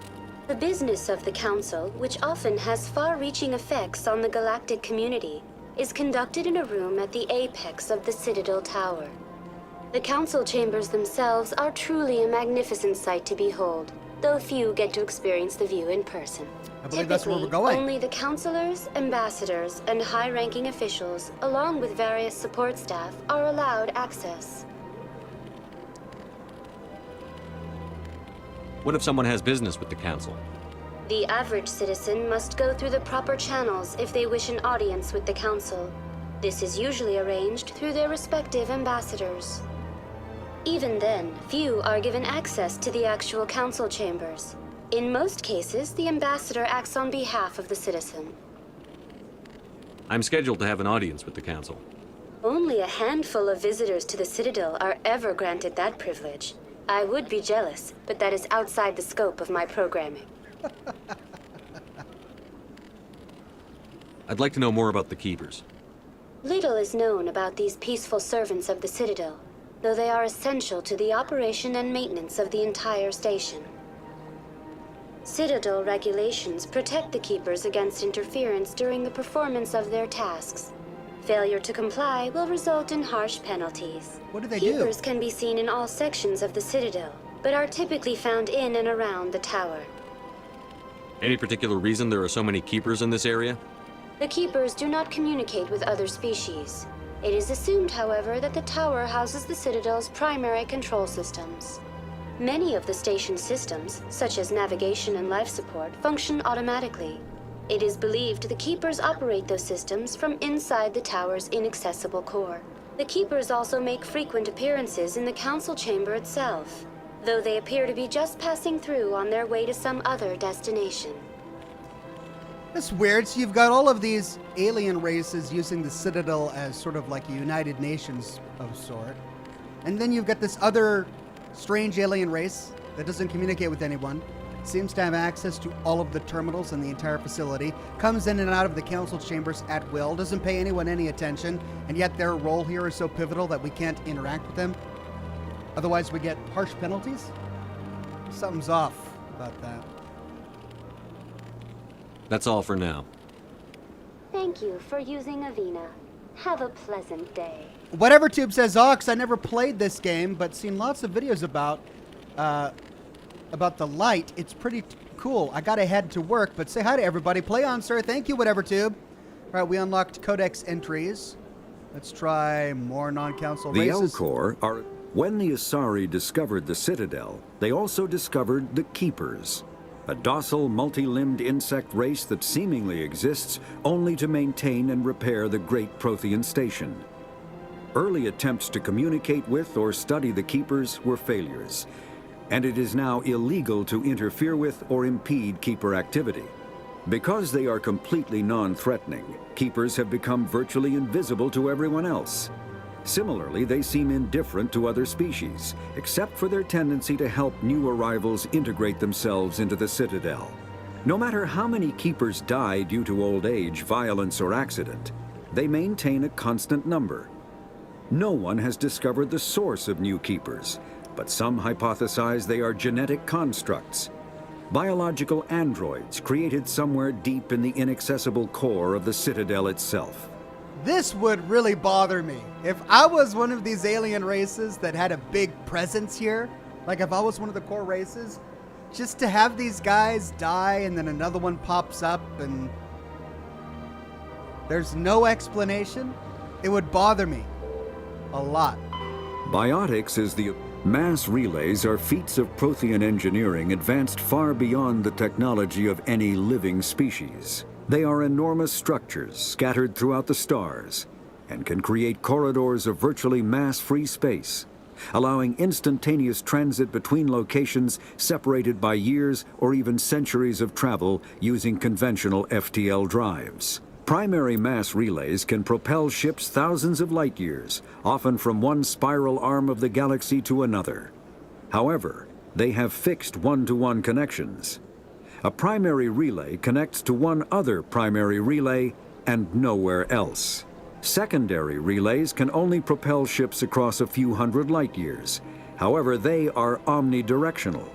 The business of the Council, which often has far-reaching effects on the galactic community, is conducted in a room at the apex of the Citadel Tower. The Council Chambers themselves are truly a magnificent sight to behold, though few get to experience the view in person.
I believe that's where we're going.
Only the councilors, ambassadors, and high-ranking officials, along with various support staff, are allowed access.
What if someone has business with the Council?
The average citizen must go through the proper channels if they wish an audience with the Council. This is usually arranged through their respective ambassadors. Even then, few are given access to the actual Council chambers. In most cases, the ambassador acts on behalf of the citizen.
I'm scheduled to have an audience with the Council.
Only a handful of visitors to the Citadel are ever granted that privilege. I would be jealous, but that is outside the scope of my programming.
I'd like to know more about the Keepers.
Little is known about these peaceful servants of the Citadel, though they are essential to the operation and maintenance of the entire station. Citadel regulations protect the Keepers against interference during the performance of their tasks. Failure to comply will result in harsh penalties.
What do they do?
Keepers can be seen in all sections of the Citadel, but are typically found in and around the tower.
Any particular reason there are so many Keepers in this area?
The Keepers do not communicate with other species. It is assumed, however, that the tower houses the Citadel's primary control systems. Many of the station's systems, such as navigation and life support, function automatically. It is believed the Keepers operate those systems from inside the tower's inaccessible core. The Keepers also make frequent appearances in the Council chamber itself, though they appear to be just passing through on their way to some other destination.
That's weird. So you've got all of these alien races using the Citadel as sort of like a United Nations of sort. And then you've got this other strange alien race that doesn't communicate with anyone. seems to have access to all of the terminals in the entire facility, comes in and out of the council chambers at will, doesn't pay anyone any attention, and yet their role here is so pivotal that we can't interact with them. Otherwise, we get harsh penalties? Something's off about that.
That's all for now.
Thank you for using Avina. Have a pleasant day.
Whatever Tube says, Ox, I never played this game, but seen lots of videos about the light. It's pretty cool. I gotta head to work, but say hi to everybody. Play on, sir. Thank you, Whatever Tube. All right, we unlocked Codex entries. Let's try more non-council races.
The Elcor are... When the Asari discovered the Citadel, they also discovered the Keepers, a docile, multi-limbed insect race that seemingly exists only to maintain and repair the Great Prothean Station. Early attempts to communicate with or study the Keepers were failures, and it is now illegal to interfere with or impede Keeper activity. Because they are completely non-threatening, Keepers have become virtually invisible to everyone else. Similarly, they seem indifferent to other species, except for their tendency to help new arrivals integrate themselves into the Citadel. No matter how many Keepers die due to old age, violence, or accident, they maintain a constant number. No one has discovered the source of new Keepers, but some hypothesize they are genetic constructs, biological androids created somewhere deep in the inaccessible core of the Citadel itself.
This would really bother me. If I was one of these alien races that had a big presence here, like if I was one of the core races, just to have these guys die and then another one pops up and there's no explanation, it would bother me a lot.
Biotics is the... Mass relays are feats of Prothean engineering advanced far beyond the technology of any living species. They are enormous structures scattered throughout the stars and can create corridors of virtually mass-free space, allowing instantaneous transit between locations separated by years or even centuries of travel using conventional FTL drives. Primary mass relays can propel ships thousands of light years, often from one spiral arm of the galaxy to another. However, they have fixed one-to-one connections. A primary relay connects to one other primary relay and nowhere else. Secondary relays can only propel ships across a few hundred light years. However, they are omnidirectional.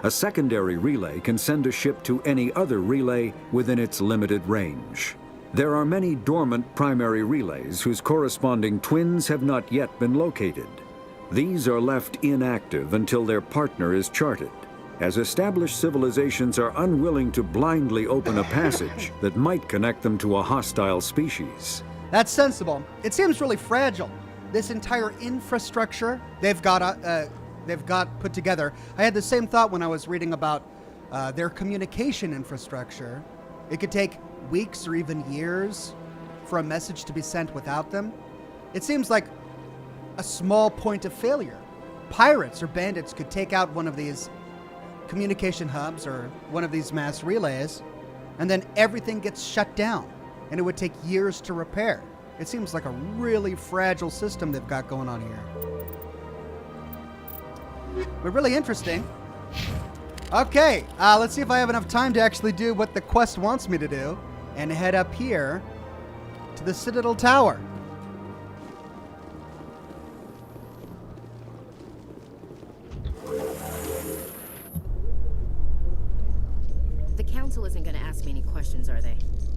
A secondary relay can send a ship to any other relay within its limited range. There are many dormant primary relays whose corresponding twins have not yet been located. These are left inactive until their partner is charted, as established civilizations are unwilling to blindly open a passage that might connect them to a hostile species.
That's sensible. It seems really fragile. This entire infrastructure they've got put together. I had the same thought when I was reading about their communication infrastructure. It could take weeks or even years for a message to be sent without them. It seems like a small point of failure. Pirates or bandits could take out one of these communication hubs or one of these mass relays, and then everything gets shut down, and it would take years to repair. It seems like a really fragile system they've got going on here. But really interesting. Okay, let's see if I have enough time to actually do what the quest wants me to do and head up here to the Citadel Tower.
The council isn't going to ask me any questions, are they?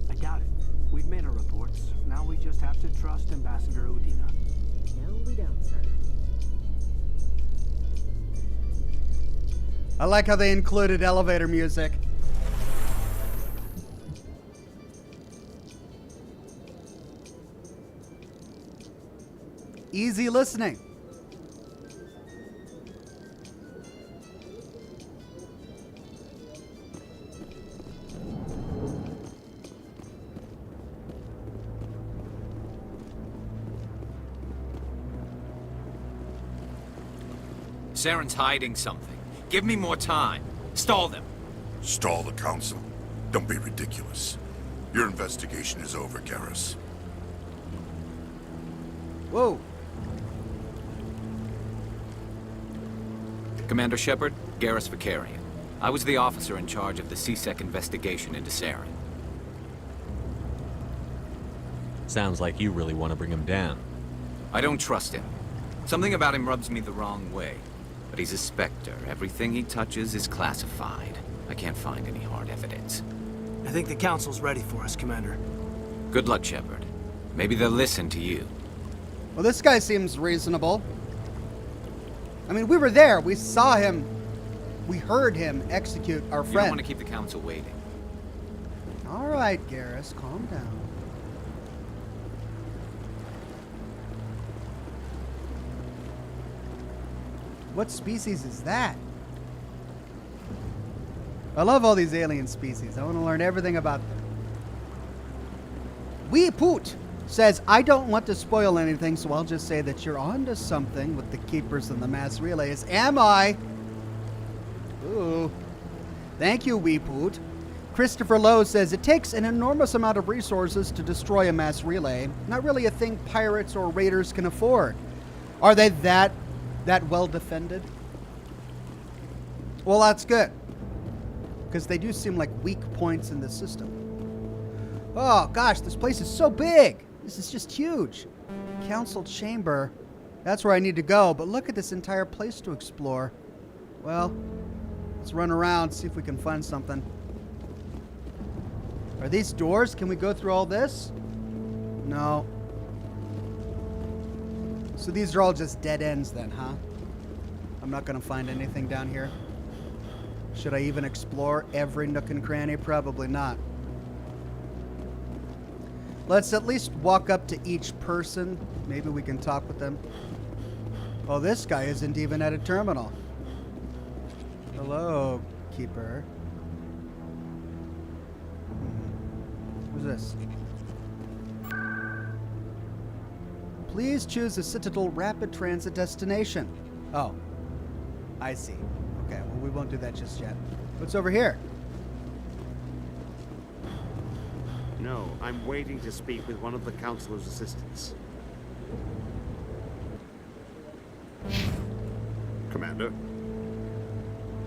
I doubt it. We've made our reports. Now we just have to trust Ambassador Udina.
No, we don't, sir.
I like how they included elevator music. Easy listening.
Saren's hiding something. Give me more time. Stall them.
Stall the council? Don't be ridiculous. Your investigation is over, Garrus.
Whoa.
Commander Shepard, Garrus Vicarian. I was the officer in charge of the CSEC investigation into Saren.
Sounds like you really want to bring him down.
I don't trust him. Something about him rubs me the wrong way. But he's a Spectre. Everything he touches is classified. I can't find any hard evidence.
I think the Council's ready for us, Commander.
Good luck, Shepard. Maybe they'll listen to you.
Well, this guy seems reasonable. I mean, we were there. We saw him. We heard him execute our
You
friend.
don't want to keep the Council waiting.
All right, Garrus, calm down. What species is that? I love all these alien species. I want to learn everything about them. Wee Poot says, I don't want to spoil anything, so I'll just say that you're onto something with the Keepers and the mass relays. Am I? Ooh. Thank you, Wee Poot. Christopher Lowe says, it takes an enormous amount of resources to destroy a mass relay. Not really a thing pirates or raiders can afford. Are they that well defended? Well, that's good. Because they do seem like weak points in the system. Oh, gosh, this place is so big. This is just huge. Council chamber. That's where I need to go. But look at this entire place to explore. Well, let's run around, see if we can find something. Are these doors? Can we go through all this? No. So these are all just dead ends then, huh? I'm not going to find anything down here. Should I even explore every nook and cranny? Probably not. Let's at least walk up to each person. Maybe we can talk with them. Oh, this guy isn't even at a terminal. Hello, Keeper. Who's this? Please choose a Citadel rapid transit destination. Oh, I see. Okay, well, we won't do that just yet. What's over here?
No, I'm waiting to speak with one of the Councilor's assistants. Commander?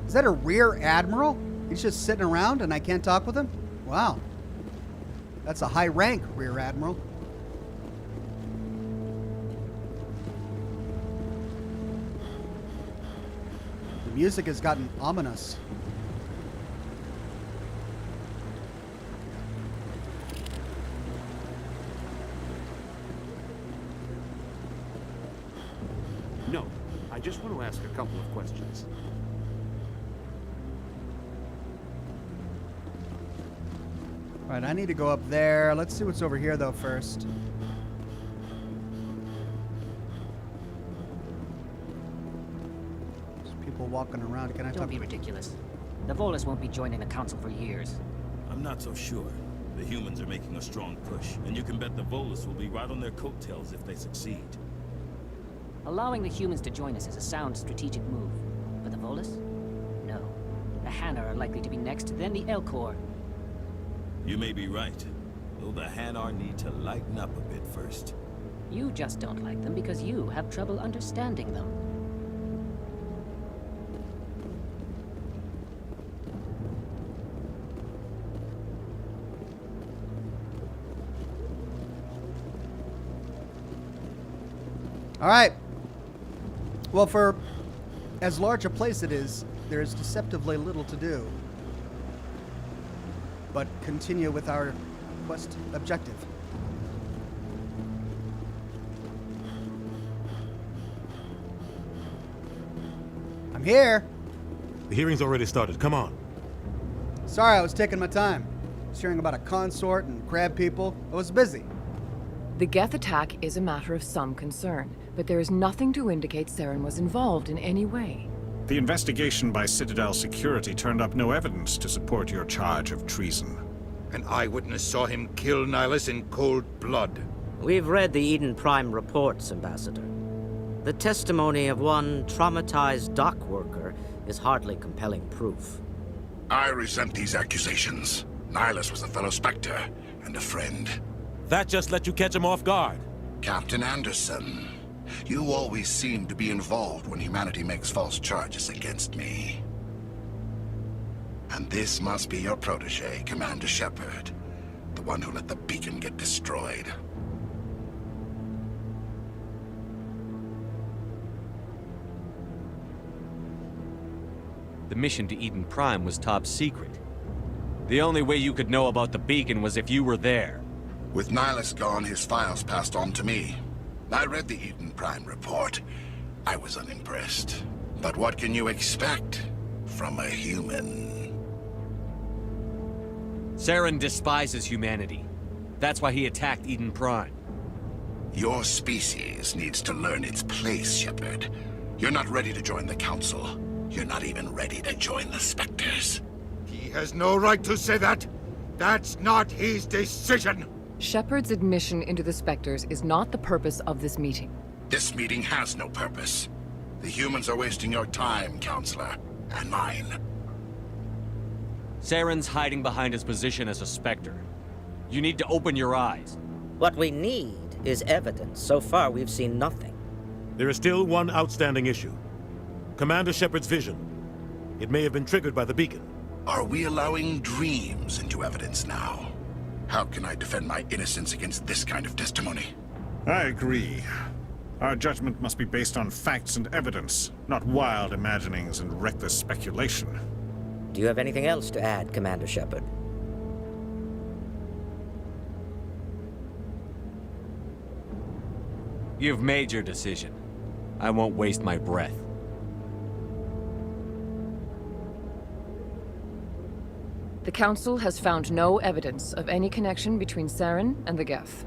Is that a Rear Admiral? He's just sitting around and I can't talk with him? Wow. That's a high rank, Rear Admiral. The music has gotten ominous.
No, I just want to ask a couple of questions.
Right, I need to go up there. Let's see what's over here, though, first. There's people walking around. Can I
Don't
talk?
be ridiculous. The Volus won't be joining the Council for years.
I'm not so sure. The humans are making a strong push, and you can bet the Volus will be right on their coattails if they succeed.
Allowing the humans to join us is a sound strategic move. But the Volus? No. The Hanar are likely to be next, then the Elcor.
You may be right, though the Hanar need to lighten up a bit first.
You just don't like them because you have trouble understanding them.
All right. Well, for as large a place it is, there is deceptively little to do. But continue with our quest objective. I'm here.
The hearing's already started. Come on.
Sorry, I was taking my time. I was hearing about a consort and crab people. I was busy.
The Geth attack is a matter of some concern, but there is nothing to indicate Saren was involved in any way.
The investigation by Citadel security turned up no evidence to support your charge of treason.
An eyewitness saw him kill Nihilus in cold blood.
We've read the Eden Prime reports, Ambassador. The testimony of one traumatized dock worker is hardly compelling proof.
I resent these accusations. Nihilus was a fellow Spectre and a friend.
That just let you catch him off guard.
Captain Anderson, you always seem to be involved when humanity makes false charges against me.
And this must be your protege, Commander Shepard. The one who let the beacon get destroyed.
The mission to Eden Prime was top secret. The only way you could know about the beacon was if you were there.
With Nihilus gone, his files passed on to me. I read the Eden Prime report. I was unimpressed. But what can you expect from a human?
Saren despises humanity. That's why he attacked Eden Prime.
Your species needs to learn its place, Shepard. You're not ready to join the Council. You're not even ready to join the Spectres.
He has no right to say that. That's not his decision.
Shepard's admission into the Spectres is not the purpose of this meeting.
This meeting has no purpose. The humans are wasting your time, Counselor, and mine.
Saren's hiding behind his position as a Spectre. You need to open your eyes.
What we need is evidence. So far, we've seen nothing.
There is still one outstanding issue. Commander Shepard's vision. It may have been triggered by the beacon.
Are we allowing dreams into evidence now? How can I defend my innocence against this kind of testimony?
I agree. Our judgment must be based on facts and evidence, not wild imaginings and reckless speculation.
Do you have anything else to add, Commander Shepard?
You've made your decision. I won't waste my breath.
The Council has found no evidence of any connection between Saren and the Geth.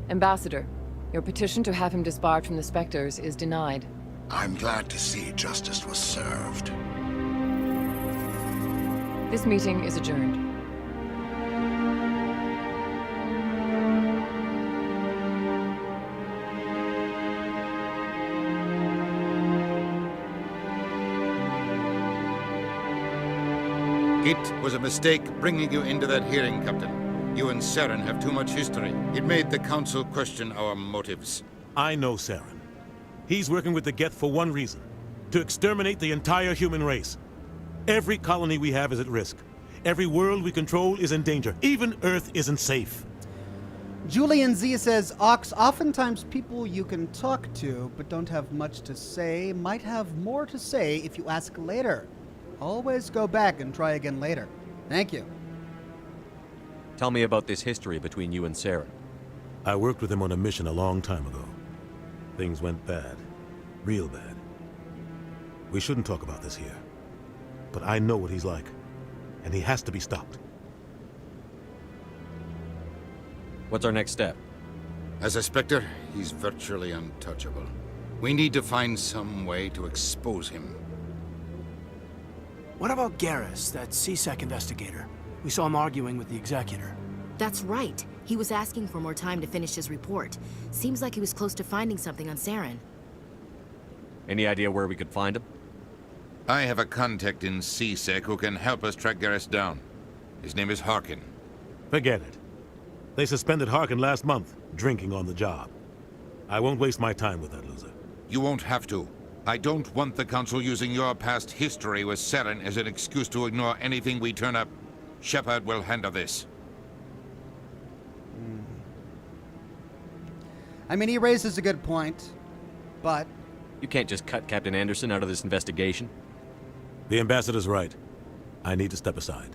Ambassador, your petition to have him disbarred from the Spectres is denied.
I'm glad to see justice was served.
This meeting is adjourned.
It was a mistake bringing you into that hearing, Captain. You and Saren have too much history. It made the Council question our motives.
I know Saren. He's working with the Geth for one reason. To exterminate the entire human race. Every colony we have is at risk. Every world we control is in danger. Even Earth isn't safe.
Julian Z says, Ox, oftentimes people you can talk to but don't have much to say might have more to say if you ask later. Always go back and try again later. Thank you.
Tell me about this history between you and Saren.
I worked with him on a mission a long time ago. Things went bad. Real bad. We shouldn't talk about this here. But I know what he's like. And he has to be stopped.
What's our next step?
As a Spectre, he's virtually untouchable. We need to find some way to expose him.
What about Garrus, that CSEC investigator? We saw him arguing with the Executor.
That's right. He was asking for more time to finish his report. Seems like he was close to finding something on Saren.
Any idea where we could find him?
I have a contact in CSEC who can help us track Garrus down. His name is Harkin.
Forget it. They suspended Harkin last month, drinking on the job. I won't waste my time with that loser.
You won't have to. I don't want the Council using your past history with Saren as an excuse to ignore anything we turn up. Shepard will handle this.
I mean, he raises a good point, but...
You can't just cut Captain Anderson out of this investigation.
The Ambassador's right. I need to step aside.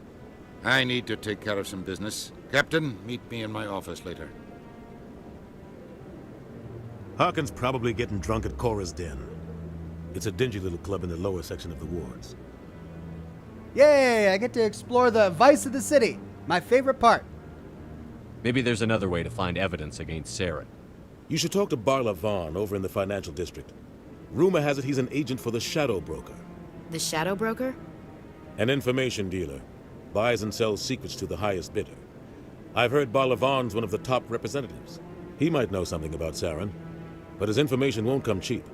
I need to take care of some business. Captain, meet me in my office later.
Harkin's probably getting drunk at Cora's Den. It's a dingy little club in the lower section of the wards.
Yay! I get to explore the vice of the city. My favorite part.
Maybe there's another way to find evidence against Saren.
You should talk to Barla Vaughn over in the financial district. Rumor has it he's an agent for the Shadow Broker.
The Shadow Broker?
An information dealer. Buys and sells secrets to the highest bidder. I've heard Barla Vaughn's one of the top representatives. He might know something about Saren, but his information won't come cheap.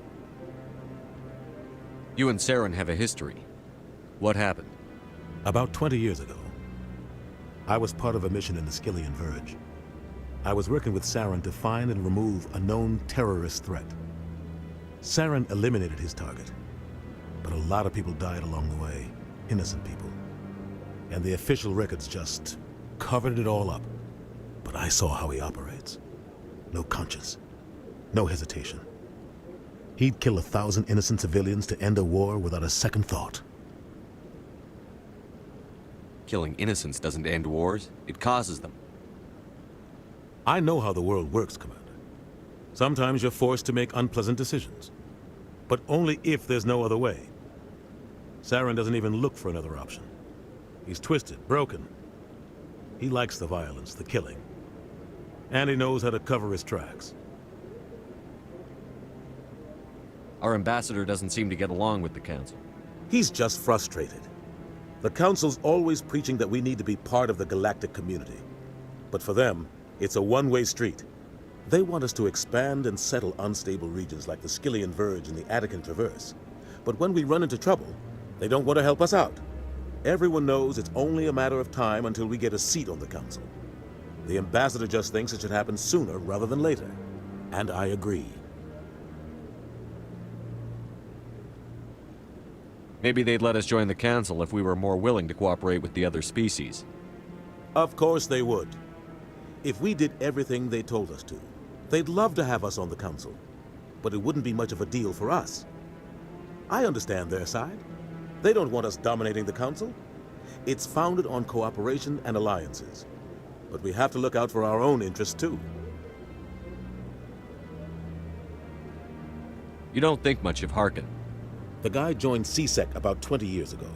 You and Saren have a history. What happened?
About 20 years ago, I was part of a mission in the Skillian Verge. I was working with Saren to find and remove a known terrorist threat. Saren eliminated his target, but a lot of people died along the way. Innocent people. and the official records just covered it all up. But I saw how he operates. No conscience. No hesitation. He'd kill 1,000 innocent civilians to end a war without a second thought.
Killing innocents doesn't end wars, it causes them.
I know how the world works, Commander. Sometimes you're forced to make unpleasant decisions. But only if there's no other way. Saren doesn't even look for another option. He's twisted, broken. He likes the violence, the killing. And he knows how to cover his tracks.
Our ambassador doesn't seem to get along with the Council.
He's just frustrated. The Council's always preaching that we need to be part of the galactic community. But for them, it's a one-way street. They want us to expand and settle unstable regions like the Skillian Verge and the Attican Traverse. But when we run into trouble, they don't want to help us out. Everyone knows it's only a matter of time until we get a seat on the Council. The ambassador just thinks it should happen sooner rather than later. And I agree.
Maybe they'd let us join the Council if we were more willing to cooperate with the other species.
Of course they would. If we did everything they told us to, they'd love to have us on the Council. But it wouldn't be much of a deal for us. I understand their side. They don't want us dominating the Council. It's founded on cooperation and alliances. But we have to look out for our own interests too.
You don't think much of Harkin.
The guy joined CSEC about 20 years ago.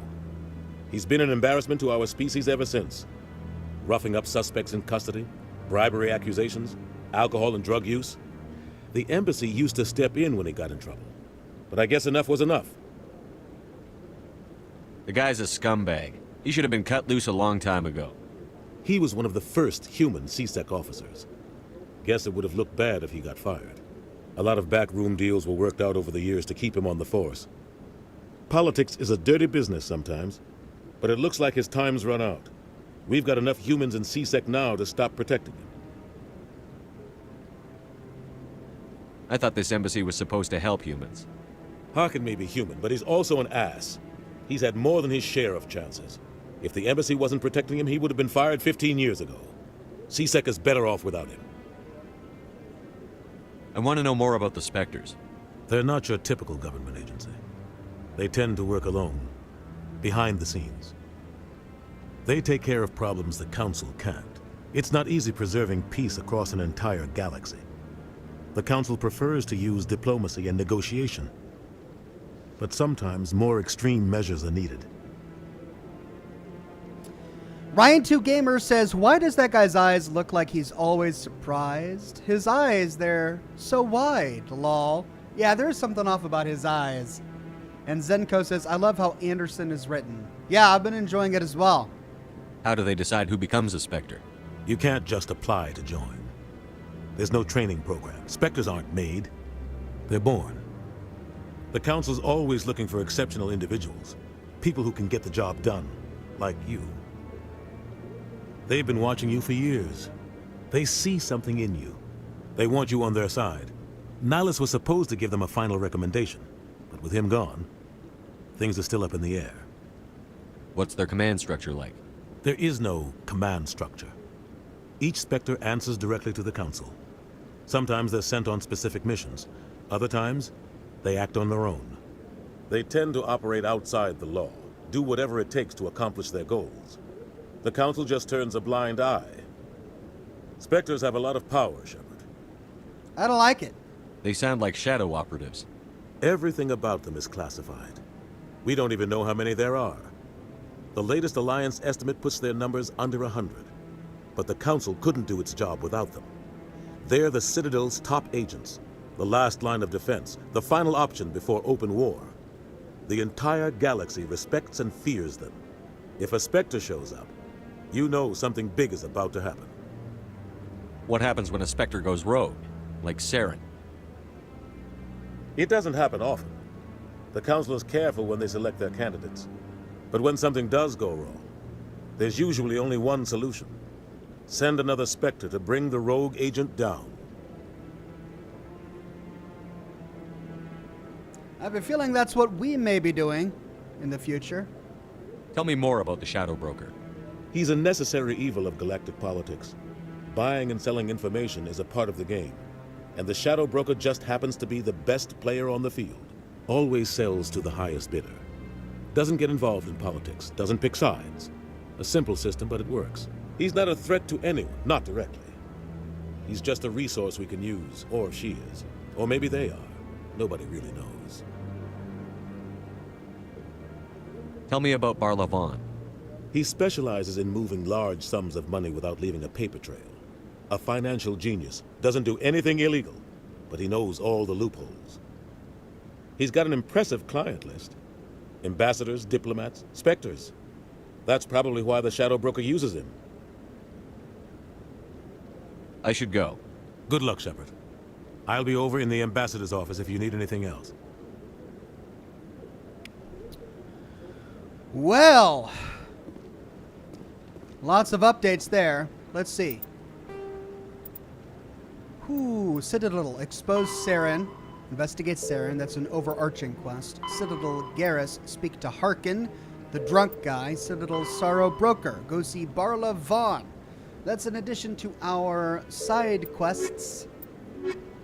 He's been an embarrassment to our species ever since. Roughing up suspects in custody, bribery accusations, alcohol and drug use. The embassy used to step in when he got in trouble. But I guess enough was enough.
The guy's a scumbag. He should have been cut loose a long time ago.
He was one of the first human CSEC officers. Guess it would have looked bad if he got fired. A lot of backroom deals were worked out over the years to keep him on the force. Politics is a dirty business sometimes, but it looks like his time's run out. We've got enough humans in CSEC now to stop protecting him.
I thought this embassy was supposed to help humans.
Harkin may be human, but he's also an ass. He's had more than his share of chances. If the embassy wasn't protecting him, he would have been fired 15 years ago. CSEC is better off without him.
I want to know more about the Spectres.
They're not your typical government agency. They tend to work alone, behind the scenes. They take care of problems the Council can't. It's not easy preserving peace across an entire galaxy. The Council prefers to use diplomacy and negotiation. But sometimes more extreme measures are needed.
Ryan2Gamer says, why does that guy's eyes look like he's always surprised? His eyes, they're so wide, lol. Yeah, there's something off about his eyes. And Zenko says, I love how Anderson is written. Yeah, I've been enjoying it as well.
How do they decide who becomes a Spectre?
You can't just apply to join. There's no training program. Spectres aren't made. They're born. The Council's always looking for exceptional individuals. People who can get the job done, like you. They've been watching you for years. They see something in you. They want you on their side. Nihilus was supposed to give them a final recommendation, but with him gone, things are still up in the air.
What's their command structure like?
There is no command structure. Each Spectre answers directly to the Council. Sometimes they're sent on specific missions. Other times, they act on their own. They tend to operate outside the law, do whatever it takes to accomplish their goals. The Council just turns a blind eye. Spectres have a lot of power, Shepard.
I don't like it.
They sound like shadow operatives.
Everything about them is classified. We don't even know how many there are. The latest Alliance estimate puts their numbers under 100. But the Council couldn't do its job without them. They're the Citadel's top agents, the last line of defense, the final option before open war. The entire galaxy respects and fears them. If a Spectre shows up, you know something big is about to happen.
What happens when a Spectre goes rogue, like Saren?
It doesn't happen often. The Council is careful when they select their candidates. But when something does go wrong, there's usually only one solution. Send another Spectre to bring the rogue agent down.
I have a feeling that's what we may be doing in the future.
Tell me more about the Shadow Broker.
He's a necessary evil of galactic politics. Buying and selling information is a part of the game, and the Shadow Broker just happens to be the best player on the field. Always sells to the highest bidder. Doesn't get involved in politics, doesn't pick sides. A simple system, but it works. He's not a threat to anyone, not directly. He's just a resource we can use, or she is. Or maybe they are. Nobody really knows.
Tell me about Barla Vaughn.
He specializes in moving large sums of money without leaving a paper trail. A financial genius. Doesn't do anything illegal, but he knows all the loopholes. He's got an impressive client list. Ambassadors, diplomats, specters. That's probably why the Shadow Broker uses him.
I should go.
Good luck, Shepard. I'll be over in the ambassador's office if you need anything else.
Well, lots of updates there. Let's see. Citadel, expose Saren. Investigate Saren. That's an overarching quest. Citadel Garrus, speak to Harkin, the drunk guy. Citadel Sorrow Broker, go see Barla Vaughn. That's in addition to our side quests.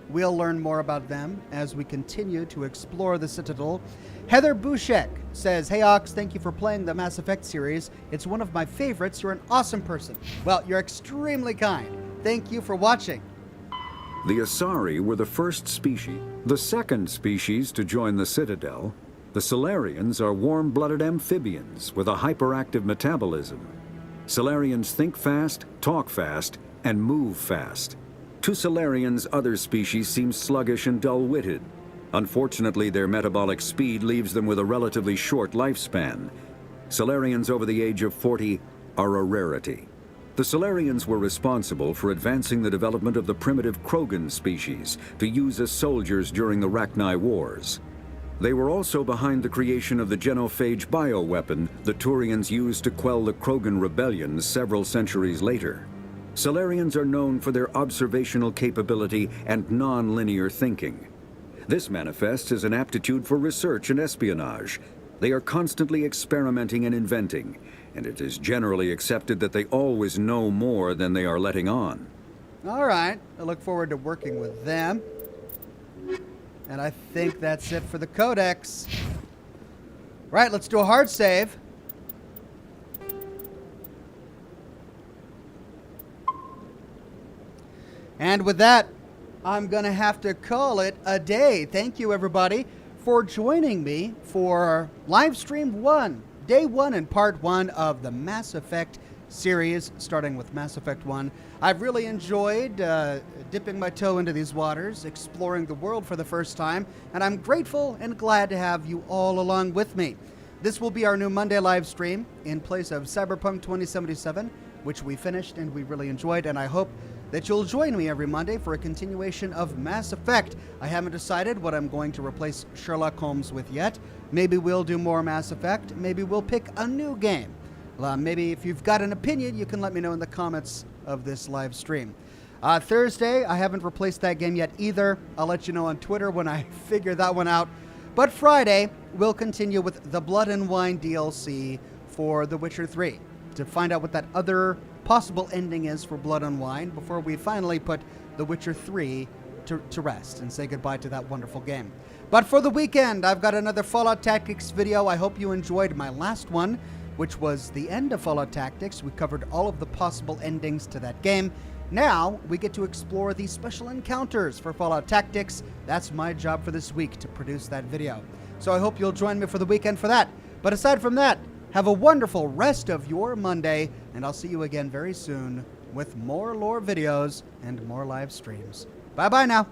We'll learn more about them as we continue to explore the Citadel. Heather Bouchek says, "Hey Ox, thank you for playing the Mass Effect series. It's one of my favorites. You're an awesome person." Well, you're extremely kind. Thank you for watching.
The Asari were the first species. The second species to join the Citadel, the Solarians, are warm-blooded amphibians with a hyperactive metabolism. Solarians think fast, talk fast, and move fast. To Solarians, other species seem sluggish and dull-witted. Unfortunately, their metabolic speed leaves them with a relatively short lifespan. Solarians over the age of 40 are a rarity. The Solarians were responsible for advancing the development of the primitive Krogan species to use as soldiers during the Rachni Wars. They were also behind the creation of the genophage bioweapon the Turians used to quell the Krogan rebellions several centuries later. Solarians are known for their observational capability and non-linear thinking. This manifests as an aptitude for research and espionage. They are constantly experimenting and inventing, and it is generally accepted that they always know more than they are letting on.
All right. I look forward to working with them. And I think that's it for the Codex. Right, let's do a hard save. And with that, I'm going to have to call it a day. Thank you, everybody, for joining me for live stream 1, day 1 and part 1 of the Mass Effect series, starting with Mass Effect 1. I've really enjoyed dipping my toe into these waters, exploring the world for the first time, and I'm grateful and glad to have you all along with me. This will be our new Monday live stream in place of Cyberpunk 2077, which we finished and we really enjoyed, and I hope that you'll join me every Monday for a continuation of Mass Effect. I haven't decided what I'm going to replace Sherlock Holmes with yet. Maybe we'll do more Mass Effect. Maybe we'll pick a new game. Maybe if you've got an opinion, you can let me know in the comments of this live stream. Thursday, I haven't replaced that game yet either. I'll let you know on Twitter when I figure that one out. But Friday, we'll continue with the Blood and Wine DLC for The Witcher 3 to find out what that other possible ending is for Blood and Wine before we finally put The Witcher 3 to rest and say goodbye to that wonderful game. But for the weekend, I've got another Fallout Tactics video. I hope you enjoyed my last one, which was the end of Fallout Tactics. We covered all of the possible endings to that game. Now, we get to explore the special encounters for Fallout Tactics. That's my job for this week, to produce that video. So I hope you'll join me for the weekend for that. But aside from that, have a wonderful rest of your Monday, and I'll see you again very soon with more lore videos and more live streams. Bye-bye now.